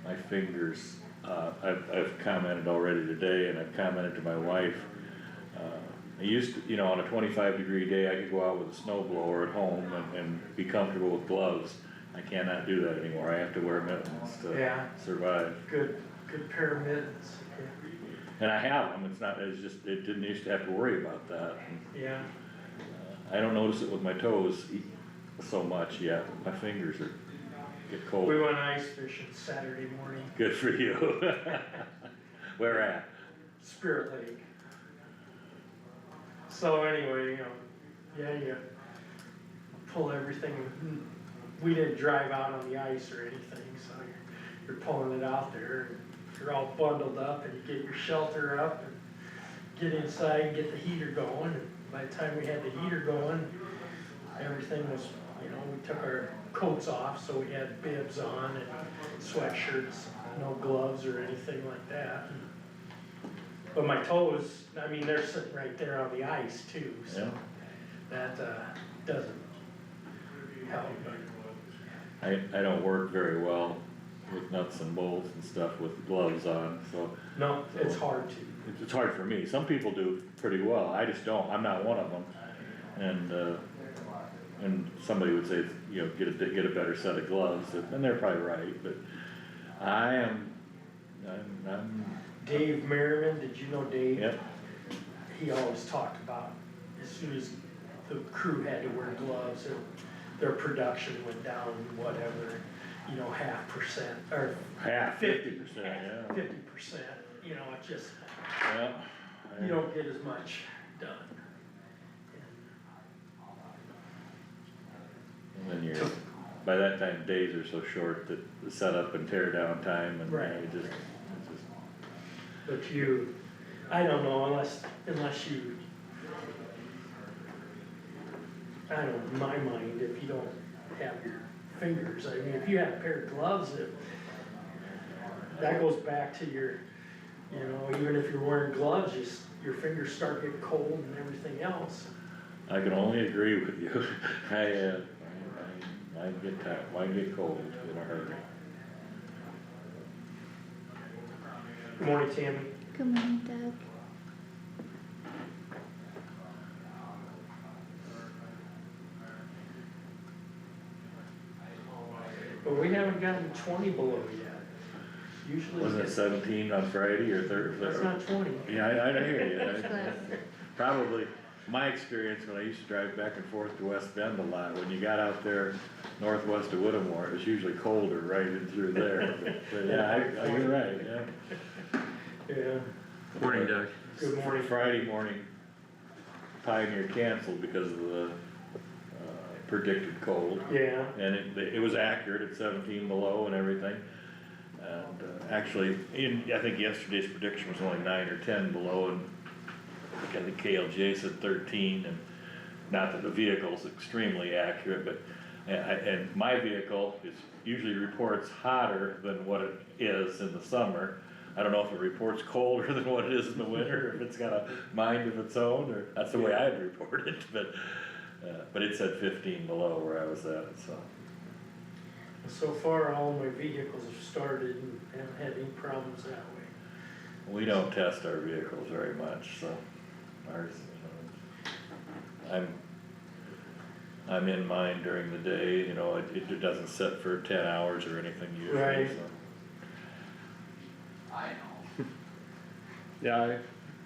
My fingers, I've commented already today, and I've commented to my wife. I used to, on a 25-degree day, I could go out with a snow blower at home and be comfortable with gloves. I cannot do that anymore. I have to wear mittens Yeah. to survive. Good pair of mittens. And I have them. It's not, it didn't used to have to worry about that. Yeah, I don't notice it with my toes so much yet, my fingers are, get cold. We went ice fishing Saturday morning, Good for you. Where at? Spirit Lake. So anyway, yeah, you pull everything, we didn't drive out on the ice or anything, so you're pulling it out there, and you're all bundled up, and you get your shelter up, and get inside and get the heater going, and by the time we had the heater going, everything was, we took our coats off, so we had bibs on and sweatshirts, no gloves or anything like that. But my toes, I mean, they're sitting right there on the ice too, so that, doesn't help, but. I don't work very well with nuts and bolts and stuff with gloves on, so. No, it's hard to. It's hard for me, some people do pretty well, I just don't, I'm not one of them. And somebody would say, get a better set of gloves, and they're probably right, but I'm Dave Merriman, did you know Dave? Yep. He always talked about, as soon as the crew had to wear gloves, their production went down, whatever, 0.5%, or. half, 50%, yeah. 50%, it just, Yeah. you don't get as much done. And then by that time, days are so short that the setup and tear down time and Right. it's just. But I don't know, unless you, I don't know, in my mind, if you don't have your fingers, I mean, if you have a pair of gloves, that goes back to your, even if you're wearing gloves, your fingers start getting cold and everything else. I can only agree with you. I get cold in a hurry. Good morning, Tammy. Good morning, Doug. But we haven't gotten 20 below yet. Usually. Wasn't it 17 on Friday or Thursday? That's not 20. Yeah, I hear you. Probably, my experience when I used to drive back and forth to West Bend a lot, when you got out there northwest of Whittemore, it was usually colder right in through there. But yeah, you're right, yeah. Yeah. Morning, Doug. Good morning. Friday morning, Pioneer canceled because of the predicted cold. Yeah. And it was accurate at 17 below and everything. And actually, I think yesterday's prediction was only 9 or 10 below, and I think KLJ said 13, and not that the vehicle's extremely accurate, but, and my vehicle usually reports hotter than what it is in the summer. I don't know if it reports colder than what it is in the winter, if it's got a mind of its own, or that's the way I'd report it, but it said 15 below where I was at, so. So far, all my vehicles have started and haven't had any problems that way. We don't test our vehicles very much, so ours, I'm in mine during the day, it doesn't sit for 10 hours or anything usually, Right. so. I know. Yeah,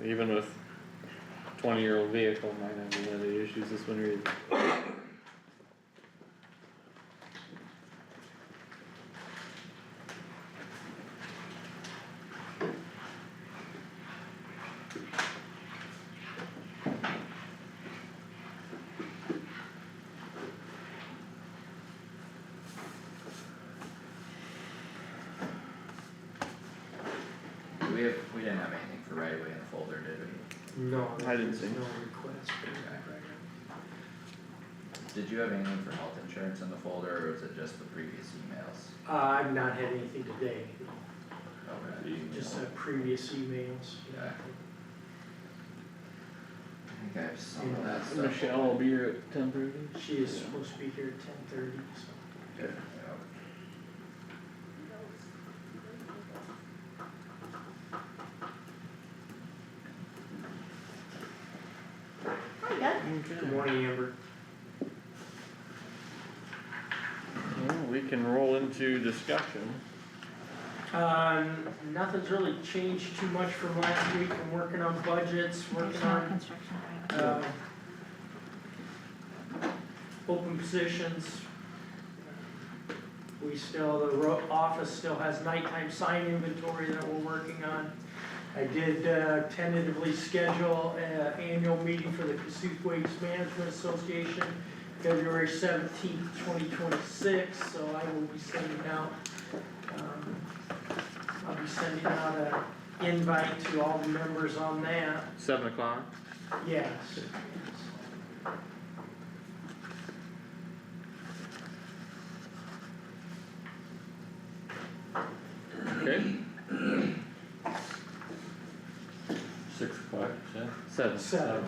even with 20-year-old vehicle, might have one of the issues this winter either. We didn't have anything for right away in the folder, did we? No. I didn't see. No request. Did you have anything for health insurance in the folder, or was it just the previous emails? I've not had anything today, Okay. just previous emails. Yeah. I think I have some of that stuff. Michelle will be here at 10:30. She is supposed to be here at 10:30, so. Yep. Good morning, Amber. Well, we can roll into discussion. Nothing's really changed too much from last week. I'm working on budgets, There's working no on, construction right now. open positions. We still, office still has nighttime sign inventory that we're working on. I did tentatively schedule an annual meeting for the Kossuth Waste Management Association, February 17th, 2026, so I will be sending out, I'll be sending out an invite to all the members on that. 7 o'clock? Yes. Okay, 6 o'clock, yeah? 7. 7.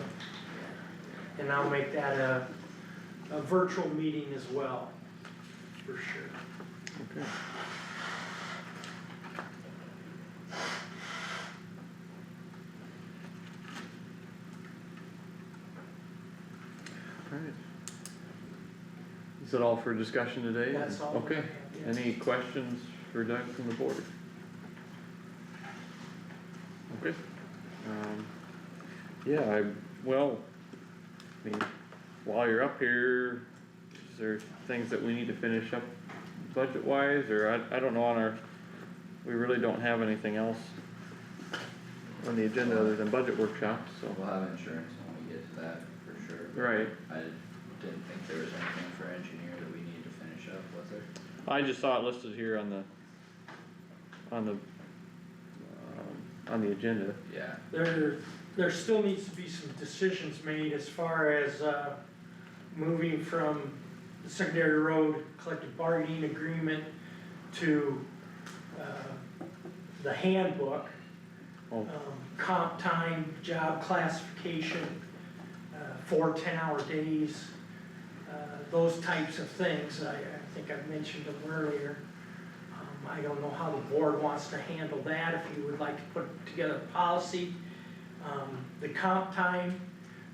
And I'll make that a virtual meeting as well, for sure. Okay. Alright. Is that all for discussion today? That's all. Okay, Yes. any questions for Doug from the board? Okay, yeah, well, I mean, while you're up here, is there things that we need to finish up budget wise, or I don't know on our, we really don't have anything else on the agenda other than budget workshops, so. We'll have insurance when we get to that for sure. but Right. I didn't think there was anything for engineer that we need to finish up, was there? I just saw it listed here on the agenda. Yeah, There still needs to be some decisions made as far as, moving from the secondary road collective bargaining agreement to, the handbook. Oh, Comp time, job classification, 4 10-hour days, those types of things. I think I mentioned them earlier. I don't know how the board wants to handle that, if you would like to put together a policy. The comp time,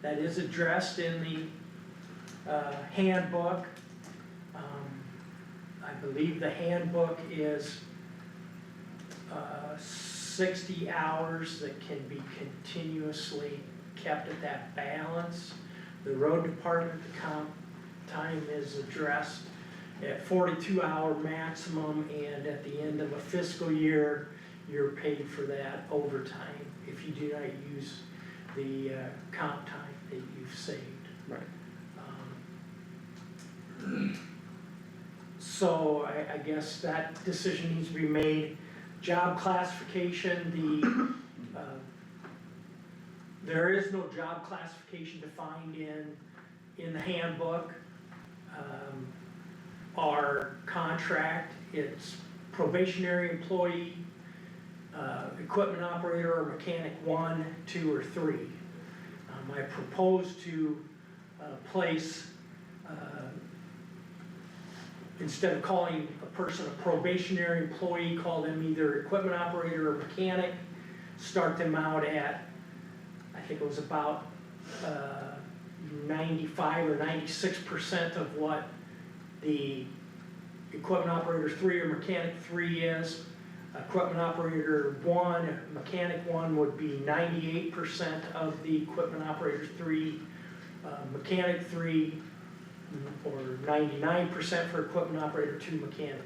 that is addressed in the handbook. I believe the handbook is 60 hours that can be continuously kept at that balance. The road department, the comp time is addressed at 42-hour maximum, and at the end of a fiscal year, you're paid for that overtime if you do not use the comp time that you've saved. right, So I guess that decision needs to be made. Job classification, there is no job classification defined in the handbook. Our contract, it's probationary employee, equipment operator or mechanic 1, 2, or 3. I propose to place, instead of calling a person a probationary employee, call them either equipment operator or mechanic, start them out at, I think it was about 95 or 96% of what the equipment operator 3 or mechanic 3 is. Equipment operator 1, mechanic 1 would be 98% of the equipment operator 3, mechanic 3, or 99% for equipment operator 2, mechanic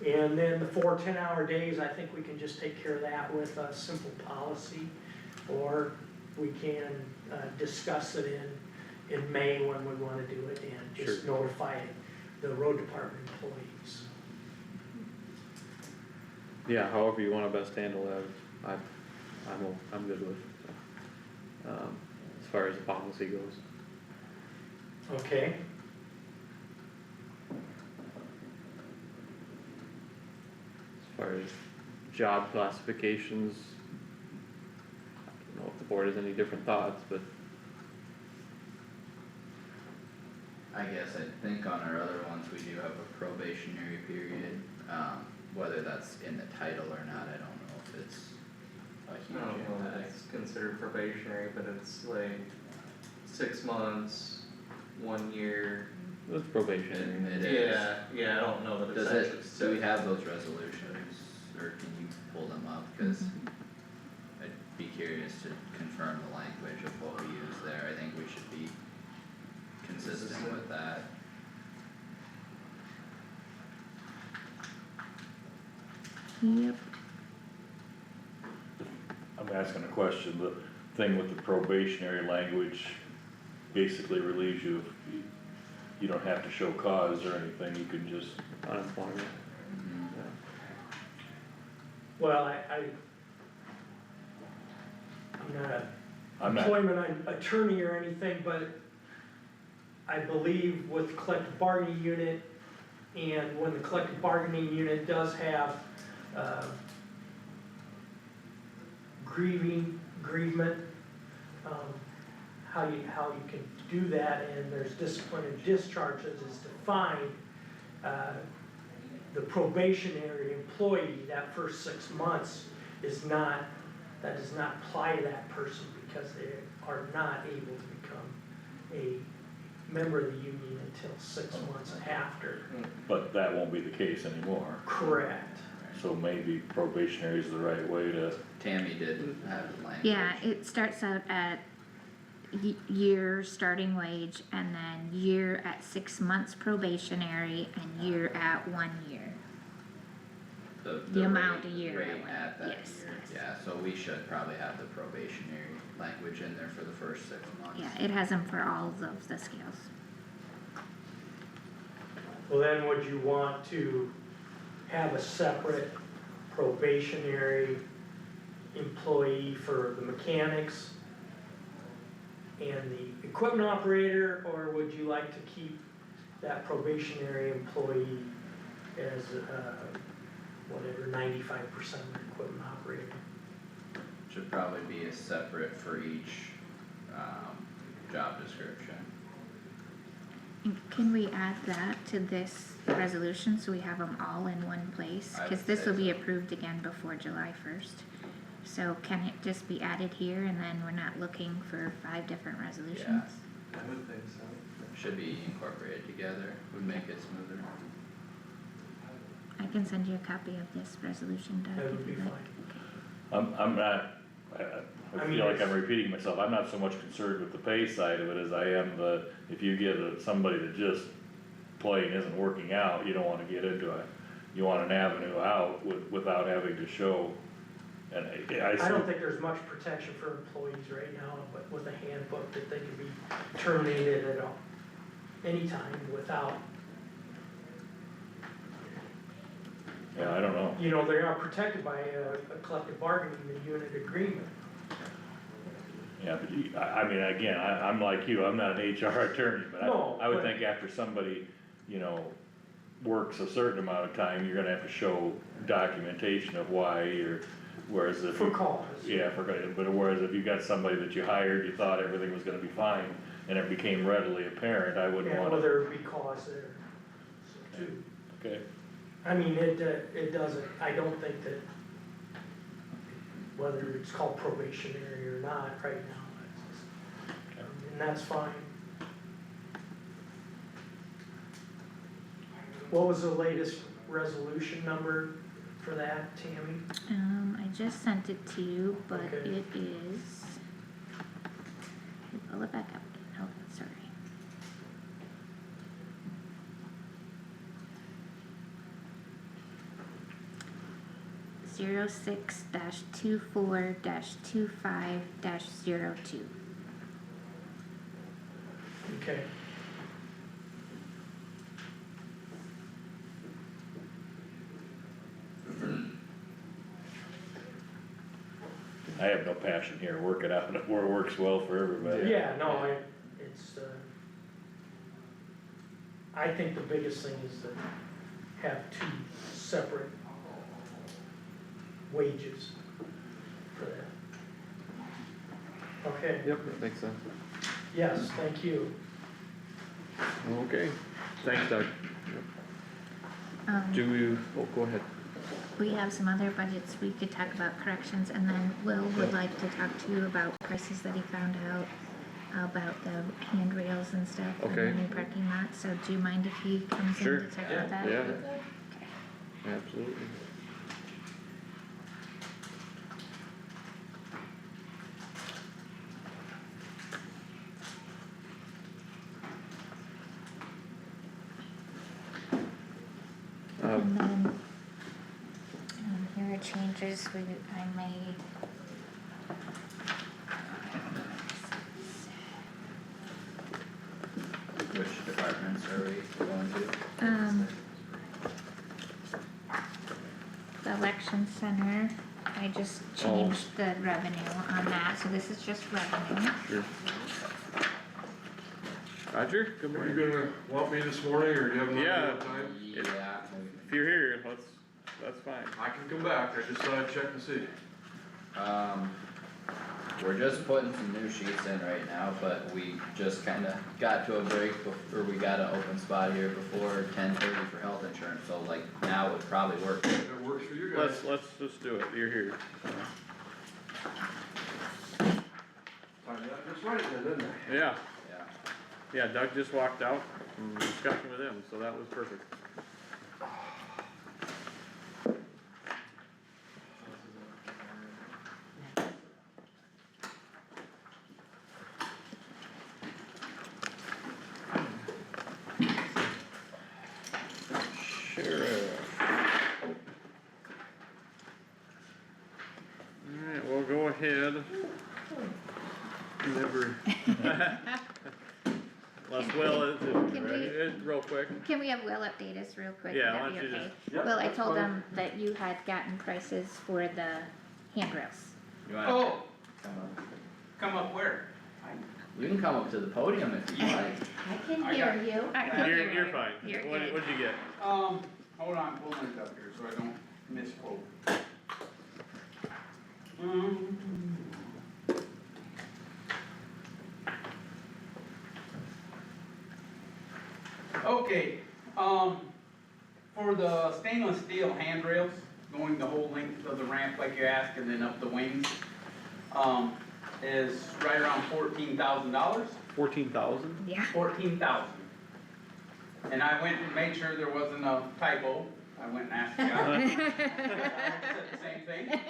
2. And then the 4 10-hour days, I think we can just take care of that with a simple policy, or we can discuss it in May when we wanna do it, and just notify the road department employees. yeah, however you wanna best handle that, I'm good with, so. As far as the policy goes. Okay, As far as job classifications, I don't know if the board has any different thoughts, but I guess I think on our other ones, we do have a probationary period, whether that's in the title or not, I don't know if it's a I huge don't know that impact. it's considered probationary, but it's like 6 months, 1 year. it's probationary. It is. Yeah, I don't know that it's Does actually. it, do we have those resolutions, or can you pull them up, cause I'd be curious to confirm the language of what we use there, I think we should be consistent consistent with that. Yep, I'm asking a question, the thing with the probationary language basically relieves you, you don't have to show cause or anything, you can just, Unemployment, Mhm. yeah. Well, I'm not a I'm not, employment attorney or anything, but I believe with collective bargaining unit, and when the collective bargaining unit does have, grievement, how you can do that, and there's discipline and discharges is defined. The probationary employee, that first 6 months is not, that does not apply to that person because they are not able to become a member of the union until 6 months after. but that won't be the case anymore, Correct. so maybe probationary is the right way to, Tammy did have language. yeah, it starts out at year starting wage, and then year at 6 months probationary, and year at 1 year. The amount a year rate at one, at that yes, year, yes. yeah, so we should probably have the probationary language in there for the first 6 months. Yeah, it has them for all of the scales. Well, then would you want to have a separate probationary employee for the mechanics and the equipment operator, or would you like to keep that probationary employee as, whatever, 95% of the equipment operator? Should probably be a separate for each, job description. And can we add that to this resolution, so we have them all in one place? I Cause would this say will be so. approved again before July 1st. So can it just be added here, and then we're not looking for 5 different resolutions? Yeah, I would think so. should be incorporated together, would make it smoother. I can send you a copy of this resolution, Doug, That would if be you'd like. fine. I'm not, I I mean, feel like I'm it's- repeating myself, I'm not so much concerned with the pay side of it as I am if you get somebody that just plain isn't working out, you don't wanna get into you want an avenue out without having to show, and I don't think there's much protection for employees right now, but with a handbook that they can be terminated at any time without, yeah, I don't know. you know, they are protected by a collective bargaining unit agreement. Yeah, but I mean, again, I'm like you, I'm not an HR attorney, but No, I would but- think after somebody, works a certain amount of time, you're gonna have to show documentation of why, or, whereas if. For cause. Yeah, but whereas if you got somebody that you hired, you thought everything was gonna be fine, and it became readily apparent, I wouldn't Yeah, wanna. well, there would be cause there, so, too. Okay, I mean, it doesn't, I don't think that, whether it's called probationary or not, right now, it's just, and that's fine. What was the latest resolution number for that, Tammy? I just sent it to you, but Okay. it is. Pull it back up. Oh, sorry. Zero 6-24-25-02. Okay. I have no passion here, work it out where it works well for everybody. Yeah, no, it's, I think the biggest thing is to have 2 separate wages for that. Okay, Yep, that makes sense. yes, thank you. Okay, thanks Doug. Do you, go ahead. We have some other budgets we could talk about, corrections, and then Will would like to talk to you about prices that he found out about the handrails and stuff in the Okay. new parking lot, so do you mind if he comes in Sure. to talk about that? Yeah, Okay. absolutely. And then, here are changes I made. Which departments are we going to? The election center, I just changed the revenue on that, so this is just revenue. Sure. Roger, good Are you morning. gonna want me this morning, or do you have Yeah. another time? Yeah, If you're here, that's fine. I can come back, I just thought I'd check and see. we're just putting some new sheets in right now, but we just kinda got to a break or we got an open spot here before 10:30 for health insurance, so like now would probably work. If it works for you guys. Let's just do it, you're here. Timed that just right then, didn't it? Yeah, Yeah. yeah, Doug just walked out from discussion with him, so that was perfect. Sheriff. Alright, we'll go ahead. Never. Les Will, Can we- real quick. Can we have Will update us real quick? Yeah, Would why that be don't you okay? Yep, Well, I that's told fine. him that you had gotten prices for the handrails. You wanna Oh, come up? come up where? You can come up to Oh, the podium if you like. I can I hear got- you. You're fine. You're What, good. what'd you get? Hold on, pulling it up here so I don't misquote. Okay, for the stainless steel handrails, going the whole length of the ramp like you asked and then up the wings, is right around $14,000. 14,000? Yeah. 14,000. And I went and made sure there wasn't a typo. I went and asked the guy. Said the same thing.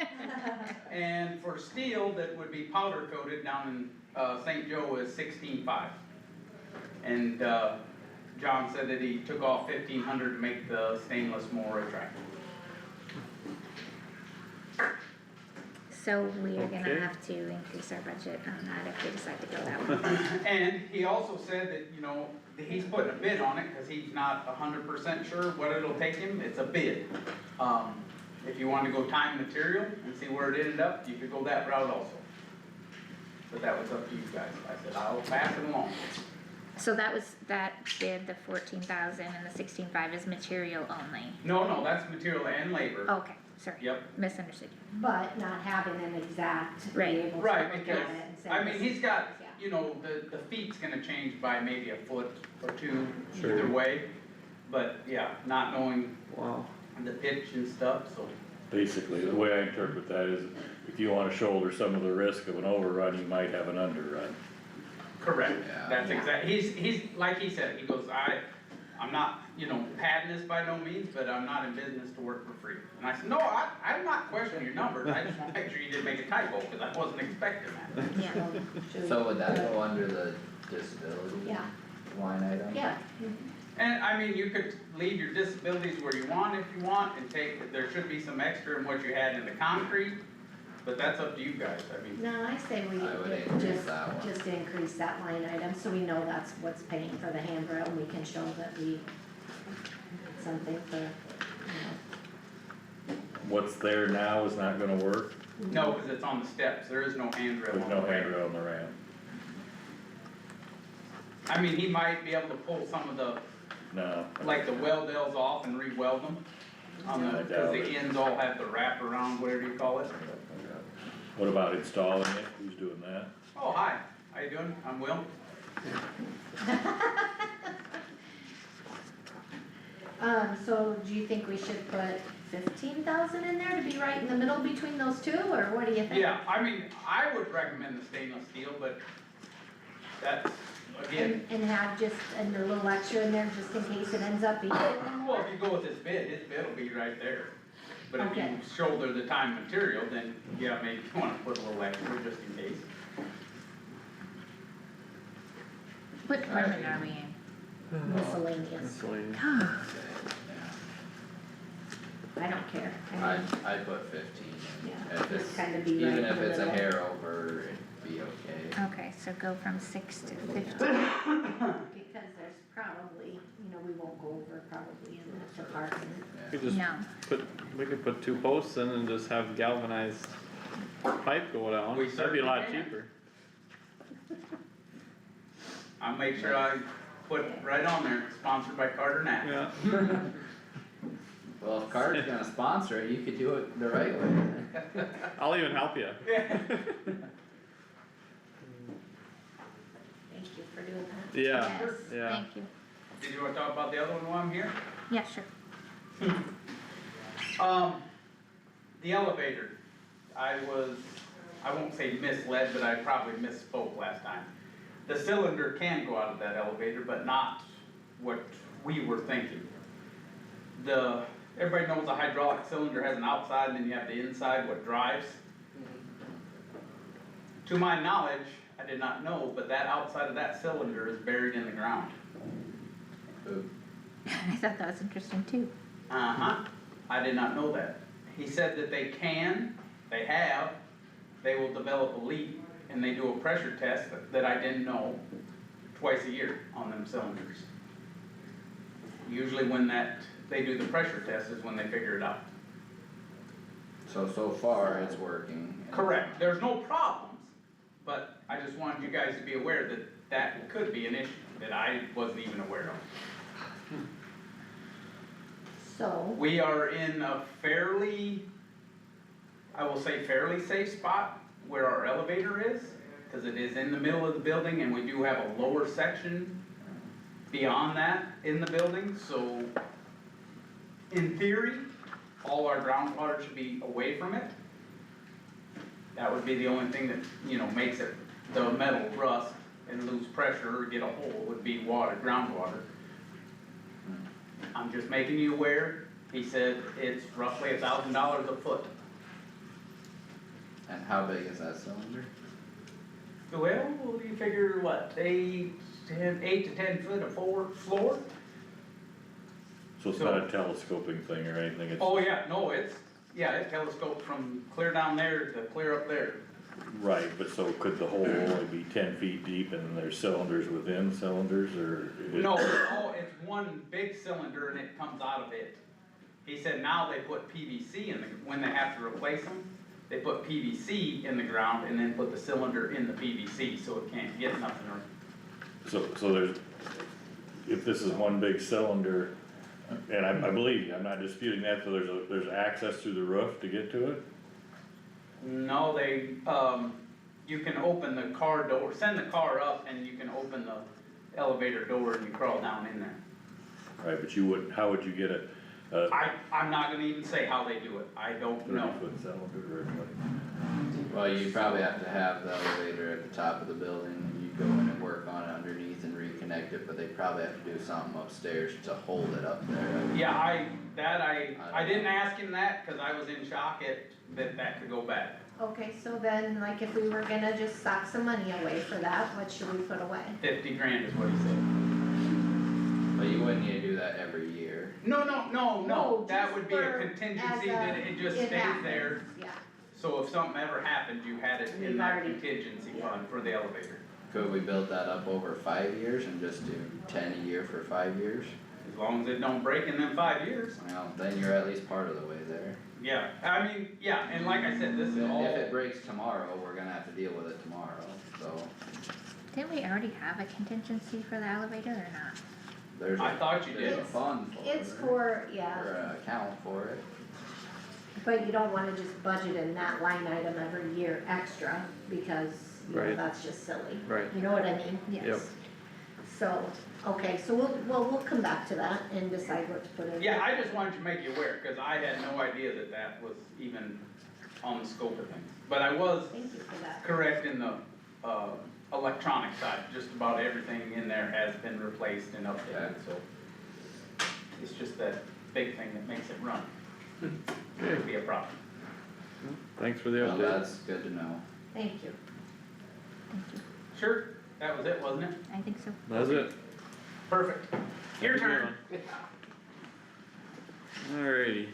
And for steel that would be powder coated down in St. Joe is 16.5. And John said that he took off 1,500 to make the stainless more attractive. So we are Okay. gonna have to increase our budget on that if we decide to go that way. And he also said that, you know, that he's putting a bid on it because he's not 100% sure what it'll take him. It's a bid. If you want to go time and material and see where it ended up, you could go that route also. But that was up to you guys. I said, I'll pass it along. So that bid, the 14,000 and the 16.5 is material only. No, that's material and labor. Okay, sorry. Yep. Misunderstood. But not having an exact, be Right. able to Right, look at because, it and say. I mean, this he's is- got, yeah. you know, the feet's gonna change by maybe a foot or two Sure. either way. But yeah, not knowing Wow. the pitch and stuff, so. Basically, the way I interpret that is, if you wanna shoulder some of the risk of an overrun, you might have an underrun. Correct, Yeah. that's exact, he's, like he said, he goes, I'm not, you know, padding this by no means, but I'm not in business to work for free. And I said, no, I'm not questioning your numbers, I just wanna make sure you didn't make a typo, cause I wasn't expecting that. Yeah. Should we- So would that go under the disability Yeah, line item? yeah. And I mean, you could leave your disabilities where you want if you want, and there should be some extra in what you had in the concrete, but that's up to you guys, I mean. No, I say we I would increase that one. just increase that line item, so we know that's what's paying for the handrail, and we can show that we, something for, you What's there now is not gonna work, No, cause it's on the steps, there is no handrail there's on no the ramp. handrail on the ramp. I mean, he might be able to pull some of the, No, like the weld-ells off and re-weld them. On I the, doubt cause it. the ends all have the wrap around, whatever you call it. what about installing it, who's doing that? Oh, hi, how you doing? I'm Will. So do you think we should put 15,000 in there to be right in the middle between those two, or what do you think? Yeah, I mean, I would recommend the stainless steel, but that's, again, And have just a little extra in there just in case it ends up being. well, if you go with his bid will be right there. But if you Okay. shoulder the time and material, then yeah, maybe you wanna put a little extra just in case. What department are we in? Miscellaneous. Miscellaneous. I don't care, I put 15. yeah, If just it's, kinda be right even in if the it's a middle. hair over, it'd be okay. Okay, so go from 6 to 15. Because there's probably, we won't go over probably in that department. We just No, we could put 2 posts in and just have galvanized pipe go down, We that'd be a lot certainly can. cheaper. I'll make sure I put right on there, sponsored by Carter Knapp. Yeah, Well, if Carter's gonna sponsor it, you could do it the right way. I'll even help you. Thank you for doing that. Yeah, yes, yeah. thank you. Did you wanna talk about the other one while I'm here? Yeah, sure. The elevator, I won't say misled, but I probably misspoke last time. The cylinder can go out of that elevator, but not what we were thinking. Everybody knows a hydraulic cylinder has an outside and then you have the inside, what drives. To my knowledge, I did not know, but that outside of that cylinder is buried in the ground. Ooh. I thought that was interesting too. Uh-huh, I did not know that. He said that they will develop a leak, and they do a pressure test that I didn't know, twice a year on them cylinders. Usually when they do the pressure test is when they figure it out. So far, it's working. Correct, there's no problems, but I just wanted you guys to be aware that that could be an issue that I wasn't even aware of. So, We are in a fairly safe spot where our elevator is, cause it is in the middle of the building and we do have a lower section beyond that in the building, so in theory, all our groundwater should be away from it. That would be the only thing that, makes it, the metal rust and lose pressure or get a hole would be groundwater. I'm just making you aware, he said it's roughly $1,000 a foot. And how big is that cylinder? Well, you figure what, 8 to 10 foot of floor? So it's not a telescoping thing or anything, it's. Oh, yeah, no, it telescopes from clear down there to clear up there. Right, but so could the hole only be 10 feet deep and there's cylinders within cylinders, or? No, it's one big cylinder and it comes out of it. He said now they put PVC when they have to replace them, they put PVC in the ground and then put the cylinder in the PVC so it can't get nothing. So there's, if this is one big cylinder, and I believe you, I'm not disputing that, so there's access through the roof to get to it? No, you can open the car door, send the car up and you can open the elevator door and you crawl down in there. Right, but you wouldn't, how would you get a I'm not gonna even say how they do it, I don't know. 30-foot cylinder or what? Well, you probably have to have the elevator at the top of the building, and you go in and work on it underneath and reconnect it, but they probably have to do something upstairs to hold it up there. Yeah, I didn't ask him that, cause I was in shock that could go bad. okay, so then, like, if we were gonna just sock some money away for that, what should we put away? 50 grand is what he said. But you wouldn't need to do that every year. No, that just would be a for- contingency as that it just it stays happens, there. Yeah, So if something ever happened, you had it in We've that already- contingency yeah. fund for the elevator. Could we build that up over 5 years and just do 10 a year for 5 years? As long as it don't break in them 5 years. Well, then you're at least part of the way there. Yeah, I mean, yeah, and like I said, this is If all, it breaks tomorrow, we're gonna have to deal with it tomorrow, so Didn't we already have a contingency for the elevator or not? there's I thought you there's a did. fund for it. it's for, yeah, Or an account for it. but you don't wanna just budget in that line item every year extra, because, Right. that's just silly. Right. You know what I mean? Yes. Yep. So, okay, so we'll come back to that and decide what to put in. yeah, I just wanted to make you aware, cause I had no idea that was even on the scope of things. But I was Thank you for that. correct in the, electronic side, just about everything in there has been replaced and updated, so. It's just that big thing that makes it run. Could be a problem. Thanks for the Well, update. that's good to know. Thank you. Thank you. Sure, that was it, wasn't it? I think so. That's it. Perfect. Your Have a good turn. one. Alrighty,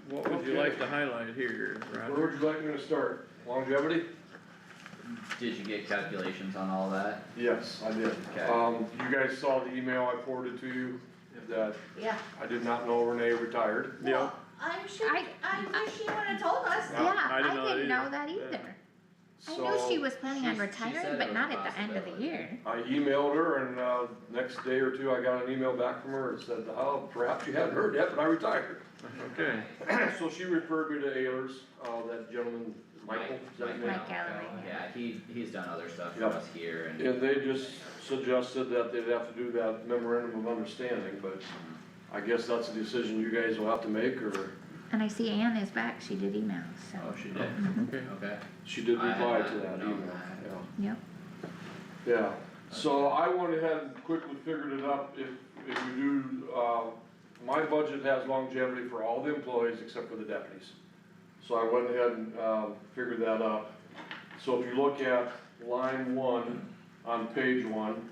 What would you like to highlight here, Where Roger? would you like me to start? Longevity? Did you get calculations on all that? Yes, I did. Okay. You guys saw the email I forwarded to you, that Yeah. I did not know Renee retired. Yeah. Well, I'm sure, I wish you would've told us. Yeah, I didn't know I that didn't either. know that either. I knew So, she was planning on She retiring, said but it not was a at the end of the possibility. year. I emailed her and, next day or two, I got an email back from her and said, oh, perhaps you hadn't heard yet, but I retired. Okay, So she referred me to Ayers, that gentleman, Michael, is that his name? Mike Galloway, Yeah, he's done other stuff for Yep. us here and. And they just suggested that they'd have to do that memorandum of understanding, but I guess that's a decision you guys will have to make, or And I see Ann is back, she did email, so. Oh, she did? okay. Okay. she did I had reply not to that known email, that. yeah. Yep, Yeah, so I went ahead and quickly figured it up, if you do, my budget has longevity for all the employees except for the deputies. So I went ahead and, figured that up. So if you look at line 1 on page 1,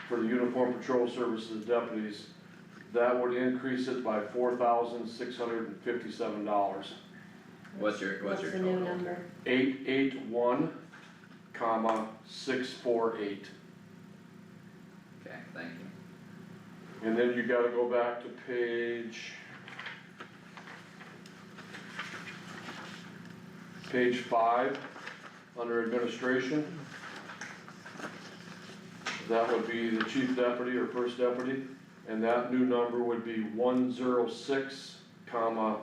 for the uniform patrol services deputies, that would increase it by $4,657. What's your What's the new number? 881, comma, 648. Okay, thank you. And then you gotta go back to page 5, under administration. That would be the chief deputy or first deputy, and that new number would be 106, comma,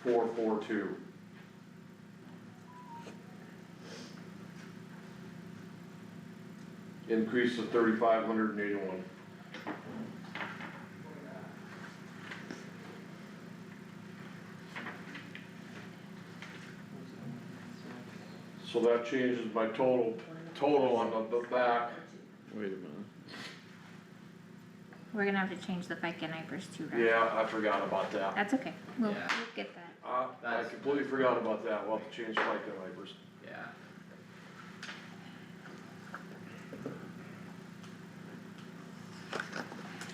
442. Increase of 3,581. So that changes my total on the back. Wait a minute. we're gonna have to change the FICA NIPERS too, right? Yeah, I forgot about that. That's okay, we'll Yeah. get that. I completely forgot about that, we'll have to change FICA wipers. Yeah.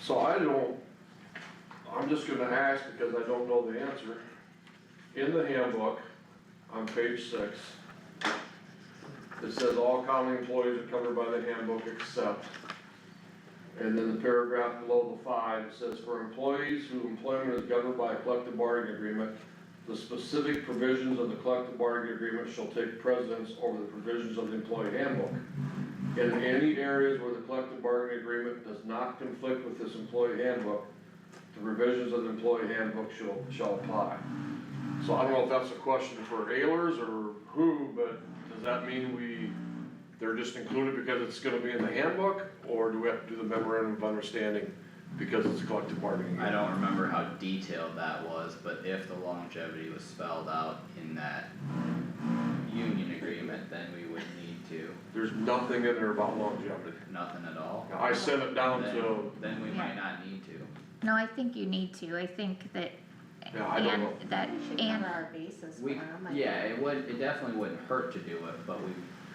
So I'm just gonna ask because I don't know the answer. In the handbook, on page 6, it says all county employees are covered by the handbook except, and then the paragraph below the 5, it says for employees whose employment is governed by a collective bargaining agreement, the specific provisions of the collective bargaining agreement shall take precedence over the provisions of the employee handbook. In any areas where the collective bargaining agreement does not conflict with this employee handbook, the provisions of the employee handbook shall apply. So I don't know if that's a question for Ehlers or who, but does that mean they're just included because it's gonna be in the handbook? Or do we have to do the memorandum of understanding because it's a collective bargaining I agreement? don't remember how detailed that was, but if the longevity was spelled out in that union agreement, then we would need to, There's nothing in there about longevity. nothing at all. I sent it down Then- to, Then we might not need to. No, I think you need to, I think that, yeah, I don't know. and, that, We should and cover our bases for We, them. yeah, it definitely wouldn't hurt to do it, but we,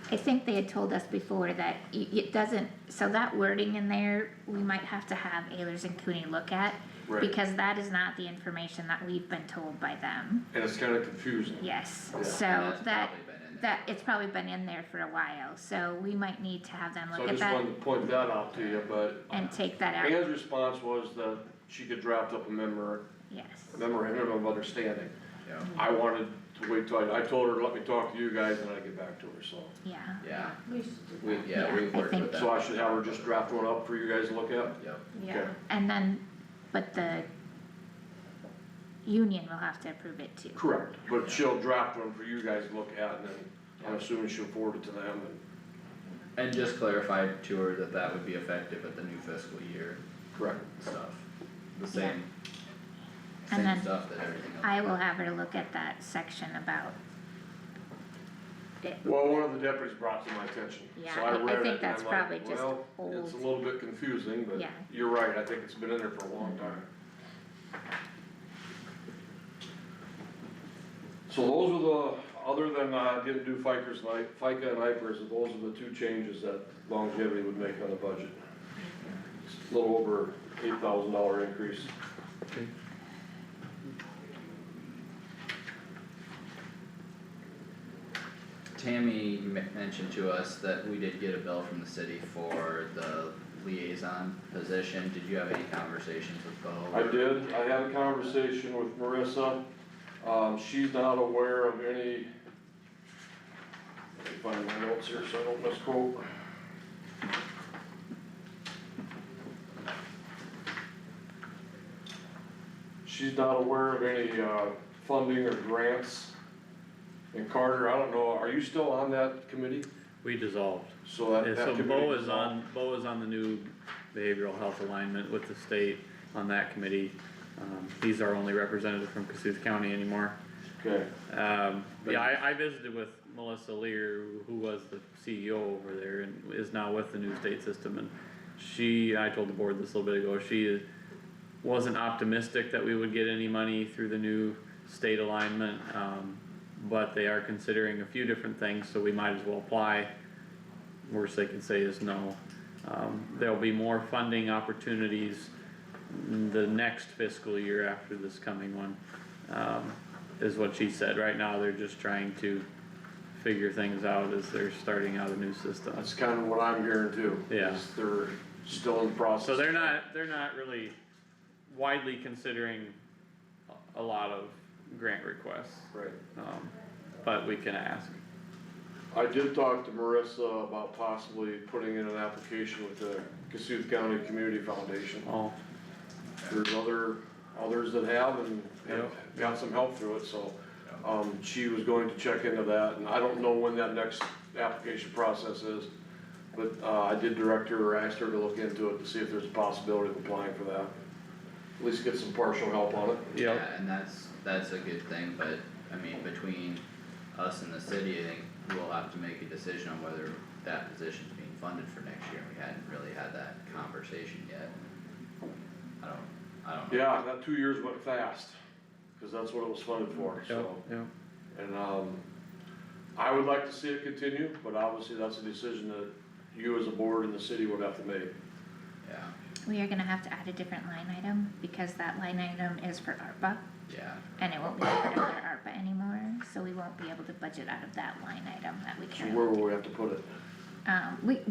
I think they had told us before that it doesn't, so that wording in there, we might have to have Ehlers and Cooney look at. Right. Because that is not the information that we've been told by them, And it's kinda confusing. yes, Yeah. so that's that, probably been in there. that, it's probably been in there for a while, so we might need to have them So look I at just that wanted to point that out to you, but and take that out, Ann's response was that she could draft up a yes. memorandum of understanding. Yeah. I wanted to wait till, I told her to let me talk to you guys and I'd get back to her, so. Yeah, Yeah, We should do we, that. yeah, Yeah, we've I worked think- with that. So I should have her just draft one up for you guys to look at? Yep, Yeah, Okay. and then, but the union will have to approve it too. Correct, but she'll draft one for you guys to look at and then I'm assuming she'll forward it to them and. and just clarify to her that that would be effective at the new fiscal year Correct. stuff, the same, And same then stuff that everything else. I will have her look at that section about it. Well, one of the deputies brought it to my attention, Yeah, so I I read it think and that's I'm probably like, just well, old. it's a little bit confusing, but Yeah. you're right, I think it's been in there for a long time. So those are the other than, didn't do FICA and IPERS, those are the two changes that longevity would make on the budget. It's a little over $8,000 increase. Tammy mentioned to us that we did get a bill from the city for the liaison position. Did you have any conversations with Bo? I did, I had a conversation with Marissa, she's not aware of any, let me find my notes here so I don't misquote. She's not aware of any, funding or grants. And Carter, I don't know, are you still on that committee? We dissolved. So that So committee Bo is dissolved? Bo is on the new behavioral health alignment with the state on that committee. He's our only representative from Kossuth County anymore. Okay, Yeah, I visited with Melissa Lear, who was the CEO over there and is now with the new state system, and I told the board this a little bit ago, she wasn't optimistic that we would get any money through the new state alignment, but they are considering a few different things, so we might as well apply. Worst they can say is no. There'll be more funding opportunities the next fiscal year after this coming one, is what she said. Right now, they're just trying to figure things out as they're starting out a new system. that's kind of what I'm hearing too. Yeah. is they're still in the process. So they're not really widely considering a lot of grant requests, Right. but we can ask. I did talk to Marissa about possibly putting in an application with the Kossuth County Community Foundation. Oh, There's others that have and Yep. got some help through it, so, she was going to check into that, and I don't know when that next application process is. But, I did direct her or asked her to look into it to see if there's a possibility of applying for that. At least get some partial help on it. yep. Yeah, and that's a good thing, but, I mean, between us and the city, I think we'll have to make a decision on whether that position's being funded for next year, we hadn't really had that conversation yet. I don't know. Yeah, that 2 years went fast, cause that's what it was funded for, Yep, so. yep. And, I would like to see it continue, but obviously that's a decision that you as a board and the city would have to make. Yeah, We are gonna have to add a different line item, because that line item is for ARPA, yeah, and it won't be part of our ARPA anymore, so we won't be able to budget out of that line item that we So currently. where will we have to put it?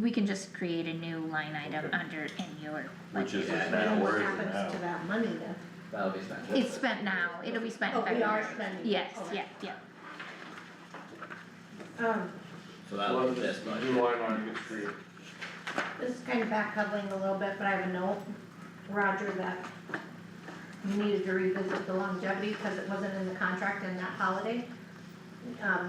We can just create a new line item under in your Which budget. is Yeah, now, And what where is it happens now? to that money then? that'll be spent. It's spent now, it'll be spent in Oh, we February. are spending it. Yes, Okay. yeah. So that'll be this New budget. line item gets created. This is kind of backpedaling a little bit, but I have a note, Roger, that you needed to revisit the longevity because it wasn't in the contract in that holiday.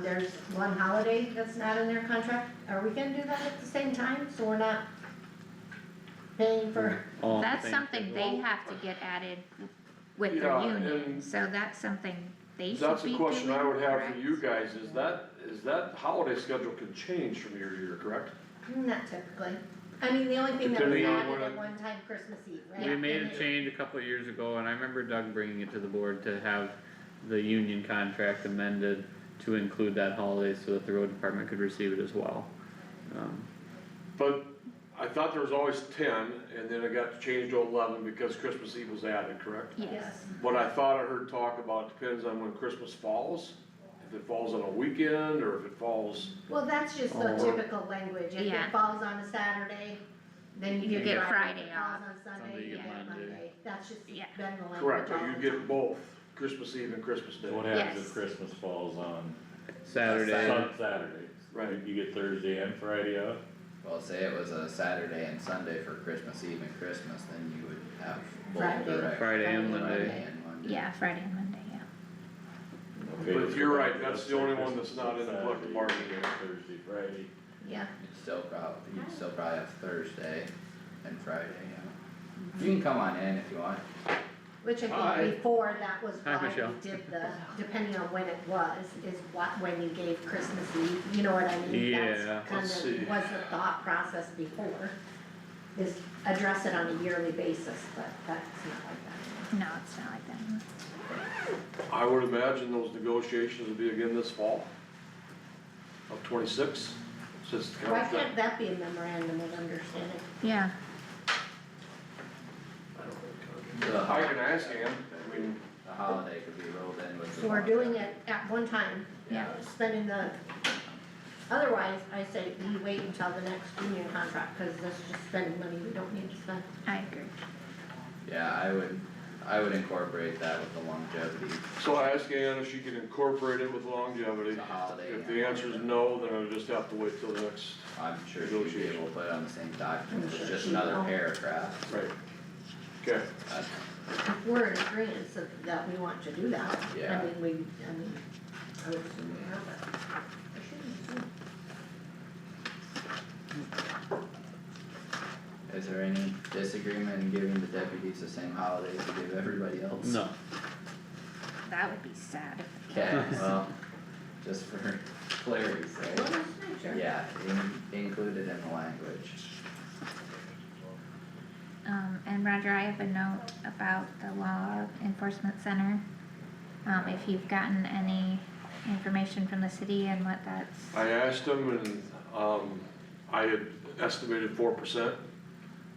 There's one holiday that's not in their contract. Are we gonna do that at the same time, so we're not paying for? All That's things something that- they have to get added with their Yeah, union, and so that's something they should be That's a question I would have for doing, you guys, is that holiday schedule can change from year to year, correct? Not typically. I mean, the only thing that was Depending on added when at it- one time, Christmas Eve, right? We made a And it- change a couple of years ago, and I remember Doug bringing it to the board to have the union contract amended to include that holiday so that the road department could receive it as well. But I thought there was always 10, and then it got changed to 11 because Christmas Eve was added, correct? Yes, What I thought I heard talk about depends on when Christmas falls, if it falls on a weekend, or if it falls, Well, that's just the Oh. typical language. If Yeah. it falls on a Saturday, then you You get get Friday. Friday If it falls off. on Sunday, Sunday, you you get get Monday. Monday. That's just been Yeah. the language. correct, but all you the get time. both Christmas Eve and Christmas Day. What happens Yes. if Christmas falls on Saturday, Saturday? Right. You get Thursday and Friday off? Well, say it was a Saturday and Sunday for Christmas Eve and Christmas, then you would have both Friday. direct. Friday and Friday Monday. and Monday. yeah, Friday and Monday, yeah. Okay, But so you're right, let's that's the say only one Christmas that's not in the Saturday, collective bargaining unit. Thursday, Friday. Yeah, You'd still probably have Thursday and Friday, yeah. You can come on in if you want. which I Hi. think before that was Hi, why Michelle. we did the, depending on when it was, is what, when you gave Christmas Eve, you know what I mean? Yeah, That's kind let's see. of, was the thought process before, is address it on a yearly basis, but that's not like that. No, it's not like that. I would imagine those negotiations will be again this fall. of 26, says the Why contract. can't that be a memorandum of understanding? Yeah, I can ask Ann, I mean, The holiday could be rolled in with the. So we're doing it at one time, yeah, spending the, otherwise, I say we wait until the next union contract, cause that's just spending money we don't need to spend. I agree. Yeah, I would incorporate that with the longevity, so I asked Ann if she could incorporate it with longevity. the holiday. If the answer is no, then I'll just have to wait till the next. I'm sure she'd be able to put it on the same document, it's just another paragraph. Right. Okay, That's- If we're in agreement that we want to do that, Yeah. I would assume we have that. I shouldn't assume. Is there any disagreement in giving the deputies the same holidays we give everybody else? No. That would be sad. Okay, well, just for clarity's sake, Well, let's make sure. yeah, include it in the language. And Roger, I have a note about the law enforcement center. If you've gotten any information from the city and what that's, I asked him and, I had estimated 4%,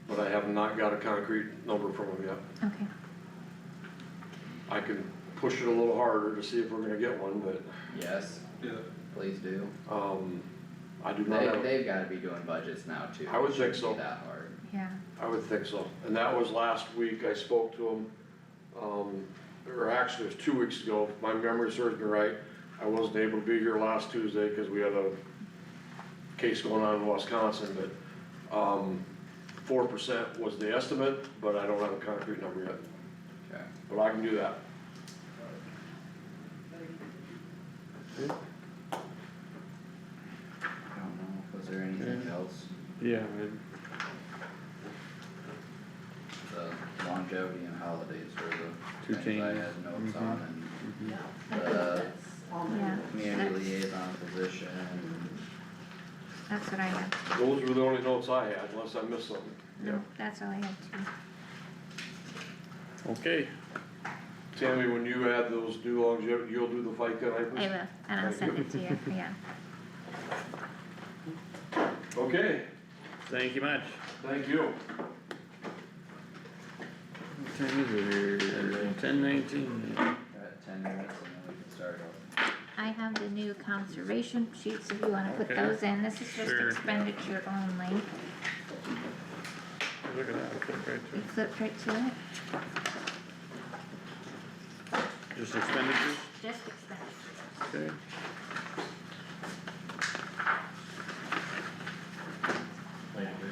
but I have not got a concrete number from him yet. okay, I can push it a little harder to see if we're gonna get one, but, Yes, please do. I do not have. They've gotta be doing budgets now too. I would It think shouldn't so. be that hard. yeah, I would think so, and that was last week, I spoke to him, or actually it was 2 weeks ago, if my memory serves me right. I wasn't able to be here last Tuesday, cause we had a case going on in Wisconsin, but, 4% was the estimate, but I don't have a concrete number yet, Okay. but I can do that. I don't know, was there anything else? Yeah, The longevity and holidays were Two the things I changes. had notes on, Yeah, I think Uh, that's all my yeah. notes. and community liaison position. That's what I have. Those were the only notes I had, unless I missed something. No, that's all I had too. okay, Tammy, when you add those due longevity, you'll do the FICA items? I will, and I'll send it to you, yeah. Okay, thank you much. thank you. What time is it here? 10:19. Got 10 minutes and then we can start off. I have the new conservation sheets if you wanna put Okay. those in, this is just Sure. expenditure only. Look at that, flip right We to it. flipped right to it, Just expenditures, just expenditures. okay. Thank you.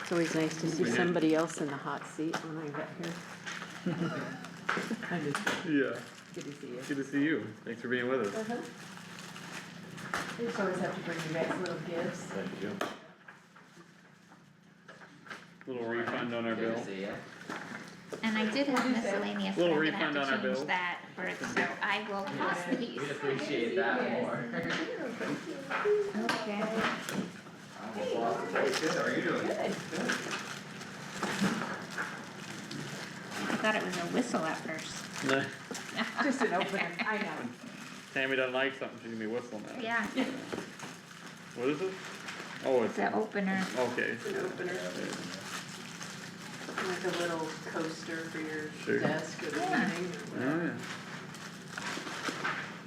It's always nice to see somebody else in the hot seat when I get here. Yeah, Good to see you. good to see you, thanks for being with us. I just always have to bring you guys little gifts. Thank you. Little refund on our Good bill. to see ya. And I did have miscellaneous, but Little I'm gonna refund on our have to bill. change that for, so I will pass these. We'd appreciate that more. Okay. I almost lost the vote. Good, how are you doing? I thought it was a whistle at first. Just an opener, I know. Tammy doesn't like something, she's gonna be whistling at it. Yeah, What is it? Oh, it's an opener. okay. An opener. Like a little coaster for Sure. your desk or the meeting or Oh, whatever.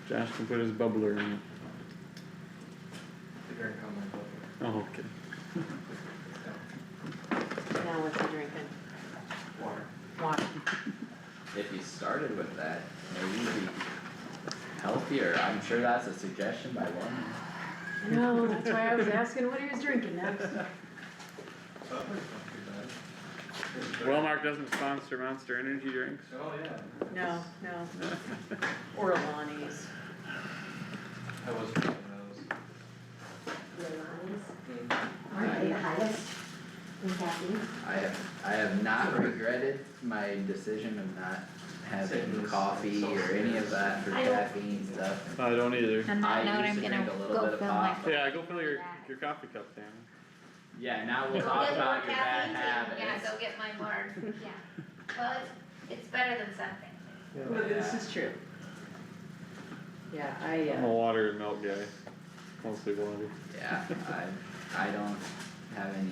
yeah. Josh can put his bubbler in it. The drink on my book. Oh, okay. Now what's he drinking? Water. Water. If you started with that, maybe you'd be healthier. I'm sure that's a suggestion by one. No, that's why I was asking what he was drinking next. Wellmark doesn't sponsor Monster Energy drinks? Oh, yeah. No, no. Or Alani's. I was drinking those. Aren't they the highest in caffeine? I have not regretted my decision of not having coffee or any of that for caffeine stuff. I don't either. On that note, I I'm used to gonna drink a little go bit of fill pop. my. Yeah, go fill your coffee cup, Tammy. Yeah, now we'll Go talk get more about your bad caffeine, habits. yeah, go get my more, yeah, well, it's better than something. Well, this is true. Yeah, I'm a water and milk guy, mostly water. Yeah, I don't have any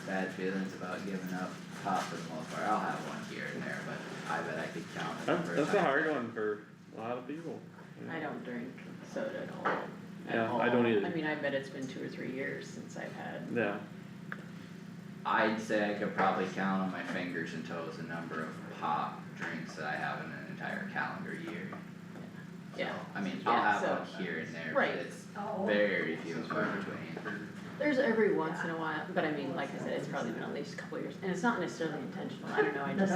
bad feelings about giving up pop for the most part. I'll have one here and there, but I bet I could count the number of That's a times. hard one for a lot of people. I don't drink soda at all. Yeah, I don't either. I mean, I bet it's been 2 or 3 years since I've had. Yeah, I'd say I could probably count on my fingers and toes the number of pop drinks that I have in an entire calendar year. Yeah. So, I mean, I'll Yeah, have so- one here and there, Right. but it's very few and far between. There's every once in a while, but I mean, like I said, it's probably been at least a couple years, and it's not necessarily intentional, I don't know, I'm not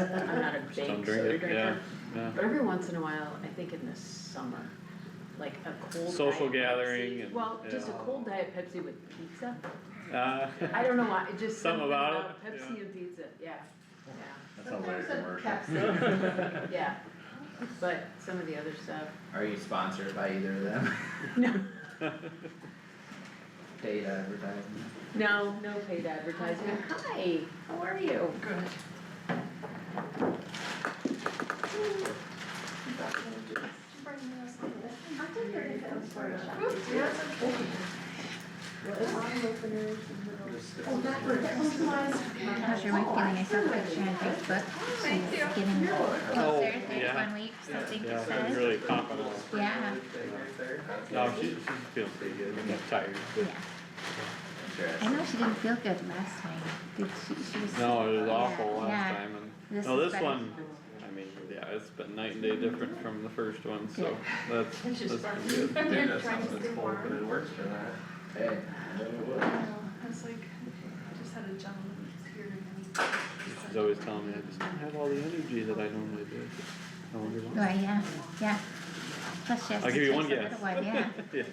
a don't big drink soda it, drinker. yeah. But every once in a while, I think in the summer, like a cold Social Diet gathering Pepsi- and- well, just a yeah. cold Diet Pepsi with pizza, I I don't know why, it just Something something about about it, Pepsi yeah. and pizza, yeah, That sounds like a commercial. yeah. But some of the other stuff, Are you sponsored by either of them? no, Paid advertising? no paid advertisement, hi, how are you? Good. How's your wife feeling? I saw the picture on Facebook. She's getting closer, there's yeah. 1 week, something yeah, it she's says. really popping off. Yeah, No, she's feeling pretty good, she's tired. yeah. Sure. I know she didn't feel good last time. Did she was. No, it was yeah, awful last yeah. time and, This no, is this better. one, I mean, yeah, it's been night and day different from the first one, so that's been good. Yeah, that's something that's cold, but it works for that. Hey, I was like, I just had a gentleman here again. She's always telling me I just don't have all the energy that I normally do. I wonder why. Right, yeah, yeah. Plus she has to I'll give you chase one a guess. little one, yeah. Yeah,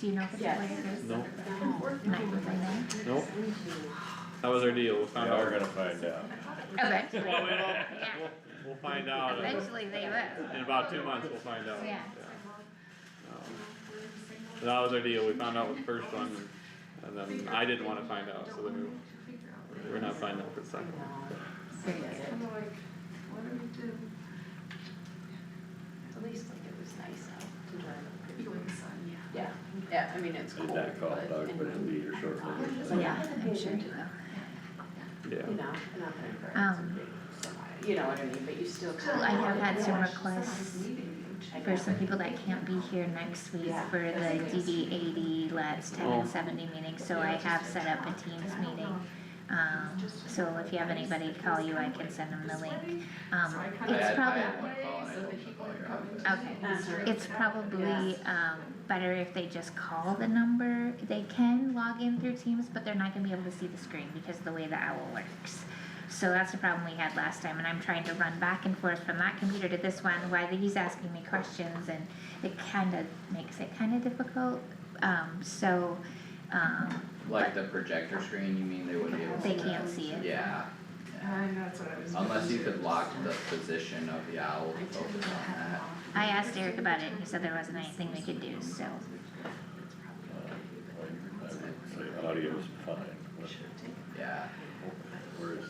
Do you know if it's Yes. what it is? no, Not gonna find out. nope. That was our deal, we found Yeah, out. we're gonna find out. Eventually, Well, we don't, yeah, we'll find out. eventually they will, In about 2 months, we'll find out. yeah. That was our deal, we found out with the first one, and then I didn't wanna find out, so then we're not finding out for the second one. Very good. I'm like, what do we do? At least like it was nice out to drive. You in the sun, yeah. Yeah, I mean, it's Is cold, that called but, dog, and, but it'll be your short lived. Yeah, I'm sure you will. Yeah. you know, and not that it's Um, so you know what I mean, but you still kind of. I have had some requests for some people that can't be here next week for the DD 80, Let's 10 and 70 meeting, so I have set up a Teams meeting. So if you have anybody call you, I can send them the link. It's I probably, had one call and I told them to call your office. okay, it's probably, better if they just call the number. They can log in through Teams, but they're not gonna be able to see the screen because of the way the owl works. So that's the problem we had last time, and I'm trying to run back and forth from that computer to this one while he's asking me questions, and it kinda makes it kinda difficult, Like the projector screen, you mean they wouldn't be able to see they that? can't see it. Yeah, I know, that's what I was. unless you could lock the position of the owl to focus on that. I asked Eric about it, and he said there wasn't anything we could do, so. I would say audio is fine, but Yeah, where is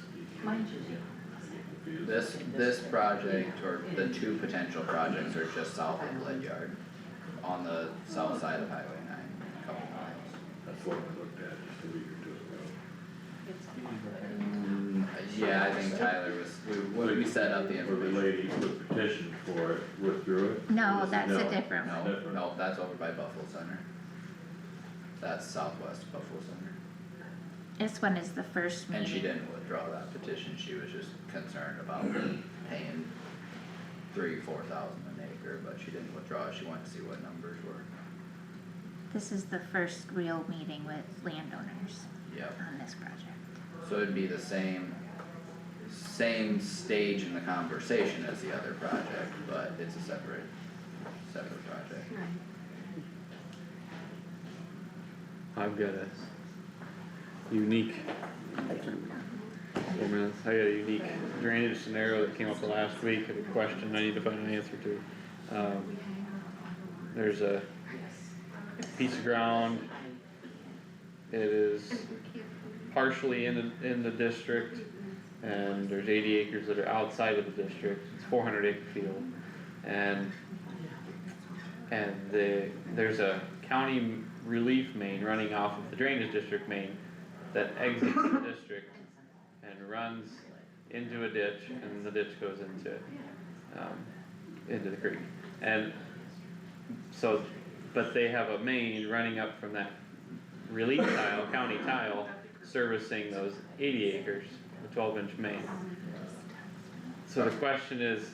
this project, or the 2 potential projects are just south of Ledyard, on the south side of Highway 9, a couple miles. that's what I looked at just a week or 2 ago. Yeah, I think Tyler when we set up the Where the information. lady who petitioned for it, withdrew it? No, Was it- that's a no. different one. No, no, that's over by Buffalo Center. That's southwest of Buffalo Center. This one is the first meeting. And she didn't withdraw that petition, she was just concerned about paying 3,000-4,000 an acre, but she didn't withdraw, she wanted to see what numbers were. This is the first real meeting with landowners Yep, on this project. so it'd be the same stage in the conversation as the other project, but it's a separate project. I've got a unique 4 minutes. I got a unique drainage scenario that came up last week, a question I need to find an answer to. There's a piece of ground, it is partially in the district, and there's 80 acres that are outside of the district. It's 400 acre field, and there's a county relief main running off of the drainage district main that exits the district and runs into a ditch, and the ditch goes into the creek. And so, but they have a main running up from that relief tile, county tile, servicing those 80 acres, the 12-inch main. So the question is,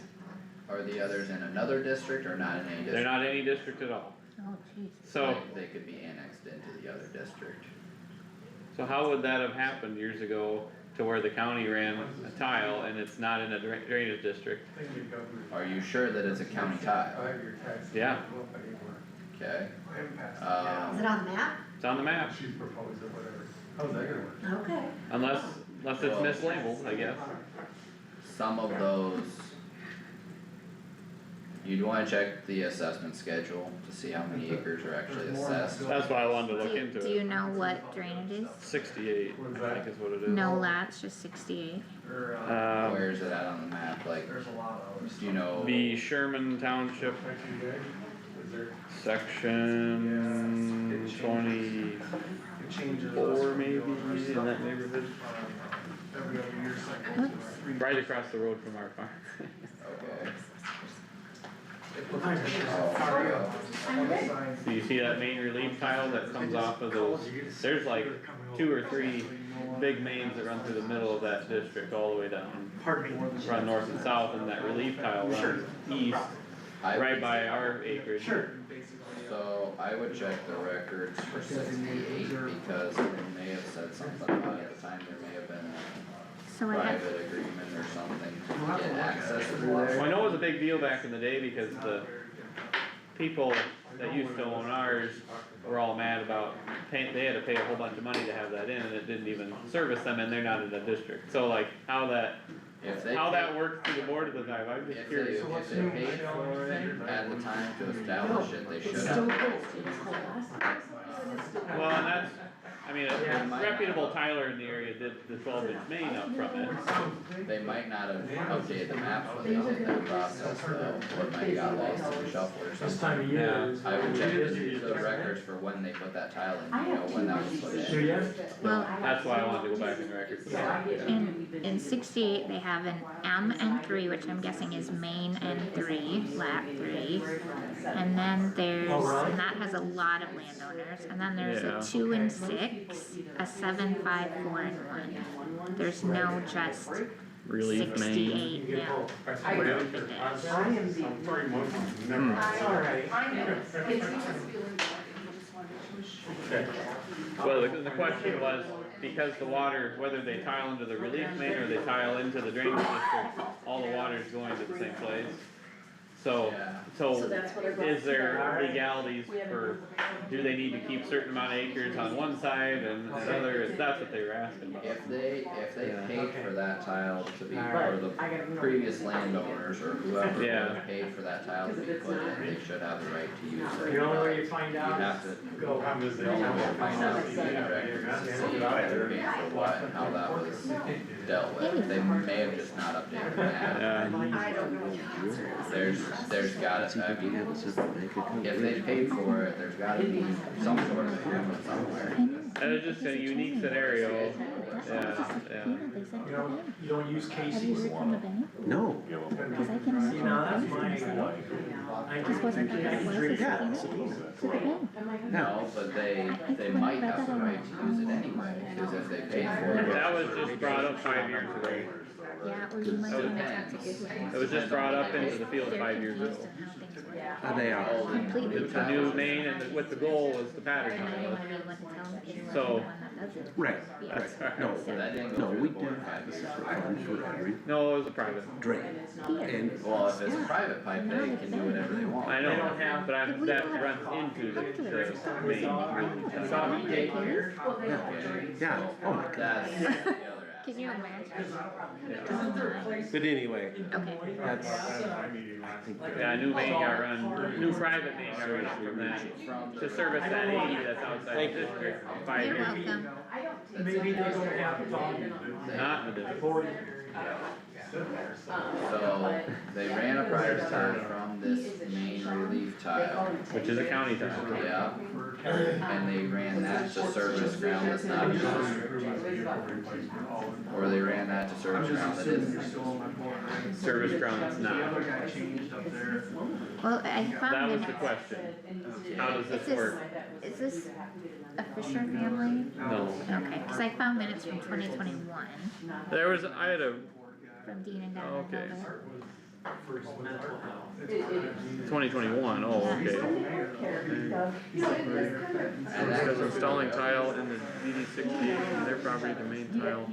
Are the others in another district or not in any district? they're not any district at all. Oh, jeez. So, Like, they could be annexed into the other district. so how would that have happened years ago to where the county ran a tile and it's not in a drainage district? Are you sure that it's a county tile? Yeah. Okay. Is it on the map? It's on the map, She's proposed it, whatever. How's that gonna work? Okay. unless it's mislabeled, I guess. Some of those, you'd wanna check the assessment schedule to see how many acres are actually assessed. That's why I wanted to look Do into you it. know what drainage is? 68, I think is what it is. No lots, just 68. Or, Where is it at on the map, like, there's a lot of others. do you know? The Sherman Township Like you guys, is there? section 24 It changes. maybe, in that neighborhood, Every other year cycle. Oops. right across the road from our farm. Okay. Oh, So you see that main relief tile that comes off of those, there's like 2 or 3 big mains that run through the middle of that district all the way down. Run north and south, and that relief tile runs east, I right would- by our acreage. So I would check the records for 68 because they may have said something about at the time, there may have been So a I have, private agreement or something to get access through Well, there. I know it was a big deal back in the day because the people that used to own ours were all mad about paying, they had to pay a whole bunch of money to have that in, and it didn't even service them, and they're not in that district. So like, how that If they worked through the board at the time, I'm just If curious. they paid for it at the time to establish it, they should have. Well, and that's, I mean, a reputable tiler in the area did the 12-inch main up from it. They might not have updated the maps when they did that process though, or it might have got lost in the shuffle or This something. time of year. I would check the records for when they put that tile in, you know, when that was put Do in. you? well, That's why I wanted to go back in the records. in 68, they have an M and 3, which I'm guessing is main and 3, lat 3. And then there's, and that has a lot of landowners, and then there's Yeah. a 2 and 6, a 7, 5, 4, and 1. There's no just Relief main. 68, yeah. I Where would it be? Well, the question was, because the water, whether they tile into the relief main or they tile into the drainage district, all the water is going to the same place. So, is there legalities for, do they need to keep certain amount of acres on one side and another, that's what they were asking about. If they Yeah. paid for that tile to be, or the previous landowners or whoever Yeah. paid for that tile to be put in, they should have the right to use it. The only way you find You out have is to, go. the only way to find out is the records to see who paid for what and how that was dealt with. They may have just not updated the map. Yeah, I don't know. There's gotta, I mean, if they paid for it, there's gotta be some sort of agreement somewhere. and it's just a unique scenario, yeah. You don't use Have you Casey's? heard from the bank? No. Cause I can See, imagine now that's what my, he's gonna say. I Just wasn't that it was a Yeah. subpoena to the bank. No, but they might have the right to use it anyway, because if they paid for it. That was just brought up 5 years ago. Yeah, or you might wanna talk to Goodwin. It was just brought up into the field They're 5 years ago. confused on how things work. They are. Completely. It was the new main, and what the goal was the pattern And then they tile. wanna know what to tell them is So- the one that does it. Right, Yeah. right. No, That didn't no, go through we the do board have 5 a years separate ago. fund for every No, it was a private. drain. And Well, if it's a private pipe, they can do whatever they want. I They know, don't have- but that runs into the main. It's on eBay here. yeah, Okay, yeah, oh my god. that's the other Can you imagine? But anyway, Okay. that's, Yeah, new main got run, new private main got run up from that, to service that 80 that's outside the district, 5 You're years. welcome. Maybe they don't have Tommy. Not in the district. So they ran a prior tile from this main relief tile, Which is a county tile. yeah. And they ran that to service ground that's not used, or they ran that to service ground that is. Service ground that's not. Well, I That found was the minutes. question. How does Is this this, work? is this a Fisher family? No. Okay, cause I found minutes from 2021 There was, I had a, from Dean and Donna okay. Hilbert. 2021, oh, okay. Because installing tile in the DD 68 from their property to main tile,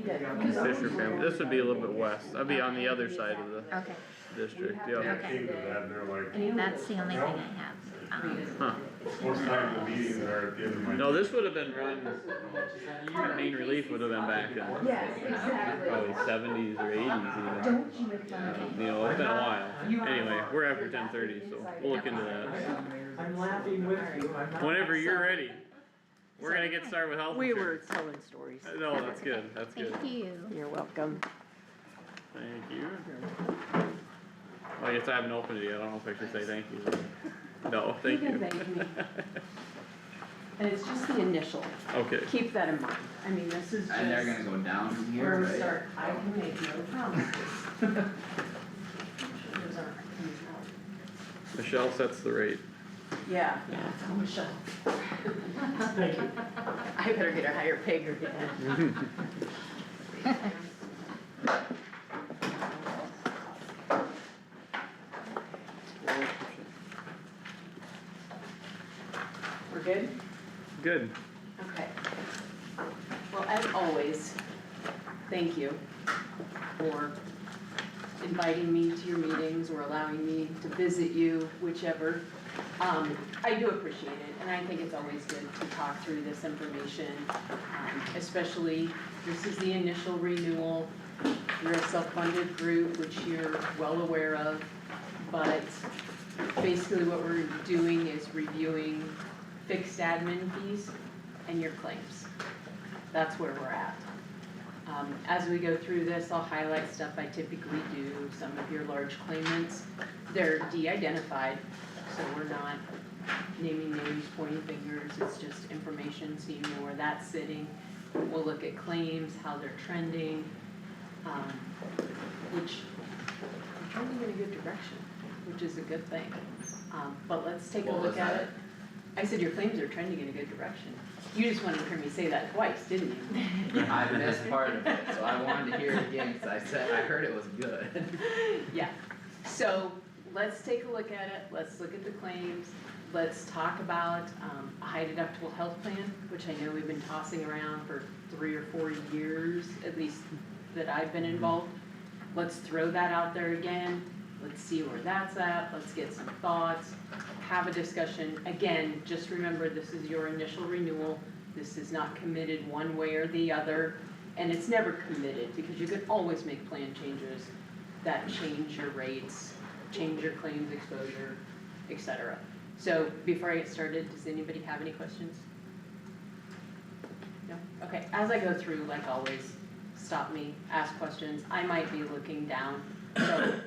Fisher family, this would be a little bit west, I'd be on the other side of the Okay, district, yeah. okay. That's the only thing I have. Huh. Most times the meetings are at the end of my. No, this would have been run, that main relief would have been back in probably 70s or 80s even. You know, it's been a while. Anyway, we're after 10:30, so we'll look into that. I'm laughing with you, I'm not. Whenever you're ready, we're gonna get started with health We were insurance. telling stories. No, that's good, that's good. Thank you. You're welcome. Thank you. Well, I guess I haven't opened it yet, I don't know if I should say thank you. No, thank you. Thank me. And it's just the initial, Okay, keep that in mind, I mean, this is just. And they're gonna go down from here, Where we right? start, I can make no promises. Those aren't coming out. Michelle sets the rate. Yeah, tell Michelle. Thank you. I better get a higher pay grade. We're good? Good. Okay. Well, as always, thank you for inviting me to your meetings or allowing me to visit you, whichever. I do appreciate it, and I think it's always good to talk through this information, especially, this is the initial renewal. You're a self-funded group, which you're well aware of, but basically what we're doing is reviewing fixed admin fees and your claims. That's where we're at. As we go through this, I'll highlight stuff I typically do. Some of your large claimants, they're de-identified, so we're not naming names, pointing fingers, it's just information, so you know where that's sitting. We'll look at claims, how they're trending, which are trending in a good direction, which is a good thing. But let's take a What look was at that? it. I said your claims are trending in a good direction. You just wanted to hear me say that twice, didn't you? I missed part of it, so I wanted to hear it again, cause I heard it was good. Yeah, so let's take a look at it, let's look at the claims, let's talk about a high deductible health plan, which I know we've been tossing around for 3 or 4 years, at least that I've been involved. Let's throw that out there again, let's see where that's at, let's get some thoughts, have a discussion. Again, just remember, this is your initial renewal, this is not committed one way or the other, and it's never committed, because you can always make plan changes that change your rates, change your claims exposure, etc. So before I get started, does anybody have any questions? No? Okay, as I go through, like always, stop me, ask questions. I might be looking down, so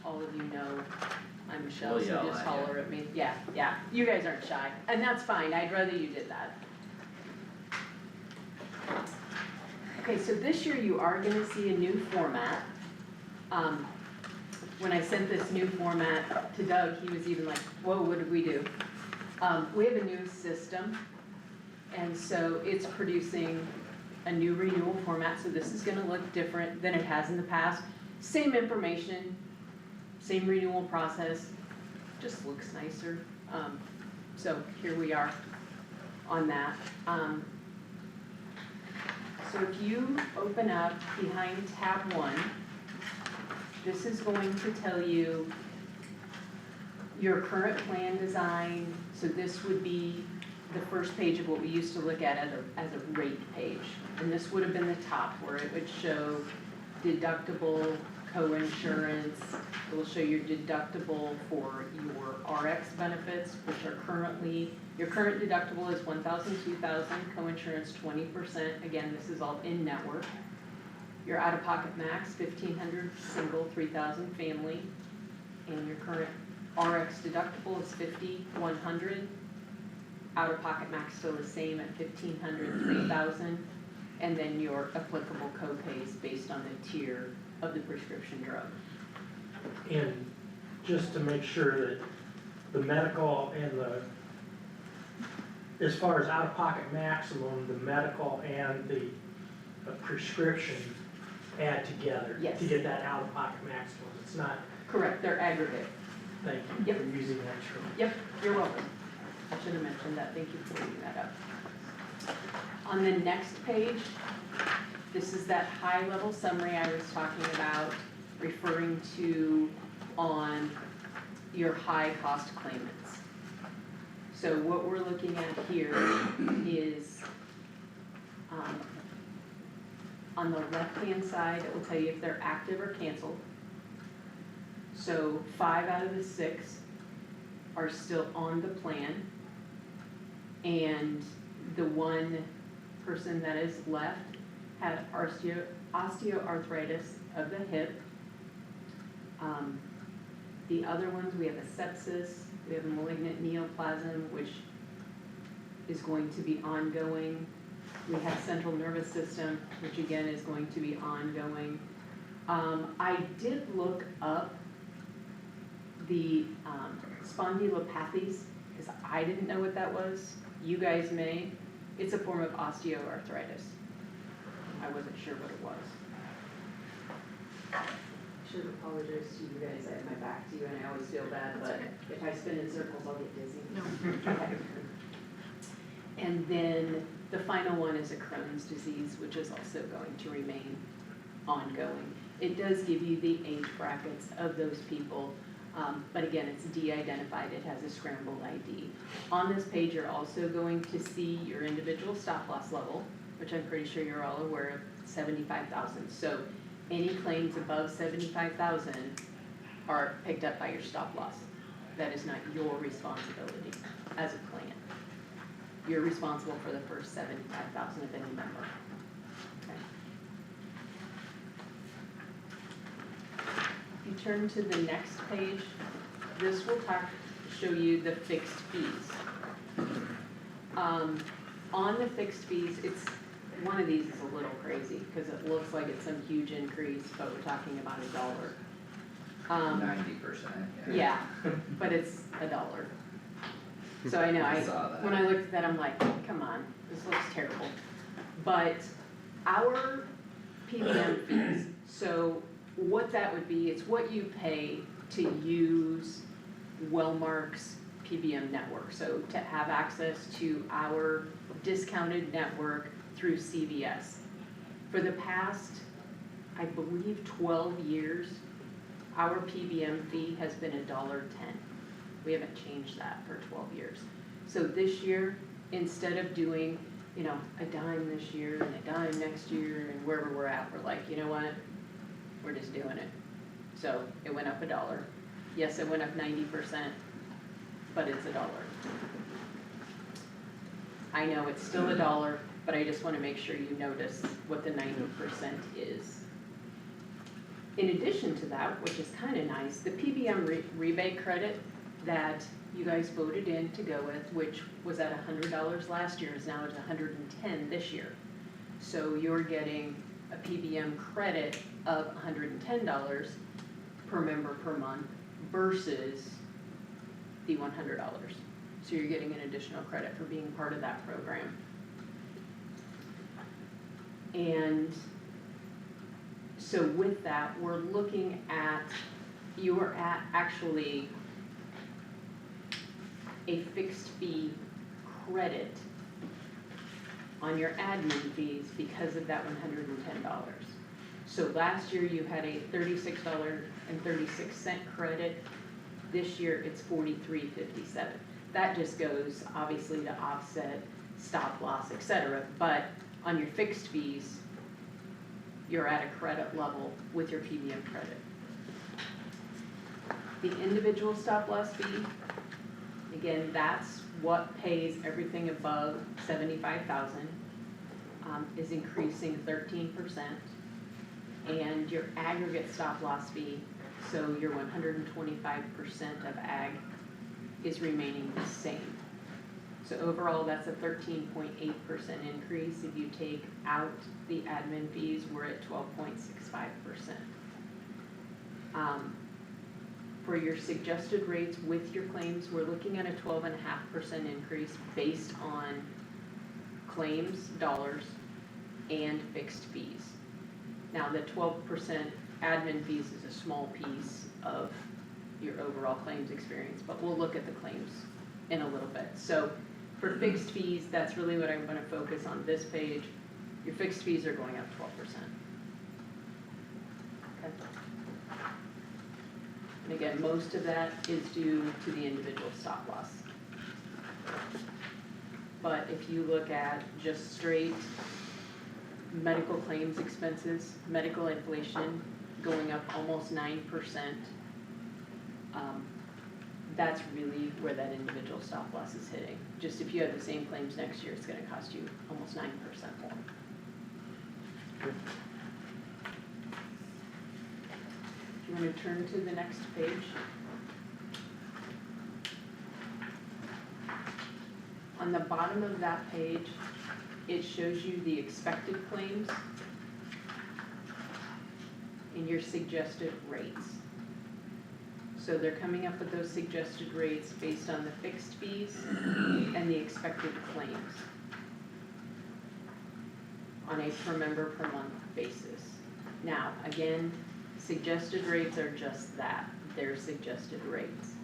all of you know I'm Michelle, We'll so yell just at you. holler at me. Yeah, you guys aren't shy, and that's fine, I'd rather you did that. Okay, so this year you are gonna see a new format. When I sent this new format to Doug, he was even like, whoa, what did we do? We have a new system, and so it's producing a new renewal format, so this is gonna look different than it has in the past. Same information, same renewal process, just looks nicer. So here we are on that. So if you open up behind tab 1, this is going to tell you your current plan design. So this would be the first page of what we used to look at as a rate page. And this would have been the top where it would show deductible, co-insurance. It will show your deductible for your RX benefits, which are currently, your current deductible is 1,000, 2,000, co-insurance 20%. Again, this is all in-network. Your out-of-pocket max, 1,500 single, 3,000 family. And your current RX deductible is 50, 100. Out-of-pocket max still the same at 1,500, 3,000. And then your applicable co-pays based on the tier of the prescription drug. And just to make sure that the medical and as far as out-of-pocket maximum, the medical and the prescription add together. Yes. To get that out-of-pocket maximum, it's not, Correct, they're aggregate. thank you Yep. for using that term. Yep, you're welcome. I should have mentioned that, thank you for bringing that up. On the next page, this is that high-level summary I was talking about, referring to on your high-cost claimants. So what we're looking at here is, on the left-hand side, it will tell you if they're active or canceled. So 5 out of the 6 are still on the plan. And the one person that is left had osteoarthritis of the hip. The other ones, we have a sepsis, we have a malignant neoplasm, which is going to be ongoing. We have central nervous system, which again is going to be ongoing. I did look up the spondylopathies, because I didn't know what that was. You guys may. It's a form of osteoarthritis. I wasn't sure what it was. I should apologize to you guys. I have my back to you and I always feel bad, but if I spin in circles, I'll get dizzy. No. Okay. And then the final one is a Crohn's disease, which is also going to remain ongoing. It does give you the age brackets of those people, but again, it's de-identified. It has a scrambled ID. On this page, you're also going to see your individual stop loss level, which I'm pretty sure you're all aware of, 75,000. So any claims above 75,000 are picked up by your stop loss. That is not your responsibility as a plan. You're responsible for the first 75,000 of any member. Okay. If you turn to the next page, this will show you the fixed fees. On the fixed fees, one of these is a little crazy because it looks like it's some huge increase, but we're talking about $1. 90%, Yeah, but it's $1. So I know, Saw that. when I looked at that, I'm like, come on, this looks terrible. But our PBM fees, so what that would be, it's what you pay to use Wellmark's PBM network. So to have access to our discounted network through CVS. For the past, I believe 12 years, our PBM fee has been $1.10. We haven't changed that for 12 years. So this year, instead of doing, a dime this year and a dime next year and wherever we're at, we're like, you know what? We're just doing it. So it went up $1. Yes, it went up 90%, but it's $1. I know it's still $1, but I just want to make sure you notice what the 90% is. In addition to that, which is kind of nice, the PBM rebate credit that you guys voted in to go with, which was at $100 last year, is now at $110 this year. So you're getting a PBM credit of $110 per member per month versus the $100. So you're getting an additional credit for being part of that program. And so with that, we're looking at, you are at actually a fixed fee credit on your admin fees because of that $110. So last year you had a $36.36 credit. This year it's $43.57. that just goes obviously to offset stop loss, et cetera, but on your fixed fees, you're at a credit level with your PBM credit. The individual stop loss fee, again, that's what pays everything above 75,000, is increasing 13%. And your aggregate stop loss fee, so your 125% of ag, is remaining the same. So overall, that's a 13.8% increase. If you take out the admin fees, we're at 12.65%. For your suggested rates with your claims, we're looking at a 12.5% increase based on claims dollars and fixed fees. Now, the 12% admin fees is a small piece of your overall claims experience, but we'll look at the claims in a little bit. So for fixed fees, that's really what I'm gonna focus on this page. Your fixed fees are going up 12%. Okay. And again, most of that is due to the individual stop loss. But if you look at just straight medical claims expenses, medical inflation going up almost 9%, that's really where that individual stop loss is hitting. Just if you have the same claims next year, it's gonna cost you almost 9% more. Do you want to turn to the next page? On the bottom of that page, it shows you the expected claims and your suggested rates. So they're coming up with those suggested rates based on the fixed fees and the expected claims on a per member per month basis. Now, again, suggested rates are just that, they're suggested rates.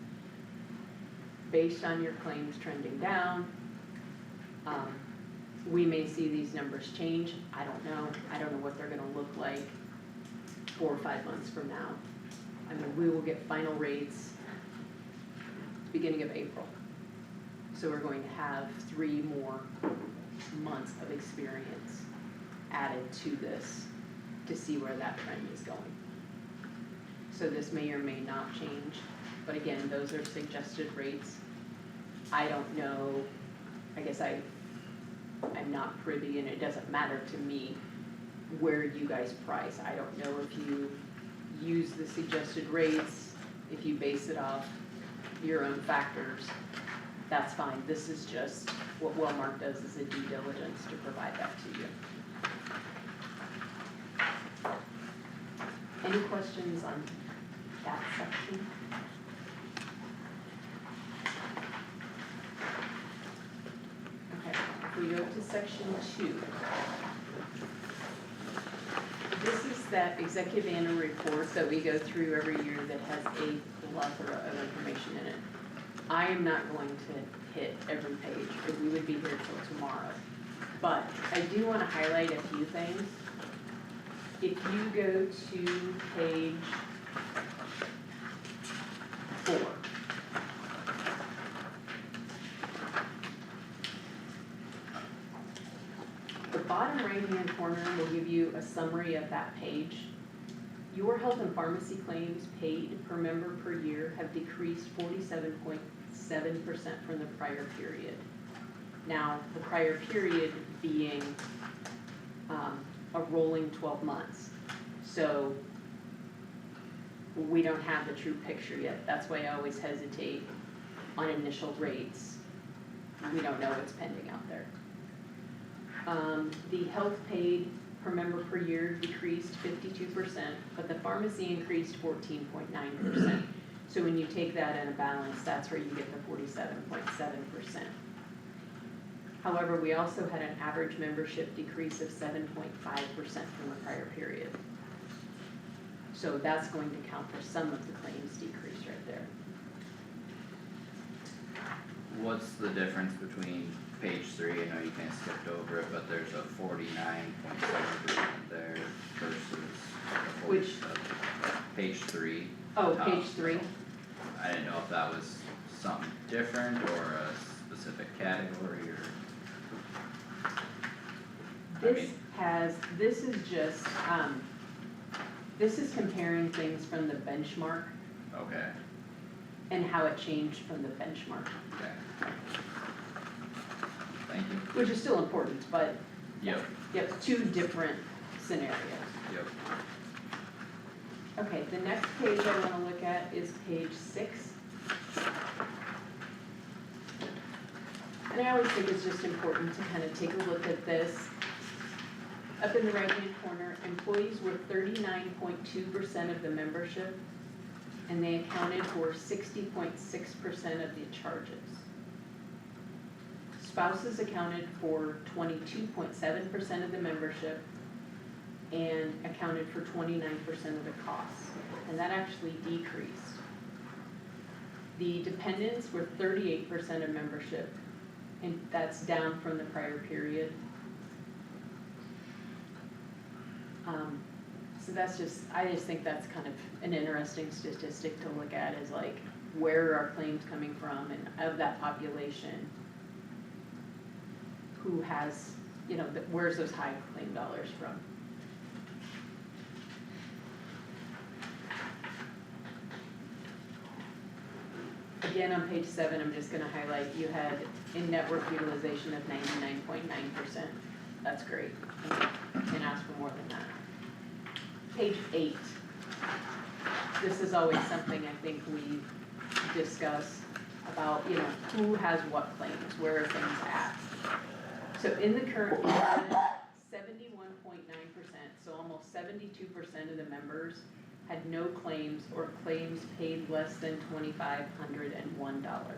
Based on your claims trending down, we may see these numbers change. I don't know what they're gonna look like 4 or 5 months from now. I mean, we will get final rates beginning of April. So we're going to have 3 more months of experience added to this to see where that trend is going. So this may or may not change, but again, those are suggested rates. I don't know, I guess I'm not privy, and it doesn't matter to me where you guys price. I don't know if you use the suggested rates, if you base it off your own factors, that's fine. This is just what Wellmark does as a due diligence to provide that to you. Any questions on that section? Okay, if we go to section 2. This is that executive annual report that we go through every year that has a plethora of information in it. I am not going to hit every page, or we would be here till tomorrow. But I do want to highlight a few things. If you go to page 4, the bottom right-hand corner will give you a summary of that page. Your health and pharmacy claims paid per member per year have decreased 47.7% from the prior period. Now, the prior period being a rolling 12 months. So we don't have the true picture yet. That's why I always hesitate on initial rates. We don't know what's pending out there. The health paid per member per year decreased 52%, but the pharmacy increased 14.9%. So when you take that in a balance, that's where you get the 47.7%. However, we also had an average membership decrease of 7.5% from the prior period. So that's going to count for some of the claims decrease right there. What's the difference between page 3, I know you kinda skipped over it, but there's a 49.7% there versus the Which? page 3. Oh, page 3? I didn't know if that was something different or a specific category or? This is just, this is comparing things from the benchmark Okay, and how it changed from the benchmark, okay. Thank you. which is still important, but, Yep, yep, two different scenarios. yep. Okay, the next page I wanna look at is page 6. And I always think it's just important to kind of take a look at this. Up in the right-hand corner, employees were 39.2% of the membership, and they accounted for 60.6% of the charges. Spouses accounted for 22.7% of the membership and accounted for 29% of the costs, and that actually decreased. The dependents were 38% of membership, and that's down from the prior period. So that's just, I just think that's kind of an interesting statistic to look at, is like, where are our claims coming from, and of that population, who has, you know, where's those high claim dollars from? Again, on page 7, I'm just gonna highlight, you had in-network utilization of 99.9%. That's great. Can't ask for more than that. Page 8. This is always something I think we discuss about, you know, who has what claims, where are things at. So in the current period, 71.9%, so almost 72% of the members had no claims or claims paid less than $2,501.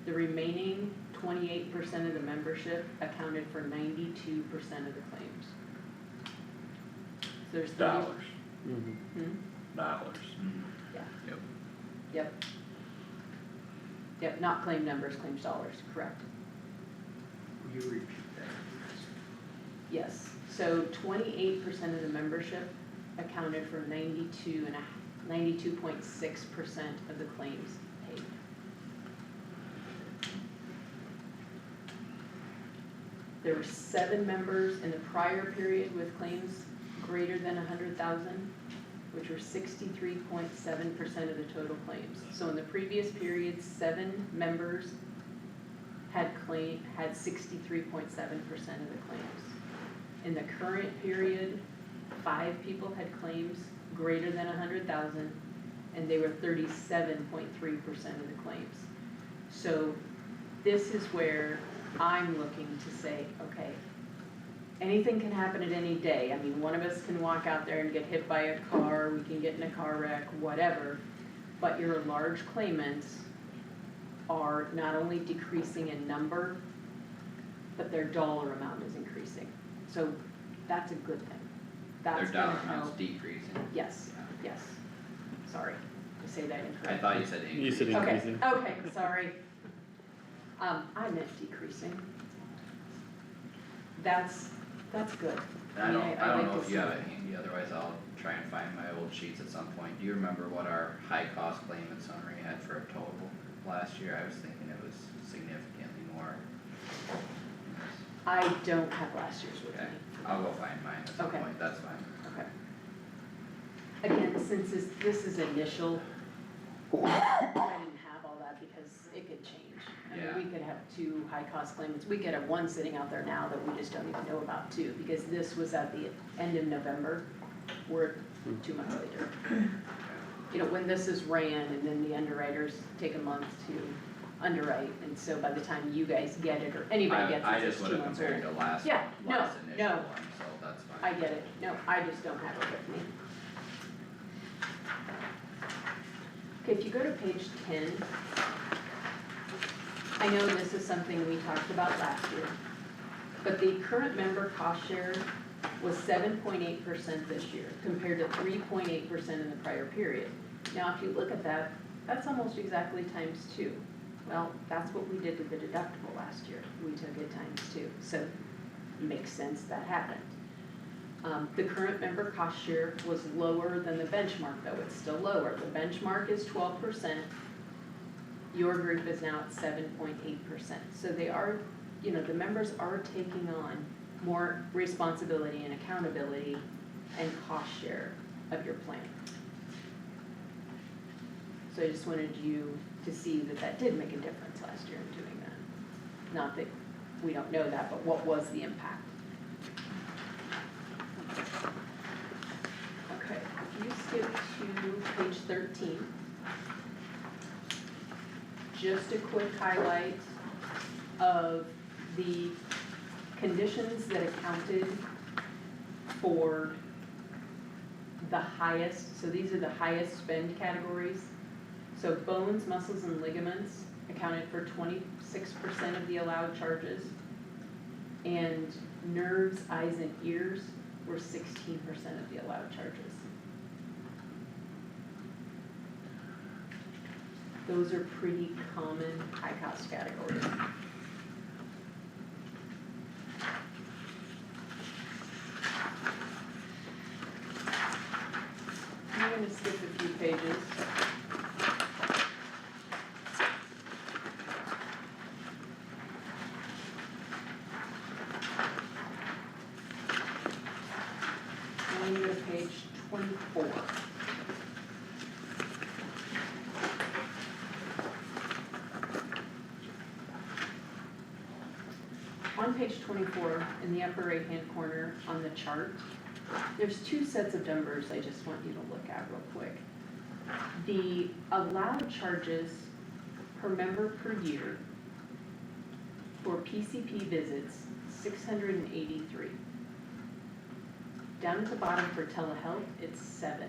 The remaining 28% of the membership accounted for 92% of the claims. So there's Dollars, Hmm? Yeah. Yep. Yep. Yep, not claim numbers, claims dollars, correct. Will you repeat that? Yes, so 28% of the membership accounted for 92.6% of the claims paid. There were 7 members in the prior period with claims greater than 100,000, which were 63.7% of the total claims. So in the previous period, 7 members had 63.7% of the claims. In the current period, 5 people had claims greater than 100,000, and they were 37.3% of the claims. So this is where I'm looking to say, okay, anything can happen at any day. I mean, one of us can walk out there and get hit by a car, we can get in a car wreck, whatever, but your large claimants are not only decreasing in number, but their dollar amount is increasing. So that's a good thing. Their That's dollar gonna amount's help. decreasing. Yes, yes. Sorry to say that I incorrectly. thought you said increasing. You said Okay, increasing. okay, sorry. I meant decreasing. That's good. And I mean, don't like know to if see you have it. it handy, otherwise I'll try and find my old sheets at some point. Do you remember what our high cost claimant summary had for a total last year? I was thinking it was significantly more. I don't have last year's with Okay, me. I'll go find mine at some Okay. point, that's fine. Okay. Again, since this is initial, I didn't have all that because it could change. I mean, Yeah. we could have 2 high-cost claimants, we could have 1 sitting out there now that we just don't even know about too, because this was at the end of November, we're 2 months later. You know, when this is ran and then the underwriters take a month to underwrite, and so by the time you guys get it, or anybody gets I it, just it's 2 would've months compared old. to last Yeah, no, initial no. one, so that's fine. I get it, no, I just don't have it with me. Okay, if you go to page 10, I know this is something we talked about last year, but the current member cost share was 7.8% this year, compared to 3.8% in the prior period. Now, if you look at that, that's almost exactly times 2. Well, that's what we did with the deductible last year, we took it times 2, so it makes sense that happened. The current member cost share was lower than the benchmark, though it's still lower. The benchmark is 12%. Your group is now at 7.8%. So they are, the members are taking on more responsibility and accountability and cost share of your plan. So I just wanted you to see that that did make a difference last year in doing that. Not that we don't know that, but what was the impact? Okay, if you skip to page 13, just a quick highlight of the conditions that accounted for the highest, so these are the highest spend categories. So bones, muscles, and ligaments accounted for 26% of the allowed charges. And nerves, eyes, and ears were 16% of the allowed charges. Those are pretty common high-cost categories. I'm going to skip a few pages. I'm going to go to page 24. On page 24, in the upper right-hand corner on the chart, there's two sets of numbers I just want you to look at real quick. The allowed charges per member per year for PCP visits, 683. Down at the bottom for telehealth, it's 7.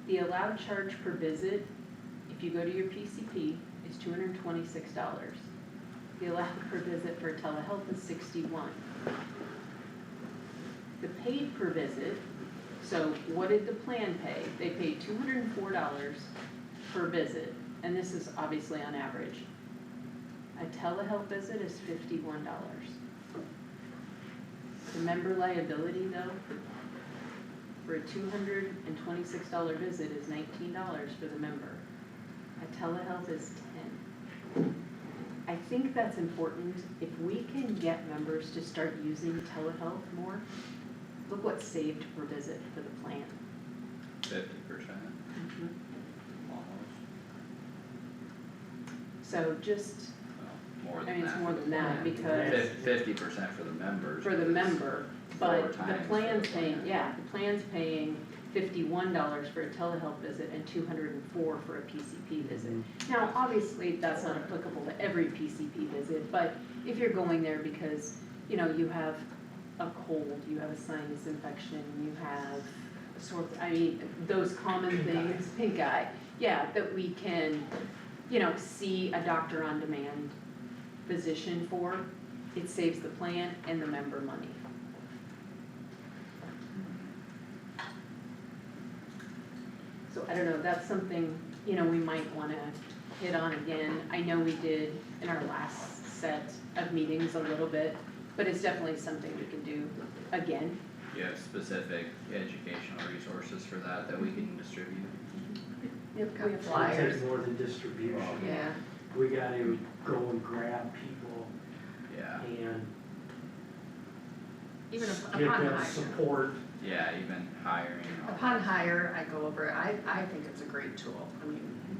The allowed charge per visit, if you go to your PCP, is $226. The allowed per visit for telehealth is 61. The paid per visit, so what did the plan pay? They paid $204 per visit, and this is obviously on average. A telehealth visit is $51. The member liability though, for a $226 visit is $19 for the member. A telehealth is $10. I think that's important. If we can get members to start using telehealth more, look what's saved per visit for the plan. 50%. Almost. So just, More I than mean, that. it's more than that because 50% for the members. for the member, but 4 the times plan's for the paying, plan. yeah, the plan's paying $51 for a telehealth visit and $204 for a PCP visit. Now, obviously, that's not applicable to every PCP visit, but if you're going there because, you have a cold, you have a sinus infection, you have a sore, those common things, pink eye, yeah, that we can, see a doctor on demand physician for, it saves the plan and the member money. So I don't know, that's something, we might wanna hit on again. I know we did in our last set of meetings a little bit, but it's definitely something we can do again. You have specific educational resources for that we can distribute? Yep, we have It flyers. takes more than distribution. Yeah, We gotta go and grab people Yeah, and Even give upon them hire, support. yeah, even hiring. and all upon that. hire, I go over it, I think it's a great tool,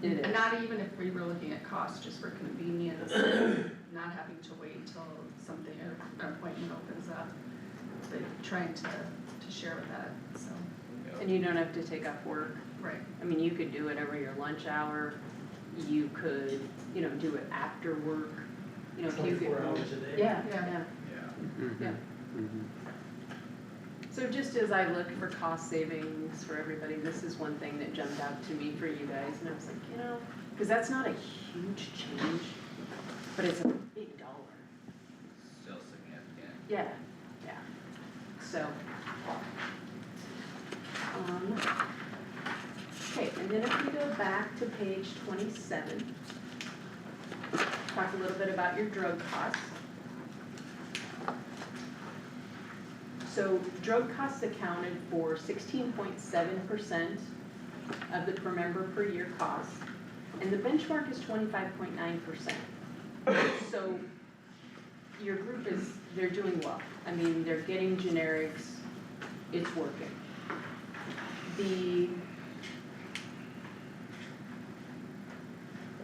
it is. and not even if we were looking at cost, just for convenience, not having to wait till something, or an appointment opens up, but trying to share with that, so, And you don't have to take off work. right. You could do it over your lunch hour. You could, do it after work. If you could. 24 hours a day. Yeah, Yeah. yeah. Yeah, So just as I look for cost savings for everybody, this is one thing that jumped out to me for you guys, and I was like, because that's not a huge change, but it's a big dollar. still significant. Yeah, yeah. So. Okay, and then if you go back to page 27, talk a little bit about your drug costs. So drug costs accounted for 16.7% of the per member per year cost, and the benchmark is 25.9%. So your group they're doing well. I mean, they're getting generics, it's working. The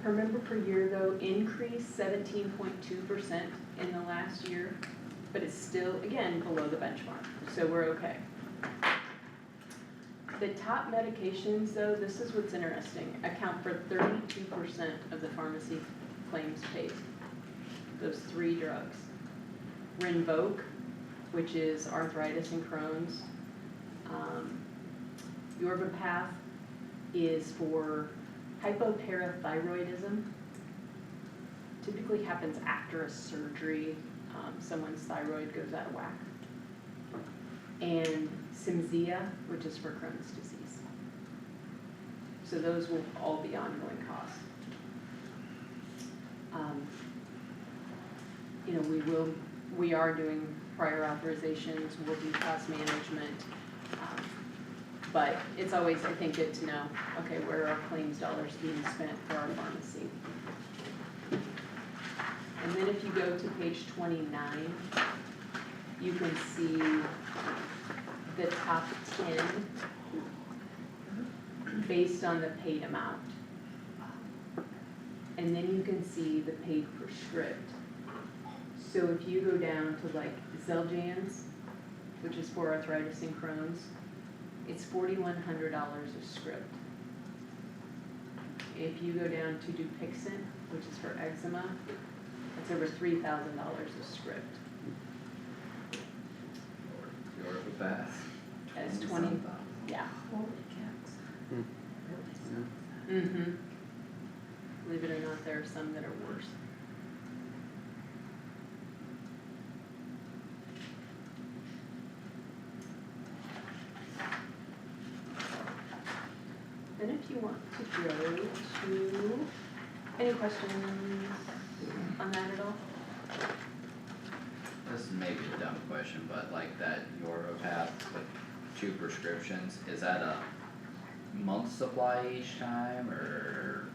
per member per year though increased 17.2% in the last year, but it's still, again, below the benchmark, so we're okay. The top medications though, this is what's interesting, account for 32% of the pharmacy claims paid. Those 3 drugs. Rinvoq, which is arthritis and Crohn's. Yorvipath is for hypoparathyroidism. Typically happens after a surgery, someone's thyroid goes out of whack. And Cimzia, which is for Crohn's disease. So those will all be ongoing costs. You know, we are doing prior authorizations, we'll do cost management, but it's always, I think, good to know, okay, where are our claims dollars being spent for our pharmacy? And then if you go to page 29, you can see the top 10 based on the paid amount. And then you can see the paid per script. So if you go down to like Xeljanz, which is for arthritis and Crohn's, it's $4,100 a script. If you go down to Dupixent, which is for eczema, it's over $3,000 a script. Yorvipath. That's 20, yeah. Mm-hmm. Believe it or not, there are some that are worse. Then if you want to go to, any questions on that at all? This may be a dumb question, but like that Yorvipath with 2 prescriptions, is that a month supply each time or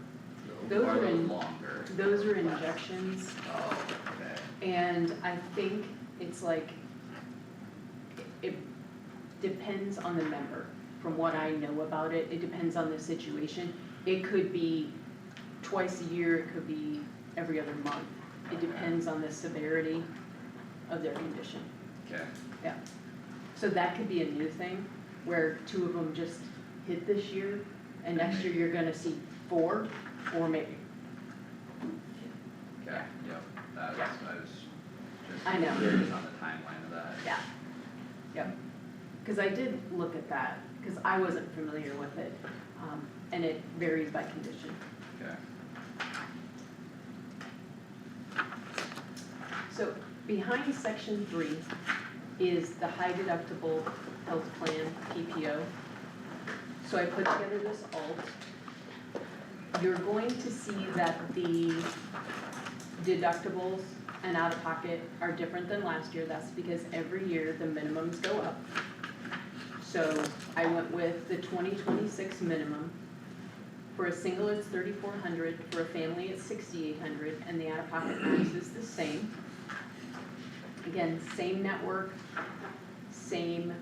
Those are are those in- longer? Those are injections, Oh, okay. and I think it's like, it depends on the member. From what I know about it, it depends on the situation. It could be twice a year, it could be every other month. It depends on the severity of their condition. Okay. Yeah. So that could be a new thing, where 2 of them just hit this year, and next year you're gonna see 4, or maybe. Okay, yep, I was just I know. curious on the timeline of that. Yeah. Yep. Cause I did look at that, cause I wasn't familiar with it, and it varies by condition. Okay. So behind section 3 is the high deductible health plan, PPO. So I put together this alt. You're going to see that the deductibles and out-of-pocket are different than last year. That's because every year the minimums go up. So I went with the 2026 minimum. For a single, it's $3,400, for a family, it's $6,800, and the out-of-pocket price is the same. Again, same network, same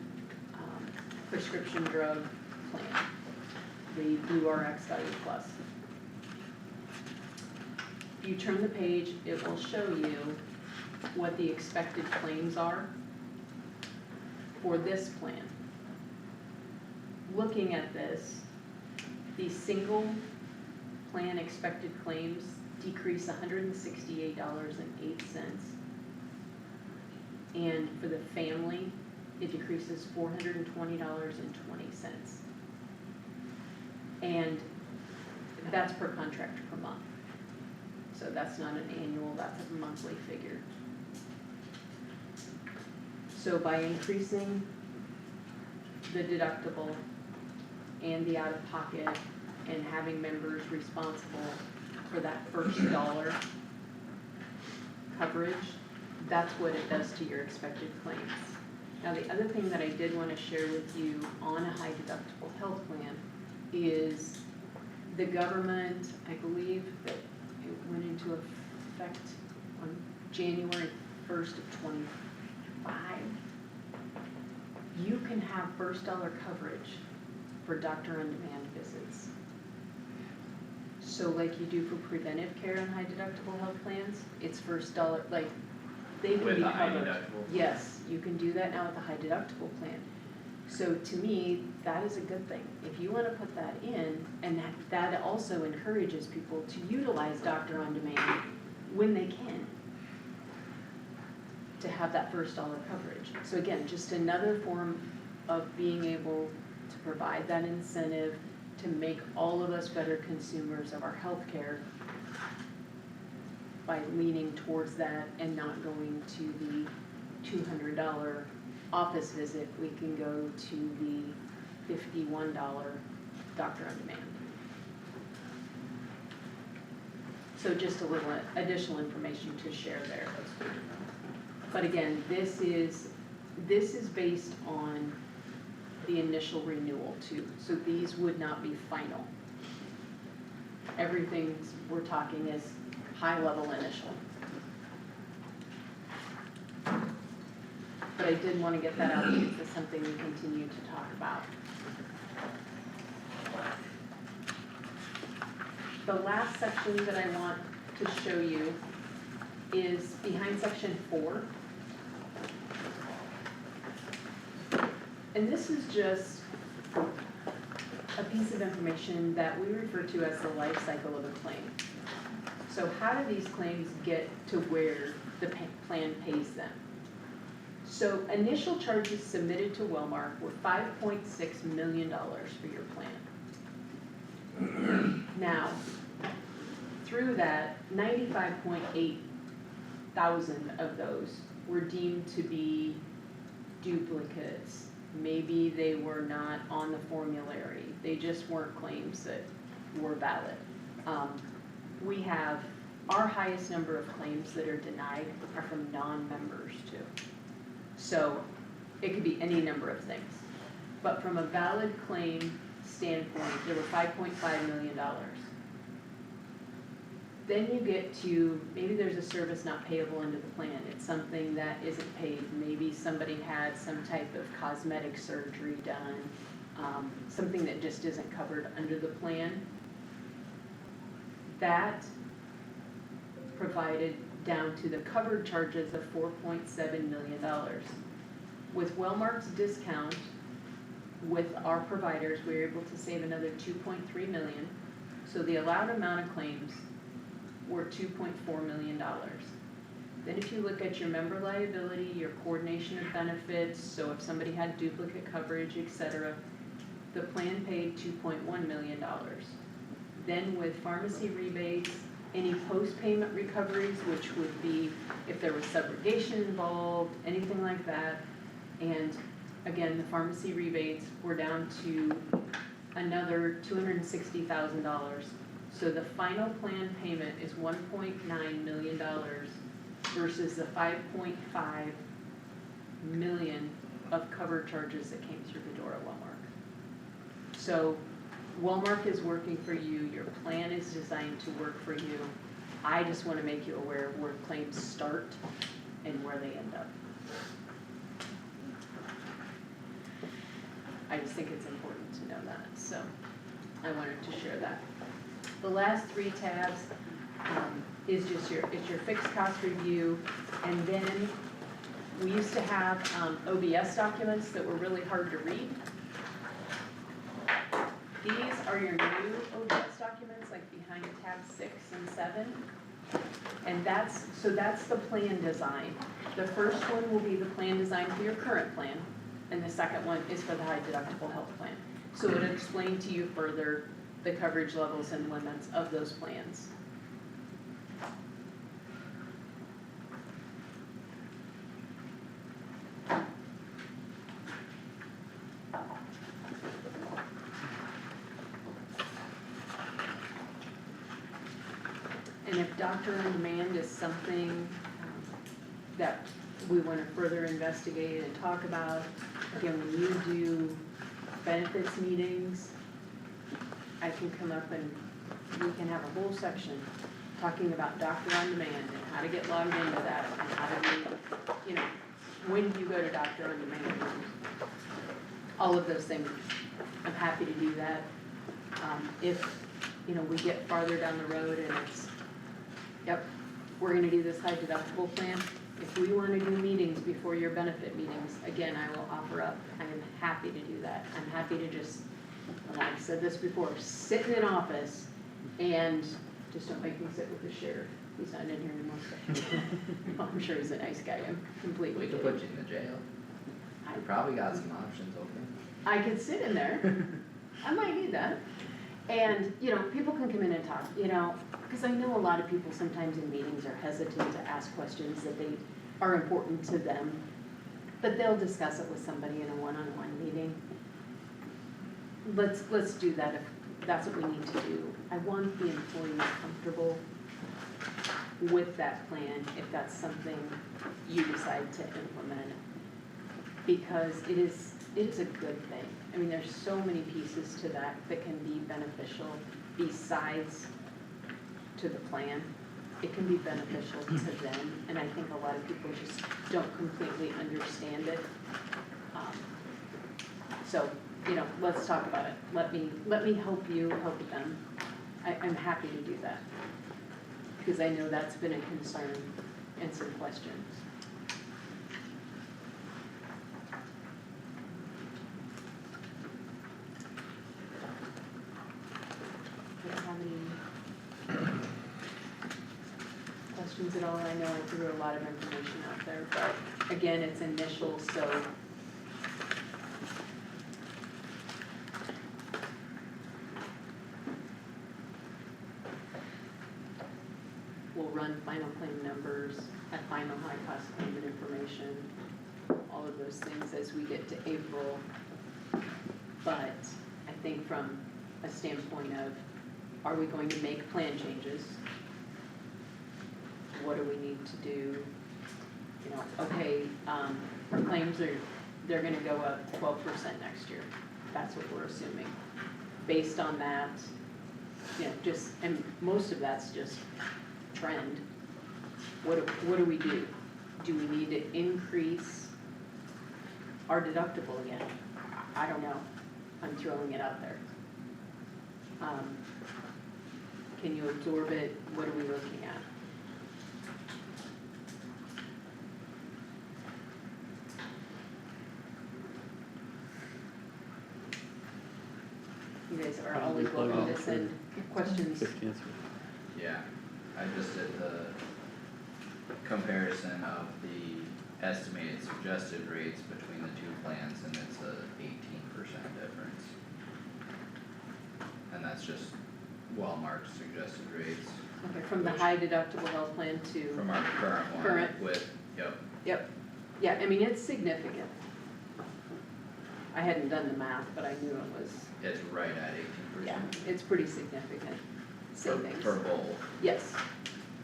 prescription drug plan, the Blue RX Value Plus. If you turn the page, it will show you what the expected claims are for this plan. Looking at this, the single plan expected claims decrease $168.08. And for the family, it decreases $420.20. And that's per contract per month. So that's not an annual, that's a monthly figure. So by increasing the deductible and the out-of-pocket and having members responsible for that first dollar coverage, that's what it does to your expected claims. Now, the other thing that I did wanna share with you on a high deductible health plan is the government, I believe that it went into effect on January 1st of 25. You can have first dollar coverage for doctor on demand visits. So like you do for preventive care and high deductible health plans, it's first dollar, like, they can be With a high covered. deductible? Yes, you can do that now with a high deductible plan. So to me, that is a good thing. If you wanna put that in, and that also encourages people to utilize doctor on demand when they can, to have that first dollar coverage. So again, just another form of being able to provide that incentive to make all of us better consumers of our healthcare by leaning towards that and not going to the $200 office visit, we can go to the $51 doctor on demand. So just a little additional information to share there. But again, this is based on the initial renewal too, so these would not be final. Everything we're talking is high level initial. But I did wanna get that out because it's something we continue to talk about. The last section that I want to show you is behind section 4. And this is just a piece of information that we refer to as the life cycle of a claim. So how do these claims get to where the plan pays them? So initial charges submitted to Wellmark were $5.6 million for your plan. Now, through that, 95.8 thousand of those were deemed to be duplicates. Maybe they were not on the formulary, they just weren't claims that were valid. We have, our highest number of claims that are denied are from non-members too. So it could be any number of things. But from a valid claim standpoint, there were $5.5 million. Then you get to, maybe there's a service not payable under the plan. It's something that isn't paid. Maybe somebody had some type of cosmetic surgery done, something that just isn't covered under the plan. That provided down to the covered charges of $4.7 million. With Wellmark's discount, with our providers, we were able to save another $2.3 million. So the allowed amount of claims were $2.4 million. Then if you look at your member liability, your coordination of benefits, so if somebody had duplicate coverage, etc., the plan paid $2.1 million. Then with pharmacy rebates, any post-payment recoveries, which would be if there was subrogation involved, anything like that. And again, the pharmacy rebates were down to another $260,000. So the final plan payment is $1.9 million versus the $5.5 million of cover charges that came through the door at Wellmark. So Wellmark is working for you, your plan is designed to work for you. I just wanna make you aware of where claims start and where they end up. I just think it's important to know that, so I wanted to share that. The last 3 tabs is just your fixed cost review, and then we used to have OBS documents that were really hard to read. These are your new OBS documents, like behind tab 6 and 7. And that's the plan design. The first one will be the plan design for your current plan, and the second one is for the high deductible health plan. So it'll explain to you further the coverage levels and limits of those plans. And if doctor on demand is something that we wanna further investigate and talk about. Again, when you do benefits meetings, I can come up and we can have a whole section talking about doctor on demand and how to get logged into that and how to do, you know, when do you go to doctor on demand? All of those things, I'm happy to do that. If, you know, we get farther down the road and it's, yep, we're gonna do this high deductible plan. If we wanna do meetings before your benefit meetings, again, I will offer up, I am happy to do that. I'm happy to just, and I've said this before, sit in an office and just don't make me sit with the sheriff. He's not in here anymore. I'm sure he's a nice guy, I'm completely We could kidding. put you in the jail. We probably got some options open. I could sit in there, I might need that. And, you know, people can come in and talk, you know, because I know a lot of people sometimes in meetings are hesitant to ask questions that they are important to them, but they'll discuss it with somebody in a one-on-one meeting. Let's do that if that's what we need to do. I want the employees comfortable with that plan if that's something you decide to implement. Because it is a good thing. I mean, there's so many pieces to that can be beneficial besides to the plan. It can be beneficial to them, and I think a lot of people just don't completely understand it. So, you know, let's talk about it. Let me help you help them. I'm happy to do that. Because I know that's been a concern and some questions. Do you have any questions at all? I know I threw a lot of information out there, but again, it's initial, so. We'll run final claim numbers, at final high cost claimant information, all of those things as we get to April. But I think from a standpoint of, are we going to make plan changes? What do we need to do? You know, okay, our claims they're gonna go up 12% next year. That's what we're assuming. Based on that, you know, just, and most of that's just trend. What do we do? Do we need to increase our deductible again? I don't know. I'm throwing it out there. Can you absorb it? What are we looking at? You guys are always welcome to send questions. Yeah, I just did the comparison of the estimated suggested rates between the two plans, and it's a 18% difference. And that's just Walmart's suggested rates Okay, from the high deductible health plan to. from our current one. Current. With, yep, Yep, yeah, I mean, it's significant. I hadn't done the math, but I knew it was, it's right at 18%. yeah, it's pretty significant savings. Per bowl. Yes,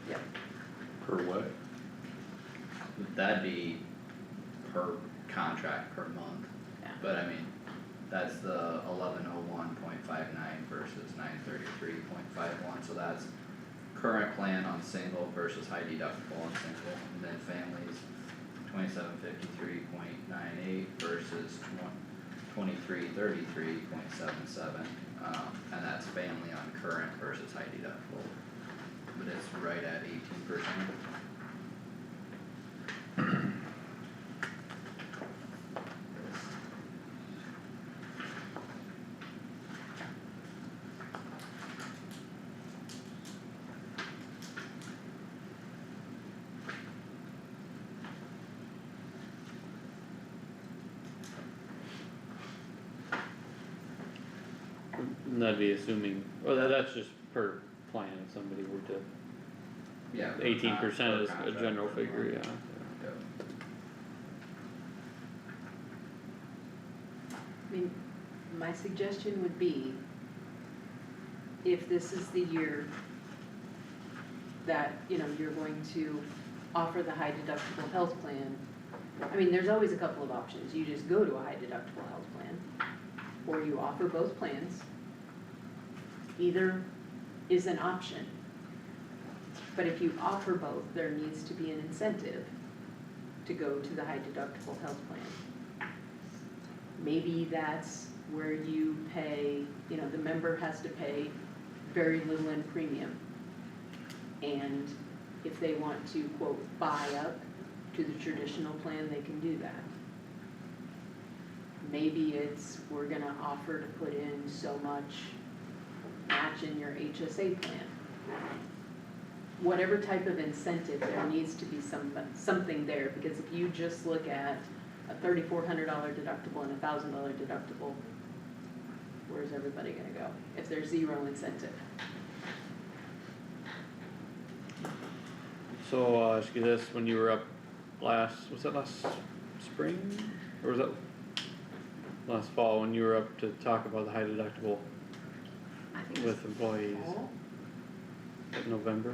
yep, Per what? That'd be per contract per month, yeah, but I mean, that's the 1101.59 versus 933.51, so that's current plan on single versus high deductible on single, and then families 2753.98 versus 2333.77, and that's family on current versus high deductible, but it's right at 18%. And that'd be assuming, well, that's just per plan, if somebody were to, Yeah. 18% is a contract general per figure, month. yeah. Yep. I mean, my suggestion would be, if this is the year that, you know, you're going to offer the high deductible health plan, I mean, there's always a couple of options. You just go to a high deductible health plan, or you offer both plans. Either is an option. But if you offer both, there needs to be an incentive to go to the high deductible health plan. Maybe that's where you pay, you know, the member has to pay very little in premium. And if they want to, quote, buy up to the traditional plan, they can do that. Maybe it's, we're gonna offer to put in so much match in your HSA plan. Whatever type of incentive, there needs to be something there, because if you just look at a $3,400 deductible and a $1,000 deductible, where's everybody gonna go if there's zero incentive? So, ask you this, when you were up was that last spring? Or was that last fall, when you were up to talk about the high deductible I think with employees? fall. November?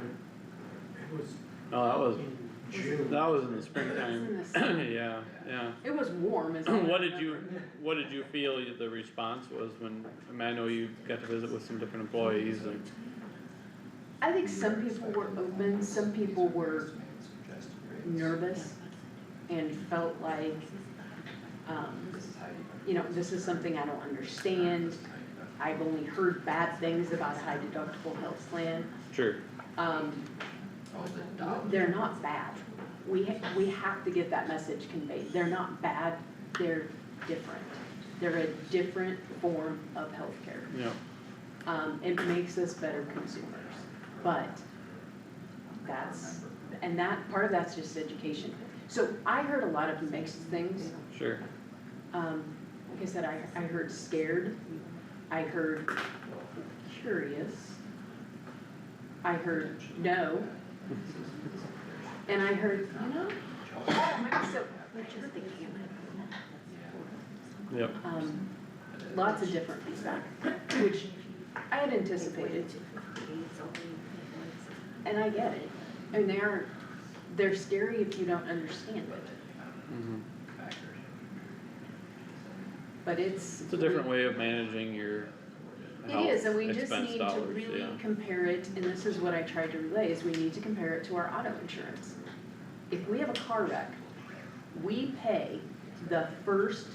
It was No, that was, in June. that was in the It's springtime. in the summer. Yeah, yeah. It was warm as well. What did you feel the response was when, I mean, I know you got to visit with some different employees and, I think some people were open, some people were nervous and felt like, you know, this is something I don't understand. I've only heard bad things about a high deductible health plan. sure, They're not bad. We have to get that message conveyed. They're not bad, they're different. They're a different form of healthcare. yeah, It makes us better consumers, but part of that's just education. So I heard a lot of mixed things. sure, Like I said, I heard scared, I heard curious, I heard no, and I heard, you know, so, yep, lots of different feedback, which I had anticipated. And I get it. I mean, they're scary if you don't understand it, mhm. but it's. It's a different way of managing your It health is, and we just expense need to dollars, really yeah. compare it, and this is what I tried to relay, is we need to compare it to our auto insurance. If we have a car wreck, we pay the first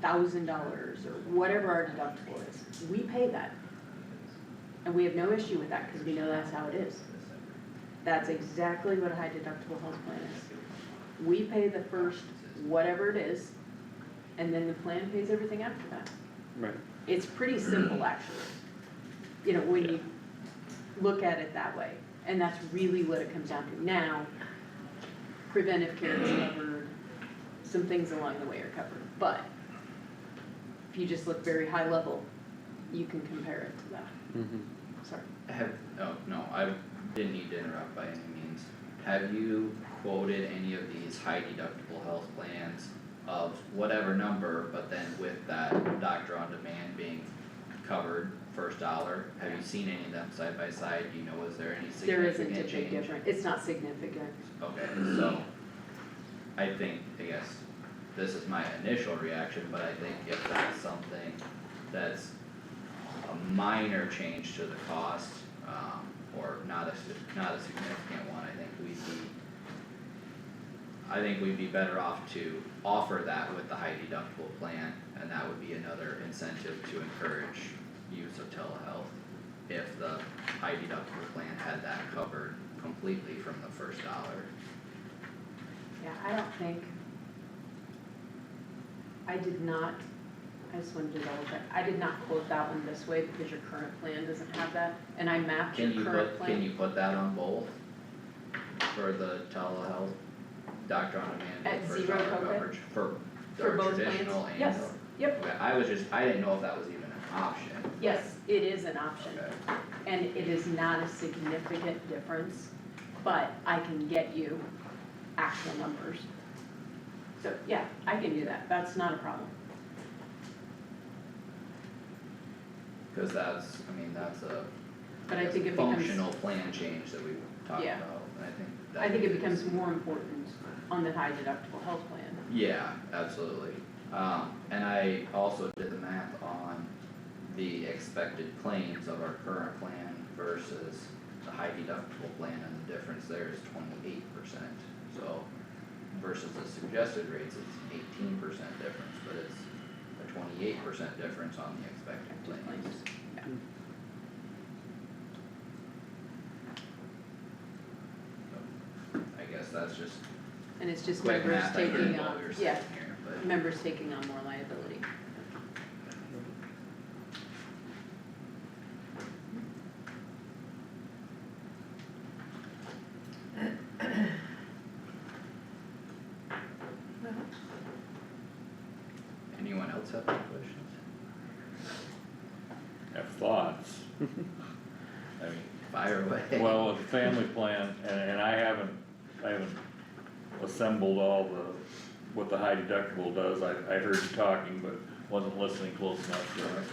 $1,000 or whatever our deductible is, we pay that. And we have no issue with that, because we know that's how it is. That's exactly what a high deductible health plan is. We pay the first whatever it is, and then the plan pays everything after that. Right, It's pretty simple, actually. You know, when you look at it that way, and that's really what it comes down to. Now, preventive care is covered, some things along the way are covered, but if you just look very high level, you can compare it to that. mhm. Sorry. I didn't need to interrupt by any means. Have you quoted any of these high deductible health plans of whatever number, but then with that doctor on demand being covered first dollar? Have you seen any of them side by side? Do you know, is there any There significant isn't a change? big difference, it's not significant. Okay, so I guess this is my initial reaction, but I think if that's something that's a minor change to the cost, or not a significant one, I think we'd be better off to offer that with the high deductible plan, and that would be another incentive to encourage use of telehealth if the high deductible plan had that covered completely from the first dollar. Yeah, I don't think, I just wanted to double check, I did not quote that one this way because your current plan doesn't have that, and I mapped your current plan. Can you put that on both? For the telehealth, doctor on demand At with first zero dollar copay? coverage, for For both traditional plans? and. Yes, yep, Okay, I didn't know if that was even an option. yes, it is an option, Okay, and it is not a significant difference, but I can get you actual numbers. So, yeah, I can do that, that's not a problem. cause that's a But I think it becomes. functional plan change that we talked Yeah. about, and I think I think it becomes more important on the high deductible health plan. Yeah, absolutely. And I also did the math on the expected claims of our current plan versus the high deductible plan, and the difference there is 28%. So versus the suggested rates, it's 18% difference, but it's a 28% difference on the expected claims. Yeah. So I guess that's just And it's just quick members math I taking did on, while we were yeah, sitting here, but. members taking on more liability. Anyone else have any questions? Have thoughts. I mean, Fire away. well, with the family plan, and I haven't assembled all what the high deductible does, I heard you talking, but wasn't listening close enough to it.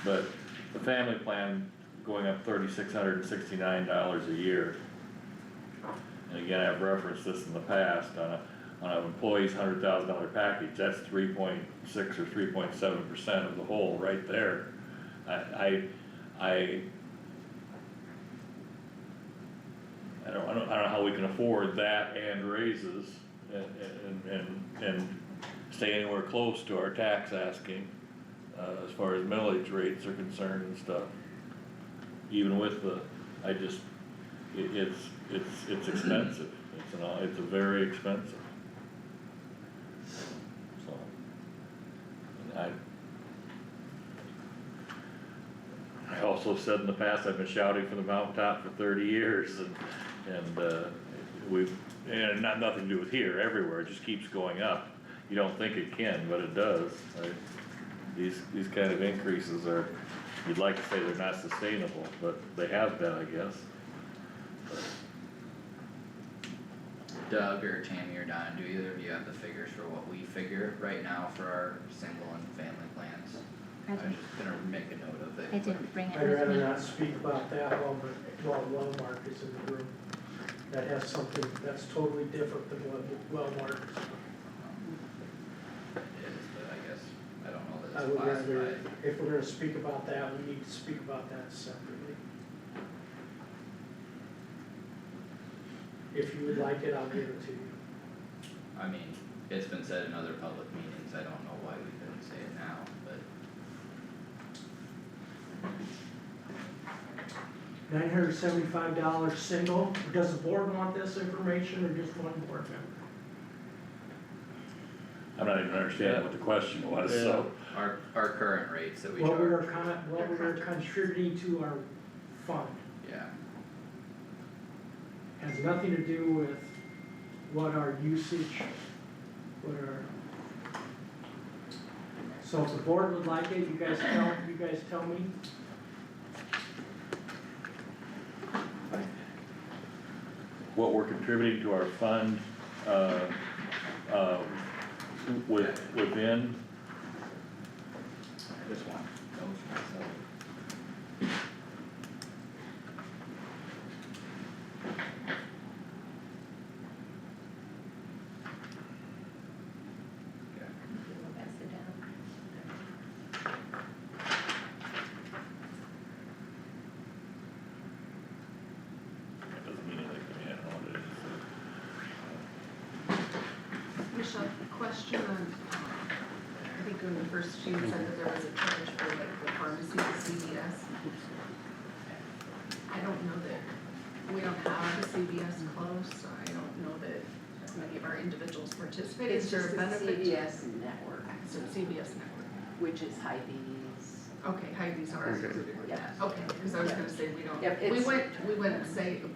But the family plan going up $3,669 a year. And again, I've referenced this in the past, on an employee's $100,000 package, that's 3.6 or 3.7% of the whole right there. I don't know how we can afford that and raises and stay anywhere close to our tax asking, as far as millage rates are concerned and stuff. Even with it's expensive, it's a very expensive. So, and I also said in the past, I've been shouting from the mountaintop for 30 years, and nothing to do with here, everywhere, it just keeps going up. You don't think it can, but it does. These kind of increases are, you'd like to say they're not sustainable, but they have been, I guess. Doug or Tammy or Don, do either of you have the figures for what we figure right now for our single and family plans? I I was didn't, just gonna make a note of it. I didn't bring it I'd with rather me. not speak about that while Wellmark is in the room. That has something that's totally different than what Wellmark is. It is, but I guess, I don't know I that would it's rather, classified. if we're gonna speak about that, we need to speak about that separately. If you would like it, I'll give it to you. I mean, it's been said in other public meetings, I don't know why we couldn't say it now, but $975 single. Does the board want this information or just one board member? I'm not even understanding what the question was, so. our current rates that we What we are charge, what we are contributing to our fund. yeah, Has nothing to do with what our usage, so if the board would like it, you guys tell me. What we're contributing to our fund, within, this one, those myself. that doesn't mean anything to me, I don't know what it is. Michelle, question on, I think when the first you said that there was a charge for like the pharmacy, the CVS. I don't know that, we don't have a CVS close, so I don't know that many of our individuals participate. Is there a benefit? CVS network, So CVS network. which is Hy-Vee's. Okay, Hy-Vee's are included with Yeah. that, okay, cause I was gonna say we don't, Yep, we it's- wouldn't say the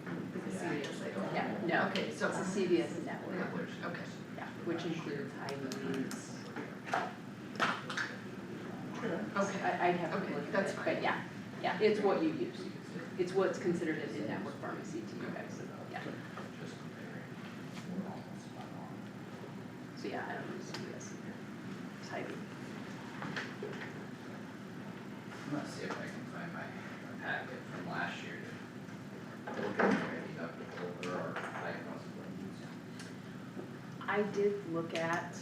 CVS, I don't. Yeah, no, Okay, so it's a CVS network, network, okay. yeah, which includes Hy-Vee's. Okay, I'd have to Okay, look at that's it, fine. but yeah, it's what you use. It's what's considered an in-network pharmacy to you guys, yeah. So yeah, I don't know CVS either. It's Hy-Vee. Let's see if I can find my packet from last year to look at the deductible or our diagnosable I did look at,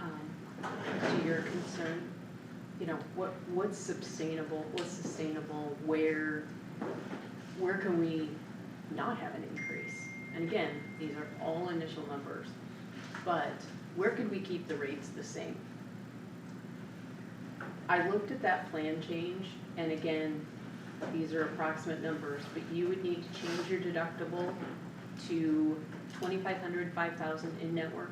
to your concern, you know, what's sustainable, where can we not have an increase? And again, these are all initial numbers, but where could we keep the rates the same? I looked at that plan change, and again, these are approximate numbers, but you would need to change your deductible to 2,500, 5,000 in network,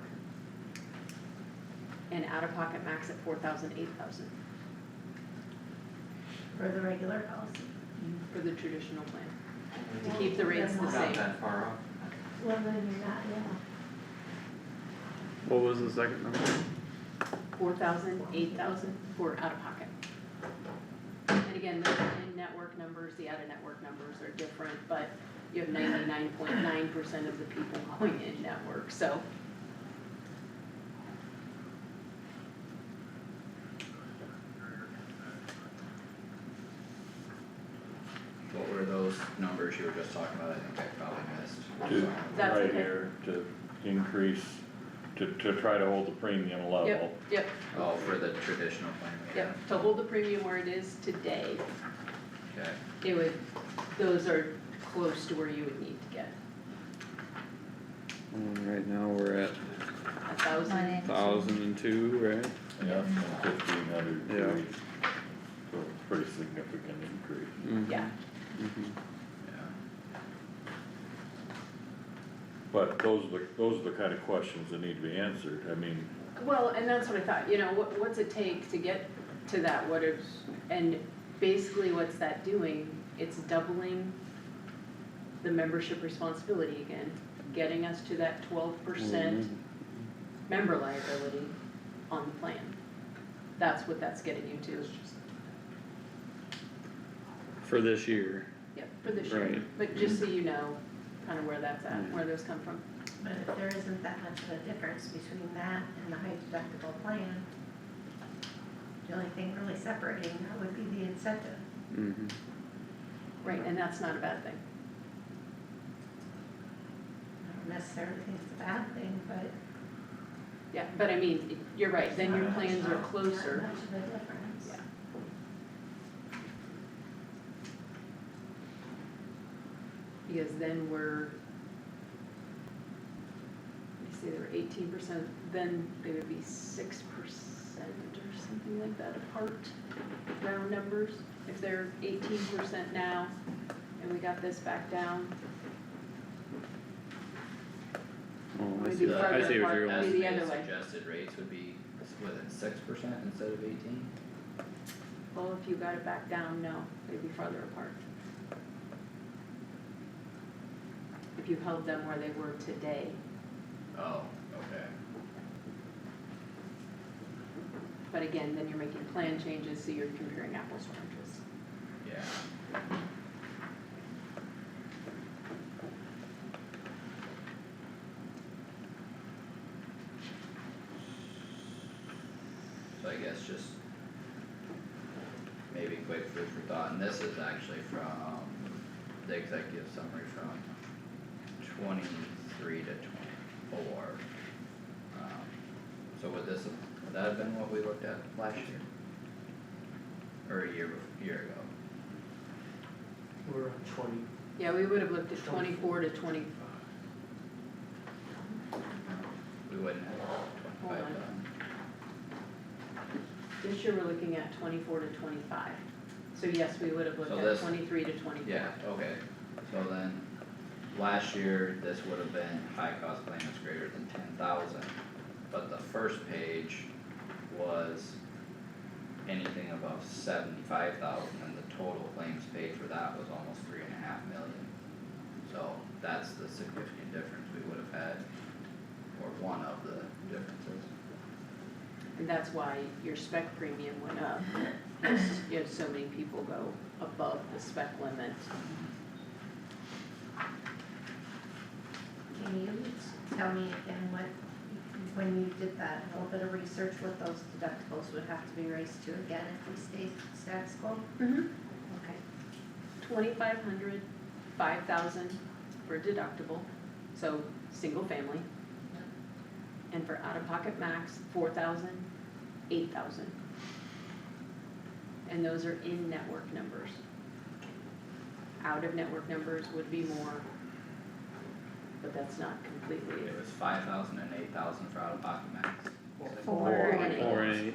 and out-of-pocket max at 4,000, 8,000 For the regular policy. for the traditional plan, to keep the rates the Not same. that far off. Well, then you're not, yeah. What was the second number? 4,000, 8,000 for out-of-pocket. And again, those in-network numbers, the out-of-network numbers are different, but you have 99.9% of the people going in-network, so. What were those numbers you were just talking about? I think I probably missed. To, That's right okay. here, to increase, to try to hold the premium level. Yep, Oh, for the traditional plan, yeah. yep, to hold the premium where it is today, Okay, it would, those are close to where you would need to get. Right now, we're at 1,000. 1,002, right? Yeah, from 1,500 Yeah. to, so pretty significant increase. Mhm. Yeah. Mhm. yeah. But those are the kind of questions that need to be answered, I mean, Well, and that's what I thought, you know, what's it take to get to that, and basically what's that doing? It's doubling the membership responsibility again, getting us to that 12% member liability on the plan. That's what that's getting you to. For this year. Yep, for this year, Right. but just so you know, kind of where that's at, where those come from. But if there isn't that much of a difference between that and the high deductible plan, the only thing really separating that would be the incentive. Mm-hmm. Right, and that's not a bad thing. I don't necessarily think it's a bad thing, but. Yeah, but I mean, you're right, then your it's plans are not closer. much of a difference. Yeah. Because then we're, let me see, they were 18%, then they would be 6% or something like that apart, round numbers. If they're 18% now, and we got this back down, Oh, I Maybe see, farther I see what apart. you're going. Maybe the Estimated other way. suggested rates would be, within 6% instead of 18? well, if you got it back down, no, they'd be farther apart. If you held them where they were today. Oh, okay. But again, then you're making plan changes, so you're comparing apples to oranges. Yeah. So I guess just maybe quick food for thought, and this is actually from the executive summary from 23 to 24. So would that have been what we looked at last year? Or a year ago? We're on 20. Yeah, we would have looked at 24 to 20, We wouldn't have Hold 25 on. done. this year we're looking at 24 to 25. So yes, we would have looked So at this- 23 to 24. Yeah, okay, so then, last year, this would have been high cost claimants greater than 10,000, but the first page was anything above 75,000, and the total claims paid for that was almost 3.5 million. So that's the significant difference we would have had, or one of the differences. And that's why your spec premium went up. You had so many people go above the spec limit. Can you tell me again when you did that little bit of research, what those deductibles would have to be raised to again if we stay status quo? Mm-hmm. Okay. 2,500, 5,000 for deductible, so single family. And for out-of-pocket max, 4,000, 8,000. And those are in-network numbers. Out-of-network numbers would be more, but that's not completely. It was 5,000 and 8,000 for out-of-pocket max. 4 and 8. 4 and 8.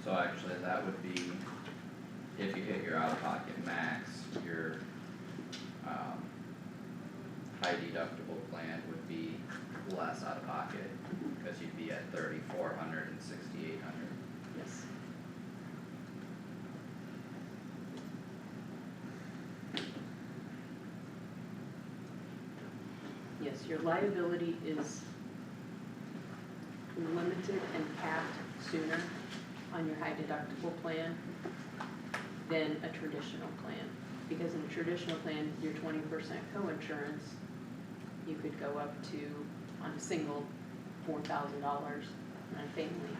So actually, that would be, if you hit your out-of-pocket max, your, high deductible plan would be less out-of-pocket, cause you'd be at 3,400 and 6,800. Yes. Yes, your liability is limited and capped sooner on your high deductible plan than a traditional plan. Because in a traditional plan, your 20% co-insurance, you could go up to, on a single, $4,000, on a family,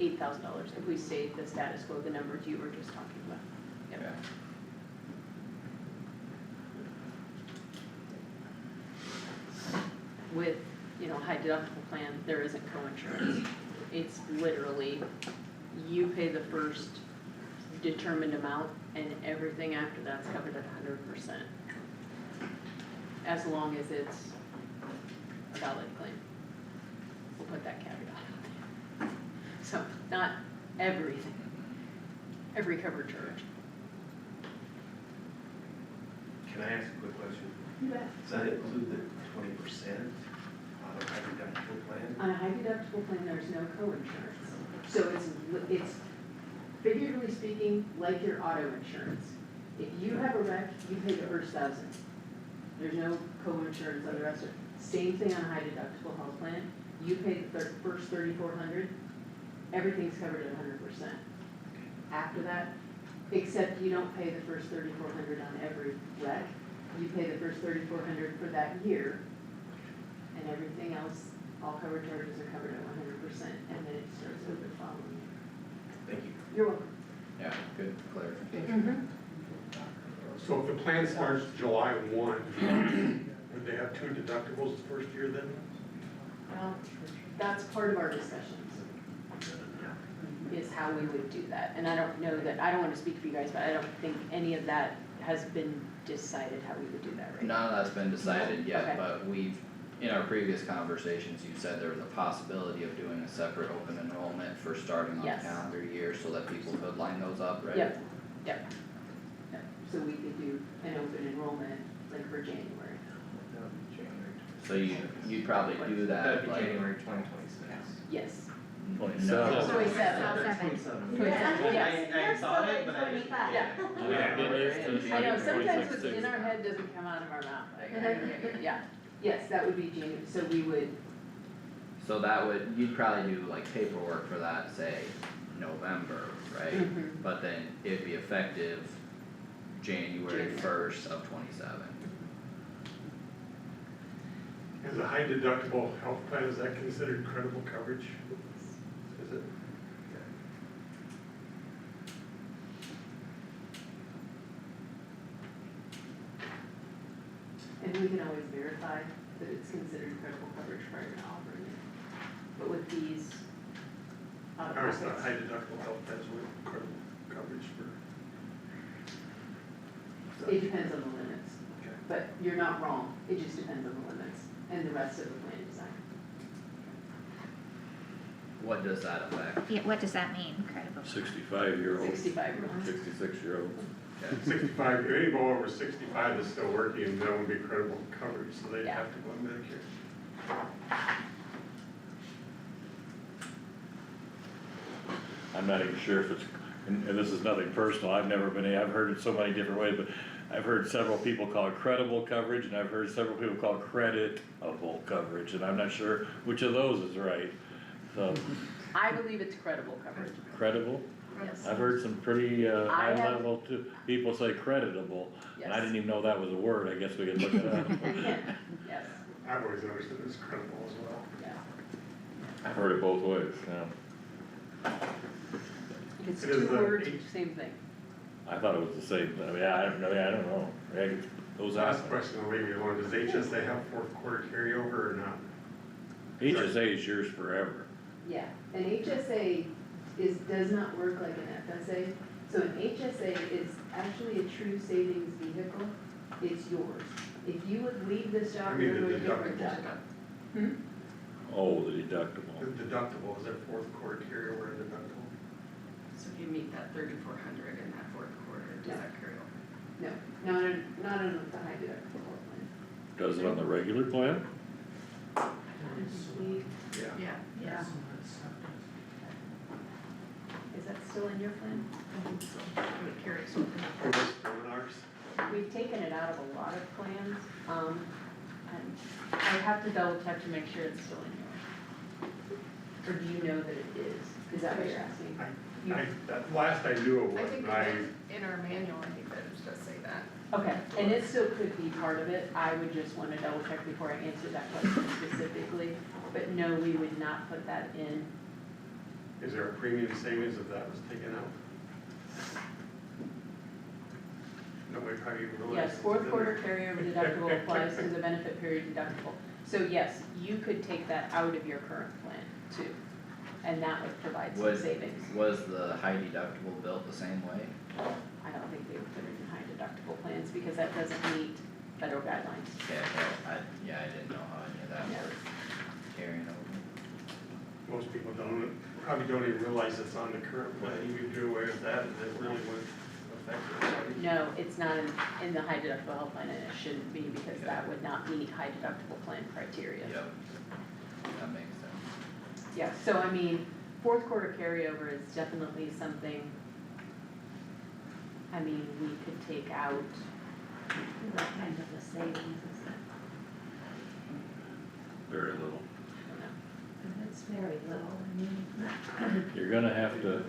$8,000, if we stayed the status quo, the numbers you were just talking about. Yep. Okay. With, high deductible plan, there isn't co-insurance. It's literally, you pay the first determined amount and everything after that's covered at 100%. As long as it's a valid claim. We'll put that caveat out there. So, not everything, every covered charge. Can I ask a quick question? You bet. Does that include the 20% on a high deductible plan? On a high deductible plan, there's no co-insurance. So it's figuratively speaking, like your auto insurance. If you have a wreck, you pay the first 1,000. There's no co-insurance on the rest of it. Same thing on a high deductible health plan. You pay the first 3,400, everything's covered at 100%. After that, except you don't pay the first 3,400 on every wreck. You pay the first 3,400 for that year, and everything else, all covered charges are covered at 100%, and then it starts over the following year. Thank you. You're welcome. Yeah, good clarification. So if the plan starts July 1, would they have 2 deductibles the first year then? Well, that's part of our discussions, is how we would do that. And I don't know that, I don't want to speak for you guys, but I don't think any of that has been decided how we would do that right now. None of that's been decided yet, Okay. but in our previous conversations, you said there was a possibility of doing a separate open enrollment for starting on the Yes. calendar year so that people could line those up, right? Yep. So we could do an open enrollment like for January. That would be January. So you'd probably do that, That'd be like. January 2026. Yes. 27. 27. I thought it, but I didn't. Yeah. It is I know, sometimes what's 2026. in our head doesn't come out of our mouth. Yeah, yes, that would be January, so we would, So you'd probably do like paperwork for that, say, November, right? Mhm. But then it'd be effective January January. 1st of 27. Is a high deductible health plan, is that considered credible coverage? Is it? and we can always verify that it's considered credible coverage prior to offering it. But with these out of I always thought pockets, high deductible health plans were credible coverage for. it depends on the limits. Okay. But you're not wrong, it just depends on the limits and the rest of the plan design. What does that affect? Yeah, what does that mean, credible? 65-year-old, 65-year-olds. 66-year-old. 65, any go over 65 is still working, and that would be credible coverage, so they'd Yeah. have to go on Medicare. I'm not even sure if it's, and this is nothing personal, I've heard it so many different ways, but I've heard several people call it credible coverage, and I've heard several people call it creditable coverage, and I'm not sure which of those is right. So, I believe it's credible coverage, credible? yes. I've heard some pretty, high have- level people say creditable, and I Yes. didn't even know that was a word, I guess we could look it up. Yes, I've always understood it as credible as well. yeah. I've heard it both ways, yeah. It's It is two the words, eight- same thing. I thought it was the same, I mean, I don't know, those Last are, question, I'll leave you alone, does HSA have fourth quarter carryover or not? HSA is yours forever. Yeah, an HSA does not work like an FSA. So an HSA is actually a true savings vehicle, it's yours. If you would leave this I job, mean, you're the going to a different job. deductible. Oh, the deductible. The deductible, is there fourth quarter carryover and deductible? So if you meet that 3,400 in that fourth quarter, does that carry over? No, not in the high deductible health plan. Does it on the regular plan? Yeah. Yeah. Is that still in your plan? I think so. It carries over. For this, for ours? We've taken it out of a lot of plans, and I have to double check to make sure it's still in yours. Or do you know that it is that what you're asking? That last I knew it I was, think I, in our manual, I think that it does say that. Okay, and it still could be part of it, I would just wanna double check before I answer that question specifically, but no, we would not put that in. is there a premium savings if that was taken out? No way, how do you realize? Yes, it's fourth in quarter there? carryover deductible applies to the benefit period deductible. So yes, you could take that out of your current plan too, and that would provide some Was- savings. Was the high deductible built the same way? I don't think they would put it in high deductible plans because that doesn't meet federal guidelines. Okay, well, I didn't know how any of that Yeah. was carrying over. Most people probably don't even realize it's on the current plan, you could do away with that and it really wouldn't affect it. No, it's not in the high deductible health plan and it shouldn't be because that would not meet high deductible plan criteria. Yep, that makes sense. Yeah, so I mean, fourth quarter carryover is definitely something, I mean, we could take out. What kind of a savings is that? Very little. I don't know. It's very little, I mean, You're gonna have to,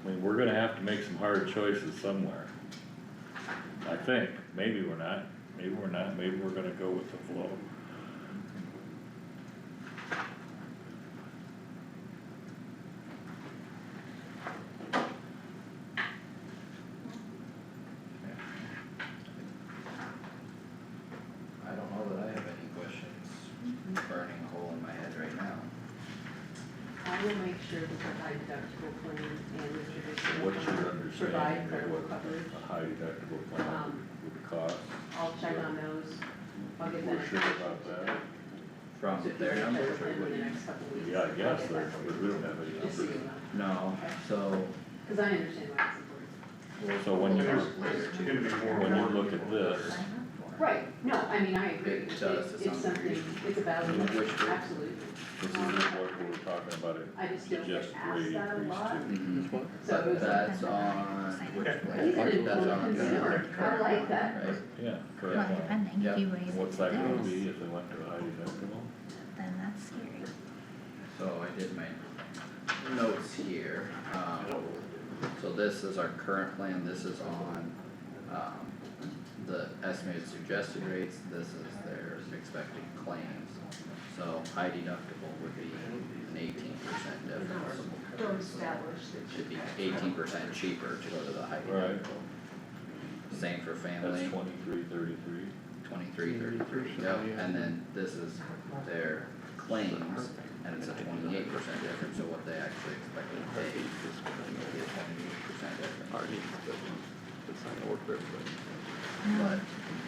we're gonna have to make some hard choices somewhere. I think, maybe we're not, maybe we're gonna go with the flow. I don't know that I have any questions burning a hole in my head right now. I will make sure that the high deductible plan and the traditional What's your plan provide understanding of federal what coverage. a high deductible plan would cost? I'll check on those, I'll get that. We're sure about that? From So if you their can check numbers with or them what in do the you? next couple weeks. Yeah, I guess, I'll get that for we you. don't have any Just so numbers. you know, No, so, cause I understand why it's important. So when you, There's gonna be more. when you look at this, Right, no, I mean, I agree, It does to it's some degree. something, it's a value, Which group? absolutely. this is what we're talking about, it I just don't get suggests asked rate that a increase lot. to. mhm. So it But was that's on, which plan? He's an That's informed on consumer, I current like one, that. right? Yeah, well, correct. depending, if you raise it What's to that gonna this, be if they went to a high deductible? then that's scary. So I did my notes here, so this is our current plan, this is on, the estimated suggested rates, this is their expected claims. So high deductible would be an 18% difference. Don't establish It that. should be 18% cheaper to go to the high Right. deductible. Same for That's family, 2333. 2333, yep, and then this is their claims, and it's a 28% difference, so what they actually expect to pay is going to be a 28% difference. But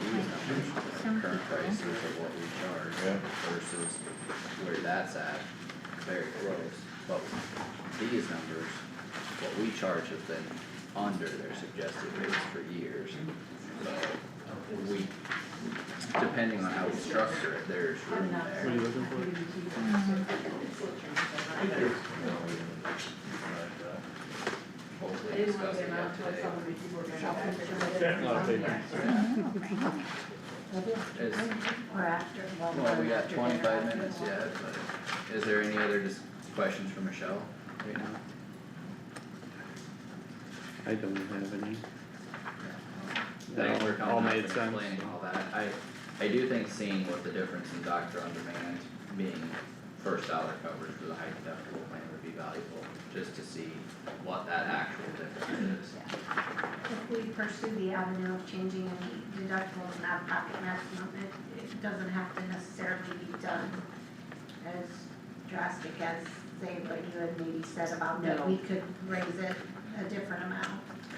these numbers, Some current people- prices of what we charge Yeah. versus where that's at, very close. But these numbers, what we charge has been under their suggested rates for years. So we, depending on how we structure it, there's room there. Hopefully I didn't wanna discuss get it around to it, today. some of these people are gonna have Is, Or after. well, we got 25 minutes yet, but is there any other questions for Michelle right now? I don't have any. Thanks for All coming up made and sense. explaining all that. I do think seeing what the difference in doctor on demand being first dollar coverage for the high deductible plan would be valuable, just to see what that actual difference is. If we pursue the avenue of changing any deductibles and out-of-pocket maximum, it doesn't have to necessarily be done as drastic as, say, what you had maybe said about that No. we could raise it a different amount.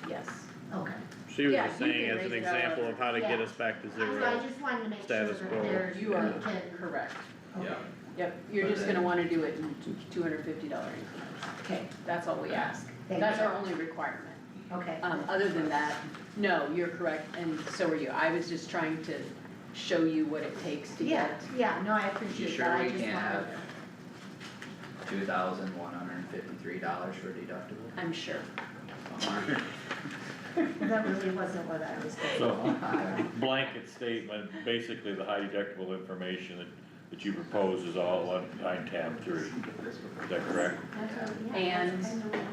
Yes. Okay. She was Yeah, just you saying can as an raise it out example of- of how to get yeah. us back to So I zero. just wanted to make sure Status that quo. there's, we You are can, correct. okay, Yep, you're But just gonna then- wanna do it in $250 increments. okay, That's all we ask. Thank That's you. our only requirement. okay. Other than that, no, you're correct, and so are you. I was just trying to show you what it takes to Yeah, get. yeah, no, I You appreciate sure that, I we just can't wanted have to. $2,153 for deductible? I'm sure. That really wasn't what I was thinking. So, blanket statement, basically the high deductible information that you propose is all on tab 3, is that correct? And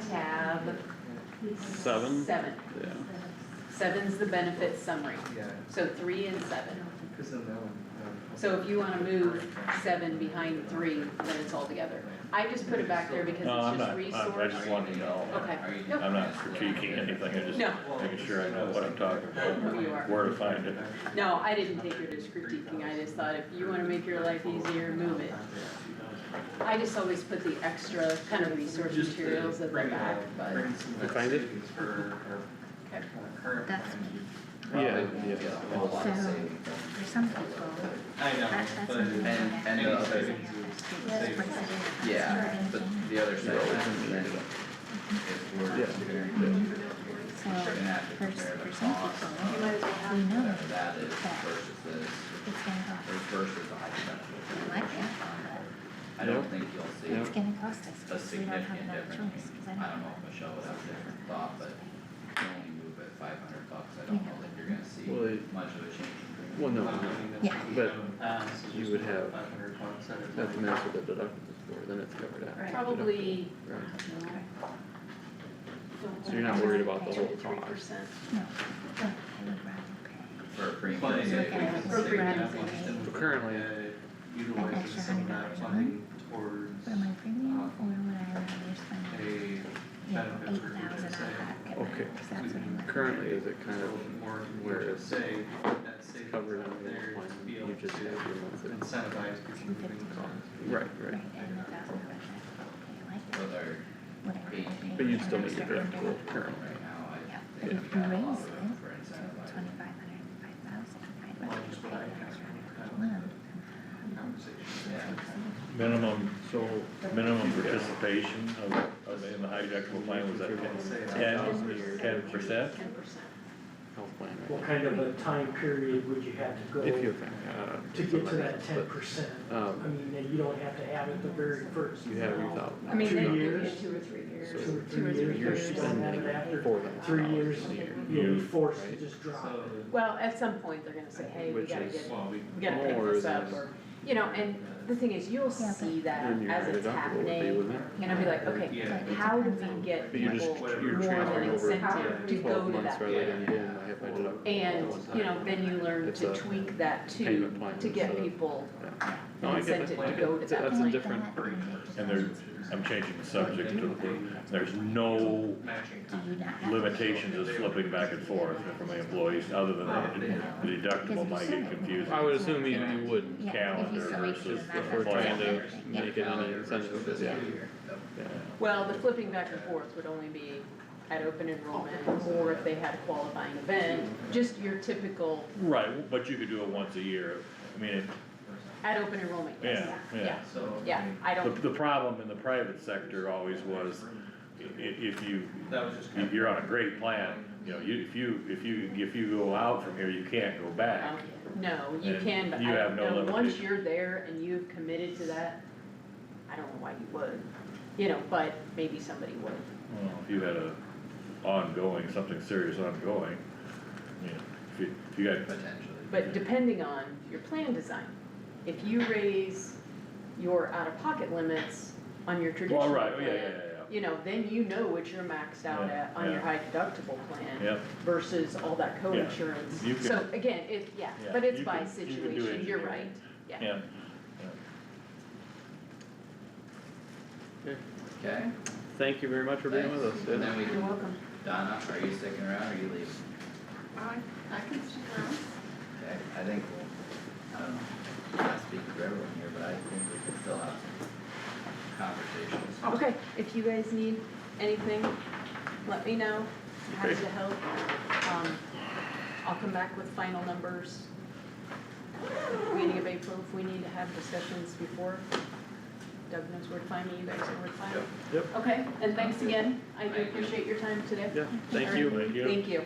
tab 7? 7. Yeah. 7's the benefit summary, Yeah, so 3 and 7. cause then that one. So if you wanna move 7 behind 3, then it's all together. I just put it back there because No, I'm it's just not, resource. I just wanted to know. Okay, nope. I'm not critiquing anything, I'm just No. making sure I know what I'm talking about, You are. where to find it. No, I didn't take it as critiquing, I just thought if you wanna make your life easier, move it. I just always put the extra kind of resource materials at the back, but, You find it? For our okay. current. That's me. Yeah, Get a whole lot of So- savings. For some people, I know, that's but. something that and they the have to other- do. Place it in. Yeah, but the other side of that is then if we're Yeah. comparing, So, we're gonna have to for, compare the for some cost people, of we know whatever that is that versus this, it's gonna or cost, versus the high deductible. I like it, I don't think you'll see but it's gonna cost us, a because we don't have significant another difference. choice, cause I don't know if Michelle would have a different thought, but if you only move it $500, I don't know that you're gonna see Well, much of a change in premium. Well, no, Yeah. but So you just would have- $500 at a that's time. the max what the deductible is for, then it's covered after. Right. Probably, Right. So you're not worried about the whole 2 to 3%. cost. no, but I would rather pay. For a premium. But Look if we at can it, save we're that rather much, pay then we Currently- could, utilize extra some of that $100 a funding towards For my premium, or would I rather spend, a you know, benefit for 8,000 say. on that? Okay. Cause that's what I'm looking Currently, is it kind of More where to it's say that savings covered out under the there plan, to be you able just to have your monthly. incentivize people moving costs. Right, at. right. Right, and 1,000 of that, okay, I like it, With our whatever. I pay But you'd for still an need your extra deductible $100. currently. Right now, I Yeah, but think if we you got a lot raise of it room for to incentivizing. 2,500 and 5,000, I'd Well, rather just pay what I an had extra kind of $100 conversation. Yeah. Minimum, So, minimum participation of in the high deductible plan was at 10%? 10%. health plan, What right? kind of a time period would you have to go If you, to get to that 10%? I um, mean, you don't have to have it the very first. you have your thought. I mean, 2 they give you years? 2 or 3 years. So 2 or 3 2 or 3 years, You're years. you don't have it spending after $4,000 3 years, a year. you'll be forced to Right. just drop So, it. Well, at some point, they're gonna say, hey, we Which gotta is- get, well, we gotta pick more this than- up, or, you know, and the thing is, you'll Yeah, see that Then your as it's deductible would be, happening, wouldn't it? and I'll be like, okay, Yeah. how do we get But you're people just, more you're of an transferring over incentive to go 12 to months that? rather than boom, I have my deductible. And, all one you know, time. then you learn It's to a tweak that too, payment plan, to get so- people Yeah. No, an I get it. incentive to go to It's that that's a plan. different, And there's, I'm changing the subject to, there's no matching Do you not have? limitations of flipping back and forth from the employees, other than the deductible might get confusing. I would assume you wouldn't. Yeah, if calendar you switch to versus the the If we're method, trying to yeah. make it an incentive, yeah. Yeah. Well, the flipping back and forth would only be at open enrollment, or if they had a qualifying event, just your typical, Right, but you could do it once a year, I mean, at open enrollment, yes, yeah, yeah. So. yeah, I The, don't, the problem in the private sector always was, if you, That was just kind of. you're on a great plan, you know, if you go out from here, you can't go back. no, you And can, but you I have don't no know, once limitation. you're there and you've committed to that, I don't know why you would, you know, but maybe somebody would. Well, if you had a ongoing, something serious ongoing, you know, if you got, Potentially. But depending on your plan design, if you raise your out-of-pocket limits on your traditional well, plan, right, yeah, yeah, yeah, you know, then you know what you're maxed out Yeah, at on your yeah. high deductible plan Yep. versus all that Yeah, co-insurance. you can- So again, Yeah, but it's you by can- you can do situation, you're engineering. right, yeah. yeah. Okay, Okay, thank you very much for being with us, and Sid. then we, You're welcome. Donna, are you sticking around or are you leaving? I can stick around. Okay, I think we'll, I don't know, not speaking for everyone here, but I think we can still have some conversations. Okay, if you guys need anything, let me know, happy Okay. to help. I'll come back with final numbers. Beginning of April, if we need to have discussions before, Doug knows where to find me, you guys know where to find me. Yep, Okay, and thanks again, I do Thank you. appreciate your time today. yeah, thank All you. right, Thank you. Thank you.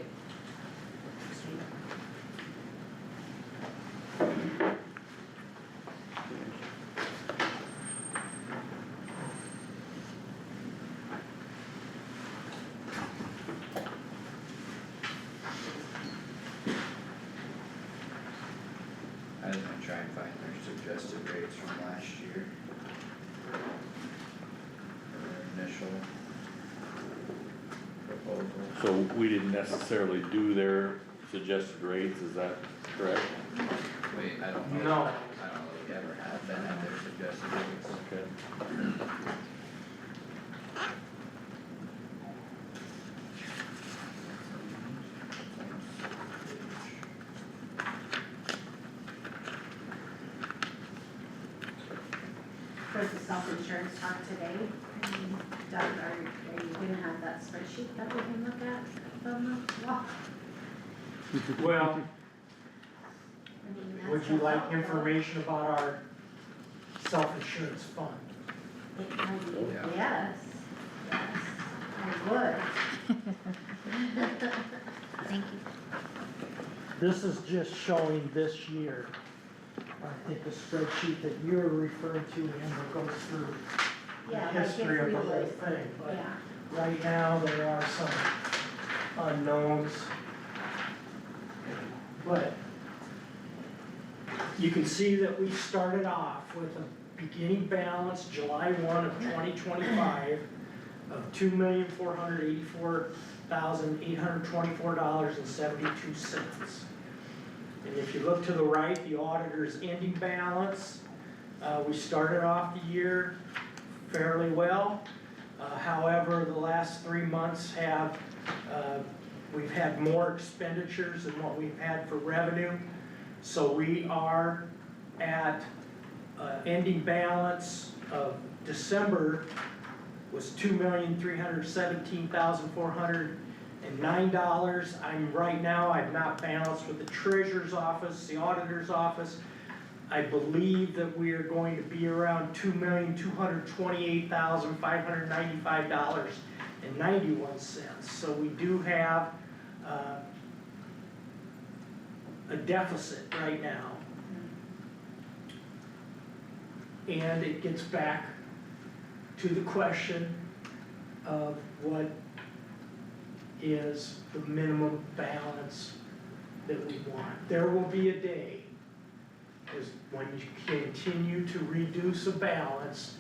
I was gonna try and find their suggested rates from last year. Or their initial proposal. So we didn't necessarily do their suggested rates, is that correct? Wait, I don't know. No. I don't know if we ever have been at their suggested rates. Okay. For the self-insurance talk today, Doug, are you gonna have that spreadsheet that we can look at from the wall? Well, I mean, would that's you a like lot. information about our self-insurance fund? Yes, I would. Thank you. This is just showing this year. I think the spreadsheet that you're referring to, Amber, goes through the Yeah, like if history of we the whole would- thing, but Yeah, right now, there are some unknowns. But you can see that we started off with a beginning balance, July 1 of 2025, of $2,484,824.72. And if you look to the right, the auditor's ending balance, we started off the year fairly well. However, the last 3 months have, we've had more expenditures than what we've had for revenue. So we are at, ending balance of December was $2,317,409. Right now, I've not balanced with the treasurer's office, the auditor's office. I believe that we are going to be around $2,228,595.91. So we do have, a deficit right now. And it gets back to the question of what is the minimum balance that we want. There will be a day is when you continue to reduce a balance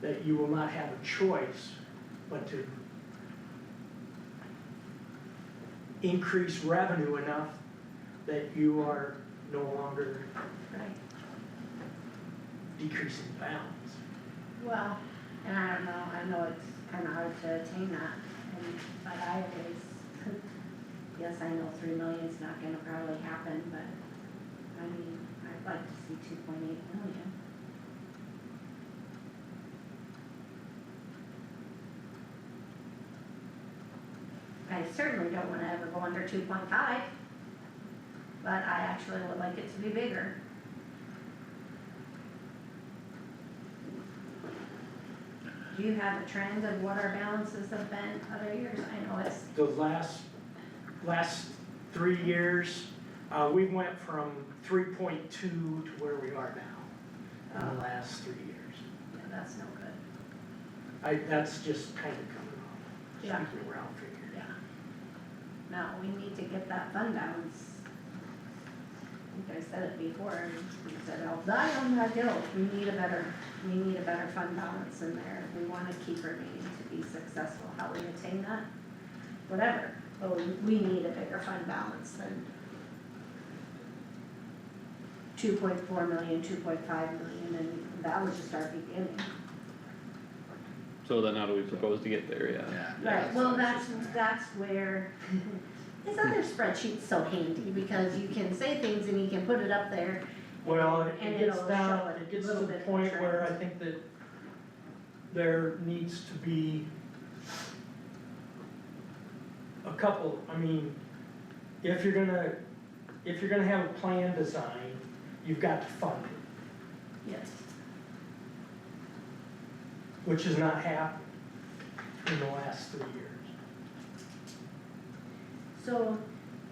that you will not have a choice but to increase revenue enough that you are no longer right. decreasing the balance. Well, and I don't know, I know it's kinda hard to attain that, but I always, yes, I know 3 million's not gonna probably happen, but, I mean, I'd like to see 2.8 million. I certainly don't wanna ever go under 2.5, but I actually would like it to be bigger. Do you have a trend of what our balances have been other years? I know it's, The last 3 years, we went from 3.2 to where we are now, in the last 3 years. yeah, that's no good. That's just kind of coming off, Yeah. speaking around figure. Yeah. No, we need to get that fund balance. I think I said it before, and we said, I'll die on that hill. We need a better fund balance in there. If we wanna keep remaining to be successful, how we attain that, whatever. But we need a bigger fund balance than 2.4 million, 2.5 million, and that was just our beginning. So then how do we propose to get there, yeah? Right, well, that's where, this other spreadsheet's so handy, because you can say things and you can put it up there. Well, And it gets it'll down, show it a gets to little the bit of point where I trends. think that there needs to be a couple, I mean, if you're gonna have a plan design, you've got to fund it, Yes. which has not happened in the last 3 years. So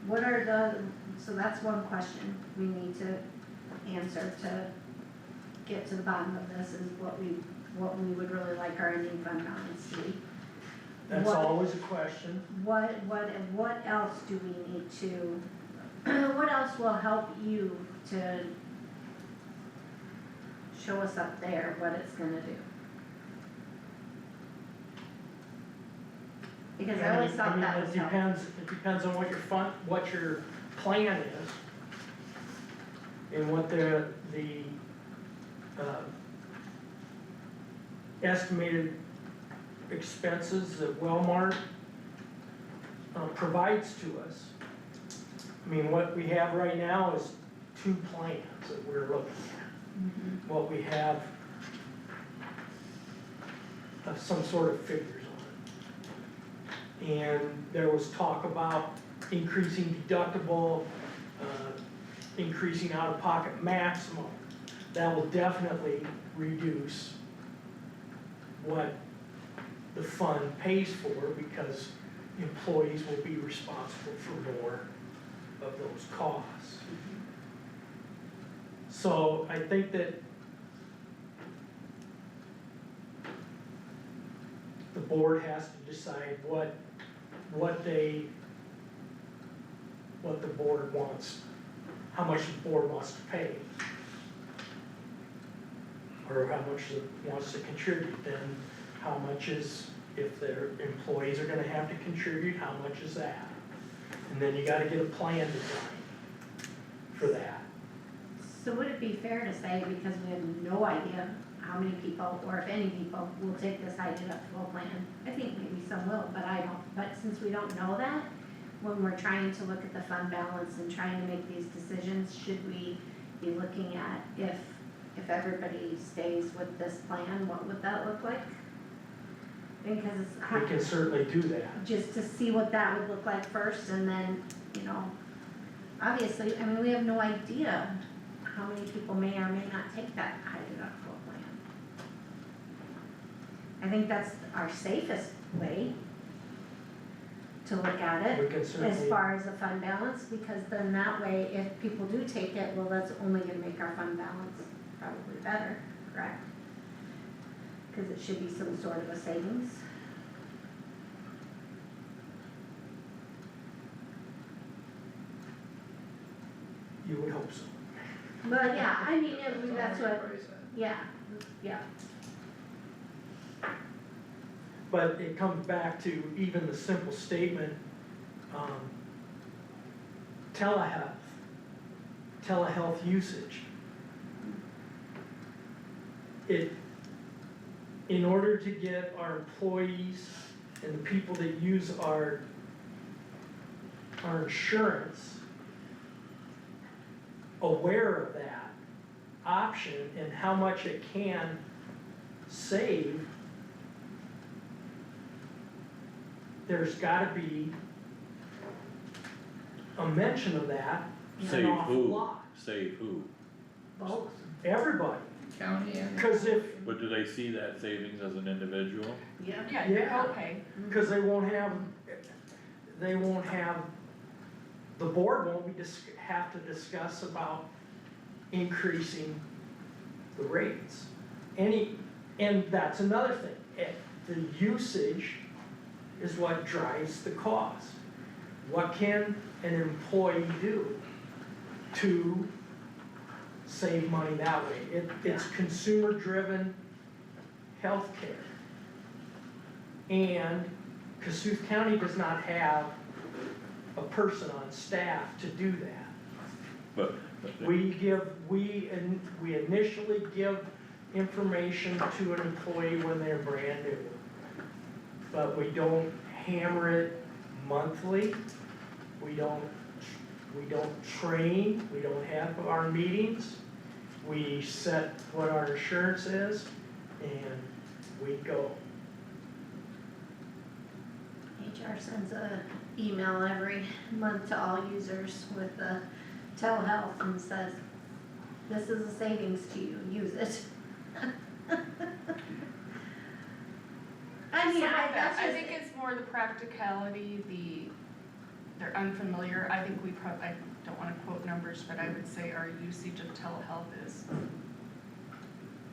what are so that's one question we need to answer to get to the bottom of this, is what we would really like our ending fund balance to be. That's What- always a question. What else do we need to, what else will help you to show us up there what it's gonna do? Because I always thought that was helpful. It depends on what your plan is. And what the estimated expenses that Wellmark provides to us. I mean, what we have right now is 2 plans that we're looking at. What we have, some sort of figures on it. And there was talk about increasing deductible, increasing out-of-pocket maximum. That will definitely reduce what the fund pays for, because employees will be responsible for more of those costs. So I think that the board has to decide what the board wants, how much the board wants to pay. Or how much it wants to contribute, then how much is, if their employees are gonna have to contribute, how much is that? And then you gotta get a plan design for that. So would it be fair to say, because we have no idea how many people, or if any people, will take this high deductible plan? I think maybe some will, but I don't, but since we don't know that, when we're trying to look at the fund balance and trying to make these decisions, should we be looking at if everybody stays with this plan, what would that look like? Because We can certainly do that. just to see what that would look like first, and then, obviously, I mean, we have no idea how many people may or may not take that high deductible plan. I think that's our safest way to look at it. We can As certainly, far as the fund balance, because then that way, if people do take it, well, that's only gonna make our fund balance probably better, correct? Cause it should be some sort of a savings. you would hope so. But yeah, I mean, that's what, yeah. But it comes back to even the simple statement, telehealth usage. In order to get our employees and the people that use our insurance aware of that option and how much it can save, there's gotta be a mention of that an Save awful who? lot. Save who? Both. Everybody, County and. cause if, But do they see that savings as an individual? Yeah, Yeah. okay. cause they won't have, the board won't be have to discuss about increasing the rates. And that's another thing, the usage is what drives the cost. What can an employee do to save money that way? It's consumer-driven healthcare. And Kossuth County does not have a person on staff to do that. But We initially give information to an employee when they're brand new. but we don't hammer it monthly. We don't train, we don't have our meetings. We set what our insurance is and we go. HR sends a email every month to all users with the telehealth and says, this is a savings to you, use it. I mean, that's I just. think it's more the practicality, they're unfamiliar, I think I don't wanna quote numbers, but I would say our usage of telehealth is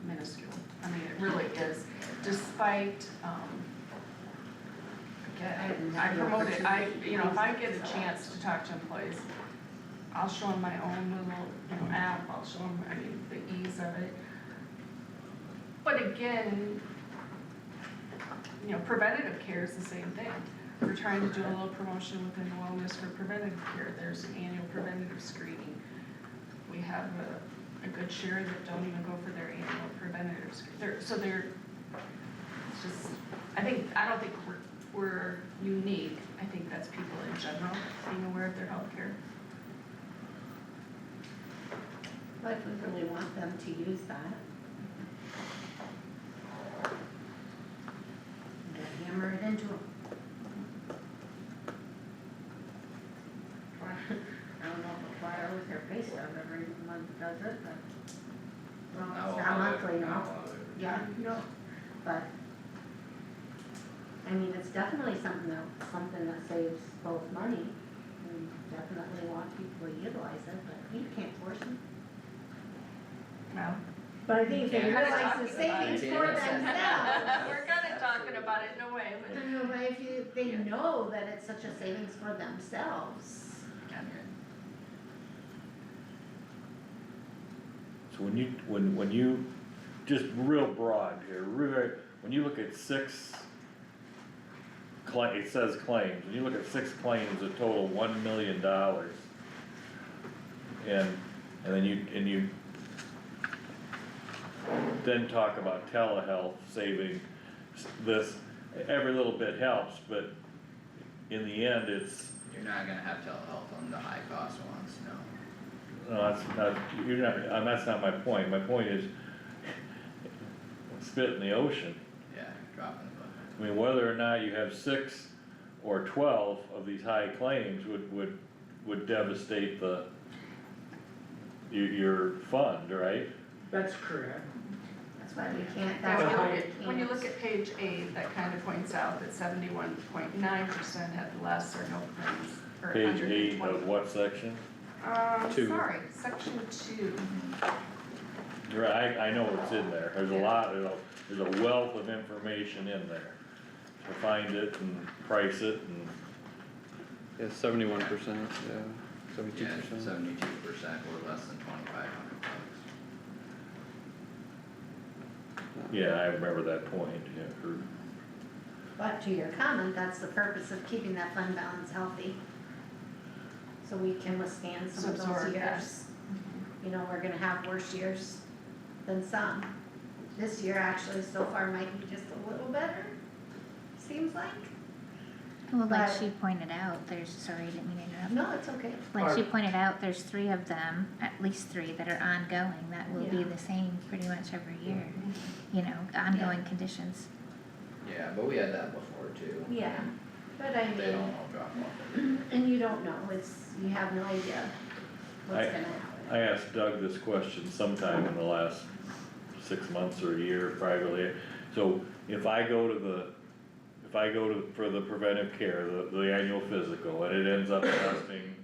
minuscule. I mean, it really is, despite, again, I promote it, if I get a chance to talk to employees, I'll show them my own little, app, I'll show them, the ease of it. But again, preventative care is the same thing. We're trying to do a little promotion within wellness for preventative care. There's an annual preventative screening. We have a good share that don't even go for their annual preventative screening. It's just, I don't think we're unique. I think that's people in general being aware of their health care. But if we really want them to use that. Hammer it into them. I don't know if a flyer with their face of every month does it, but, well, it's not monthly, no. Yeah, no, but, I mean, it's definitely something that saves both money. We definitely want people to utilize it, but you can't force them. Well, But I think if they We're kinda realize the talking about it. savings for themselves. we're kinda talking about it in a way, but. But if they know that it's such a savings for themselves. So when you, just real broad here, when you look at it says claims, when you look at 6 claims that total $1 million, and then you then talk about telehealth saving this, every little bit helps, but in the end, it's, You're not gonna have telehealth on the high cost ones, no. no, that's not my point. My point is, spit in the ocean. Yeah, dropping the bucket. I mean, whether or not you have 6 or 12 of these high claims would devastate your fund, right? That's correct. That's why we can't, Now, that's why we can't. when you look at page 8, that kind of points out that 71.9% had less or no claims, or Page 8 120. of what section? Two. Sorry, section 2. Right, I know it's in there. There's there's a wealth of information in there. To find it and price it and, Yeah, 71%, yeah, 72%. Yeah, 72% or less than 2,500 bucks. yeah, I remember that point, yeah. But to your comment, that's the purpose of keeping that fund balance healthy. So we can withstand some of those Absorb that. years. We're gonna have worse years than some. This year actually so far might be just a little better, seems like. Well, like But- she pointed out, sorry, I didn't mean to interrupt. No, it's okay. Like she pointed out, there's 3 of them, at least 3 that are ongoing, that will be Yeah. the same pretty much every year. Ongoing conditions. Yeah, but we had that before too. Yeah, but I They mean, don't all drop off. and you don't know, you have no idea what's gonna happen. I asked Doug this question sometime in the last 6 months or a year privately. So if I go for the preventive care, the annual physical, and it ends up costing,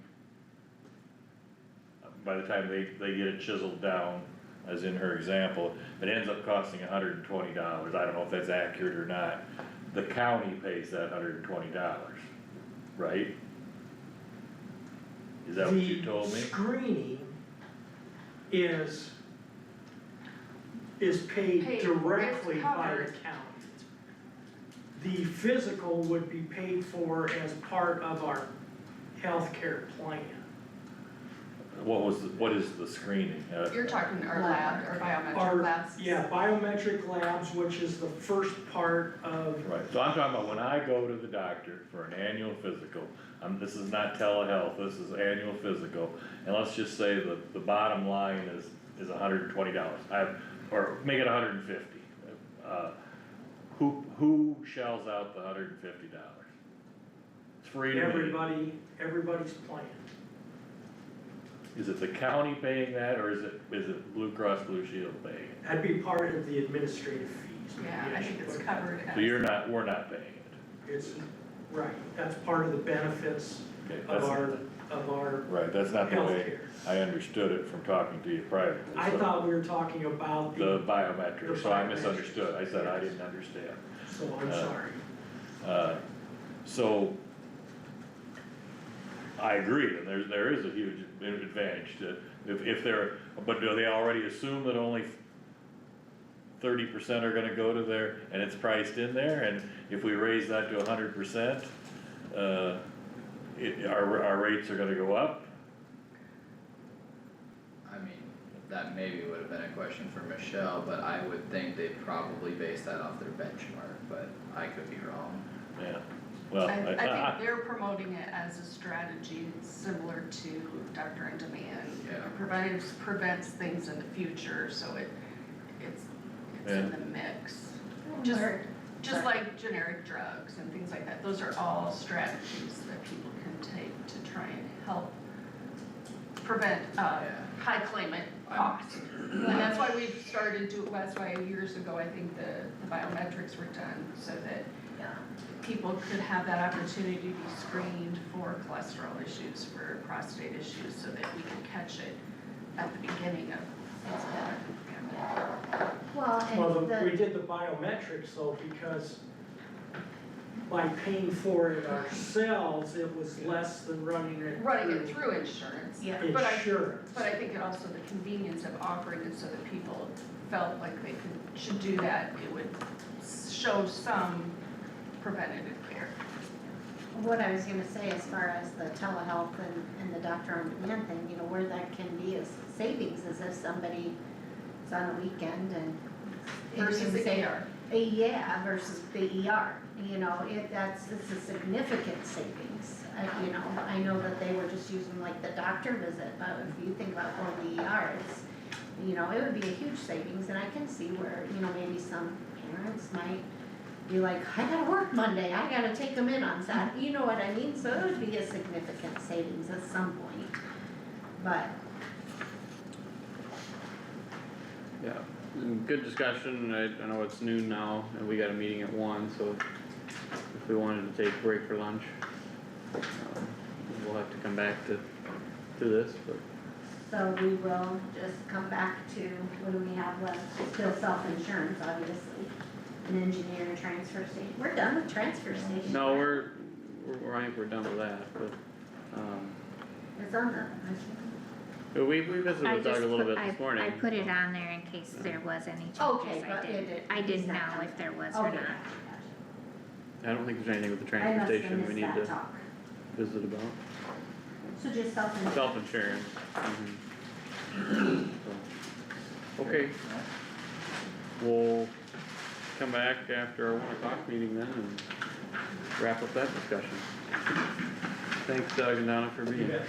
by the time they get it chiseled down, as in her example, it ends up costing $120. I don't know if that's accurate or not. The county pays that $120, right? Is that what you told me? The screening is paid Paid, directly it's by the covered. county. The physical would be paid for as part of our healthcare plan. what is the screening? You're talking our lab, our biometric Our, labs. yeah, biometric labs, which is the first part of, Right, so I'm talking about when I go to the doctor for an annual physical, this is not telehealth, this is annual physical, and let's just say the bottom line is $120, or make it $150. Who shells out the $150? It's free to me. everybody's plan. Is it the county paying that, or is it Blue Cross Blue Shield paying it? That'd be part of the administrative fees. Yeah, I think it's covered as. So we're not paying it? It's, right, that's part of the benefits Okay, of that's, our right, that's not the way healthcare. I understood it from talking to you privately. I so- thought we were talking about The the, biometrics, so I biometrics. misunderstood, I said I didn't understand. so I'm sorry. So, I agree, and there is a huge advantage to, if they're, but do they already assume that only 30% are gonna go to their, and it's priced in there, and if we raise that to 100%, our rates are gonna go up? I mean, that maybe would have been a question for Michelle, but I would think they probably base that off their benchmark, but I could be wrong. Yeah, well, I think they're promoting it as a strategy similar to Doctor in Demand. Yeah. Preventives prevents things in the future, so it's in the mix. Just like generic drugs and things like that, those are all strategies that people can take to try and help prevent, high claimant costs. And that's why we've started that's why years ago, I think the biometrics were done, so that people could have that opportunity to be screened for cholesterol issues, for prostate issues, so that we can catch it at the beginning of its development. Well, and We did the biometrics though, because by paying for it ourselves, it was less than running it through insurance. Yeah. But insurance. But I think it also the convenience of offering it so that people felt like they should do that, it would show some preventative care. what I was gonna say as far as the telehealth and the doctor on demand thing, you know, where that can be as savings is if somebody is on a weekend and. Versus the ER. Yeah, versus the ER, you know, it's a significant savings. You know, I know that they were just using like the doctor visit, but if you think about going to the ER, it's, you know, it would be a huge savings, and I can see where, you know, maybe some parents might be like, I gotta work Monday, I gotta take them in on Saturday, you know what I mean? So it would be a significant savings at some point, but. Yeah, good discussion, I know it's noon now, and we got a meeting at 1, so if we wanted to take a break for lunch, we'll have to come back to this, but. So we will just come back to, what do we have left? Still self-insurance, obviously, an engineer and transfer station. We're done with transfer station. No, I think we're done with that, but, It's on the, we visited I with Doug just a little put- bit this morning. I put it on there in case there was any changes. Okay, but it- I he's didn't not know coming. if there was or okay. not. I don't think there's anything with the I must have transportation we missed need that to talk. visit about. So just self-insurance. Self-insurance. So, okay. We'll come back after our 1 o'clock meeting then and wrap up that discussion. Thanks Doug and Donna for being here.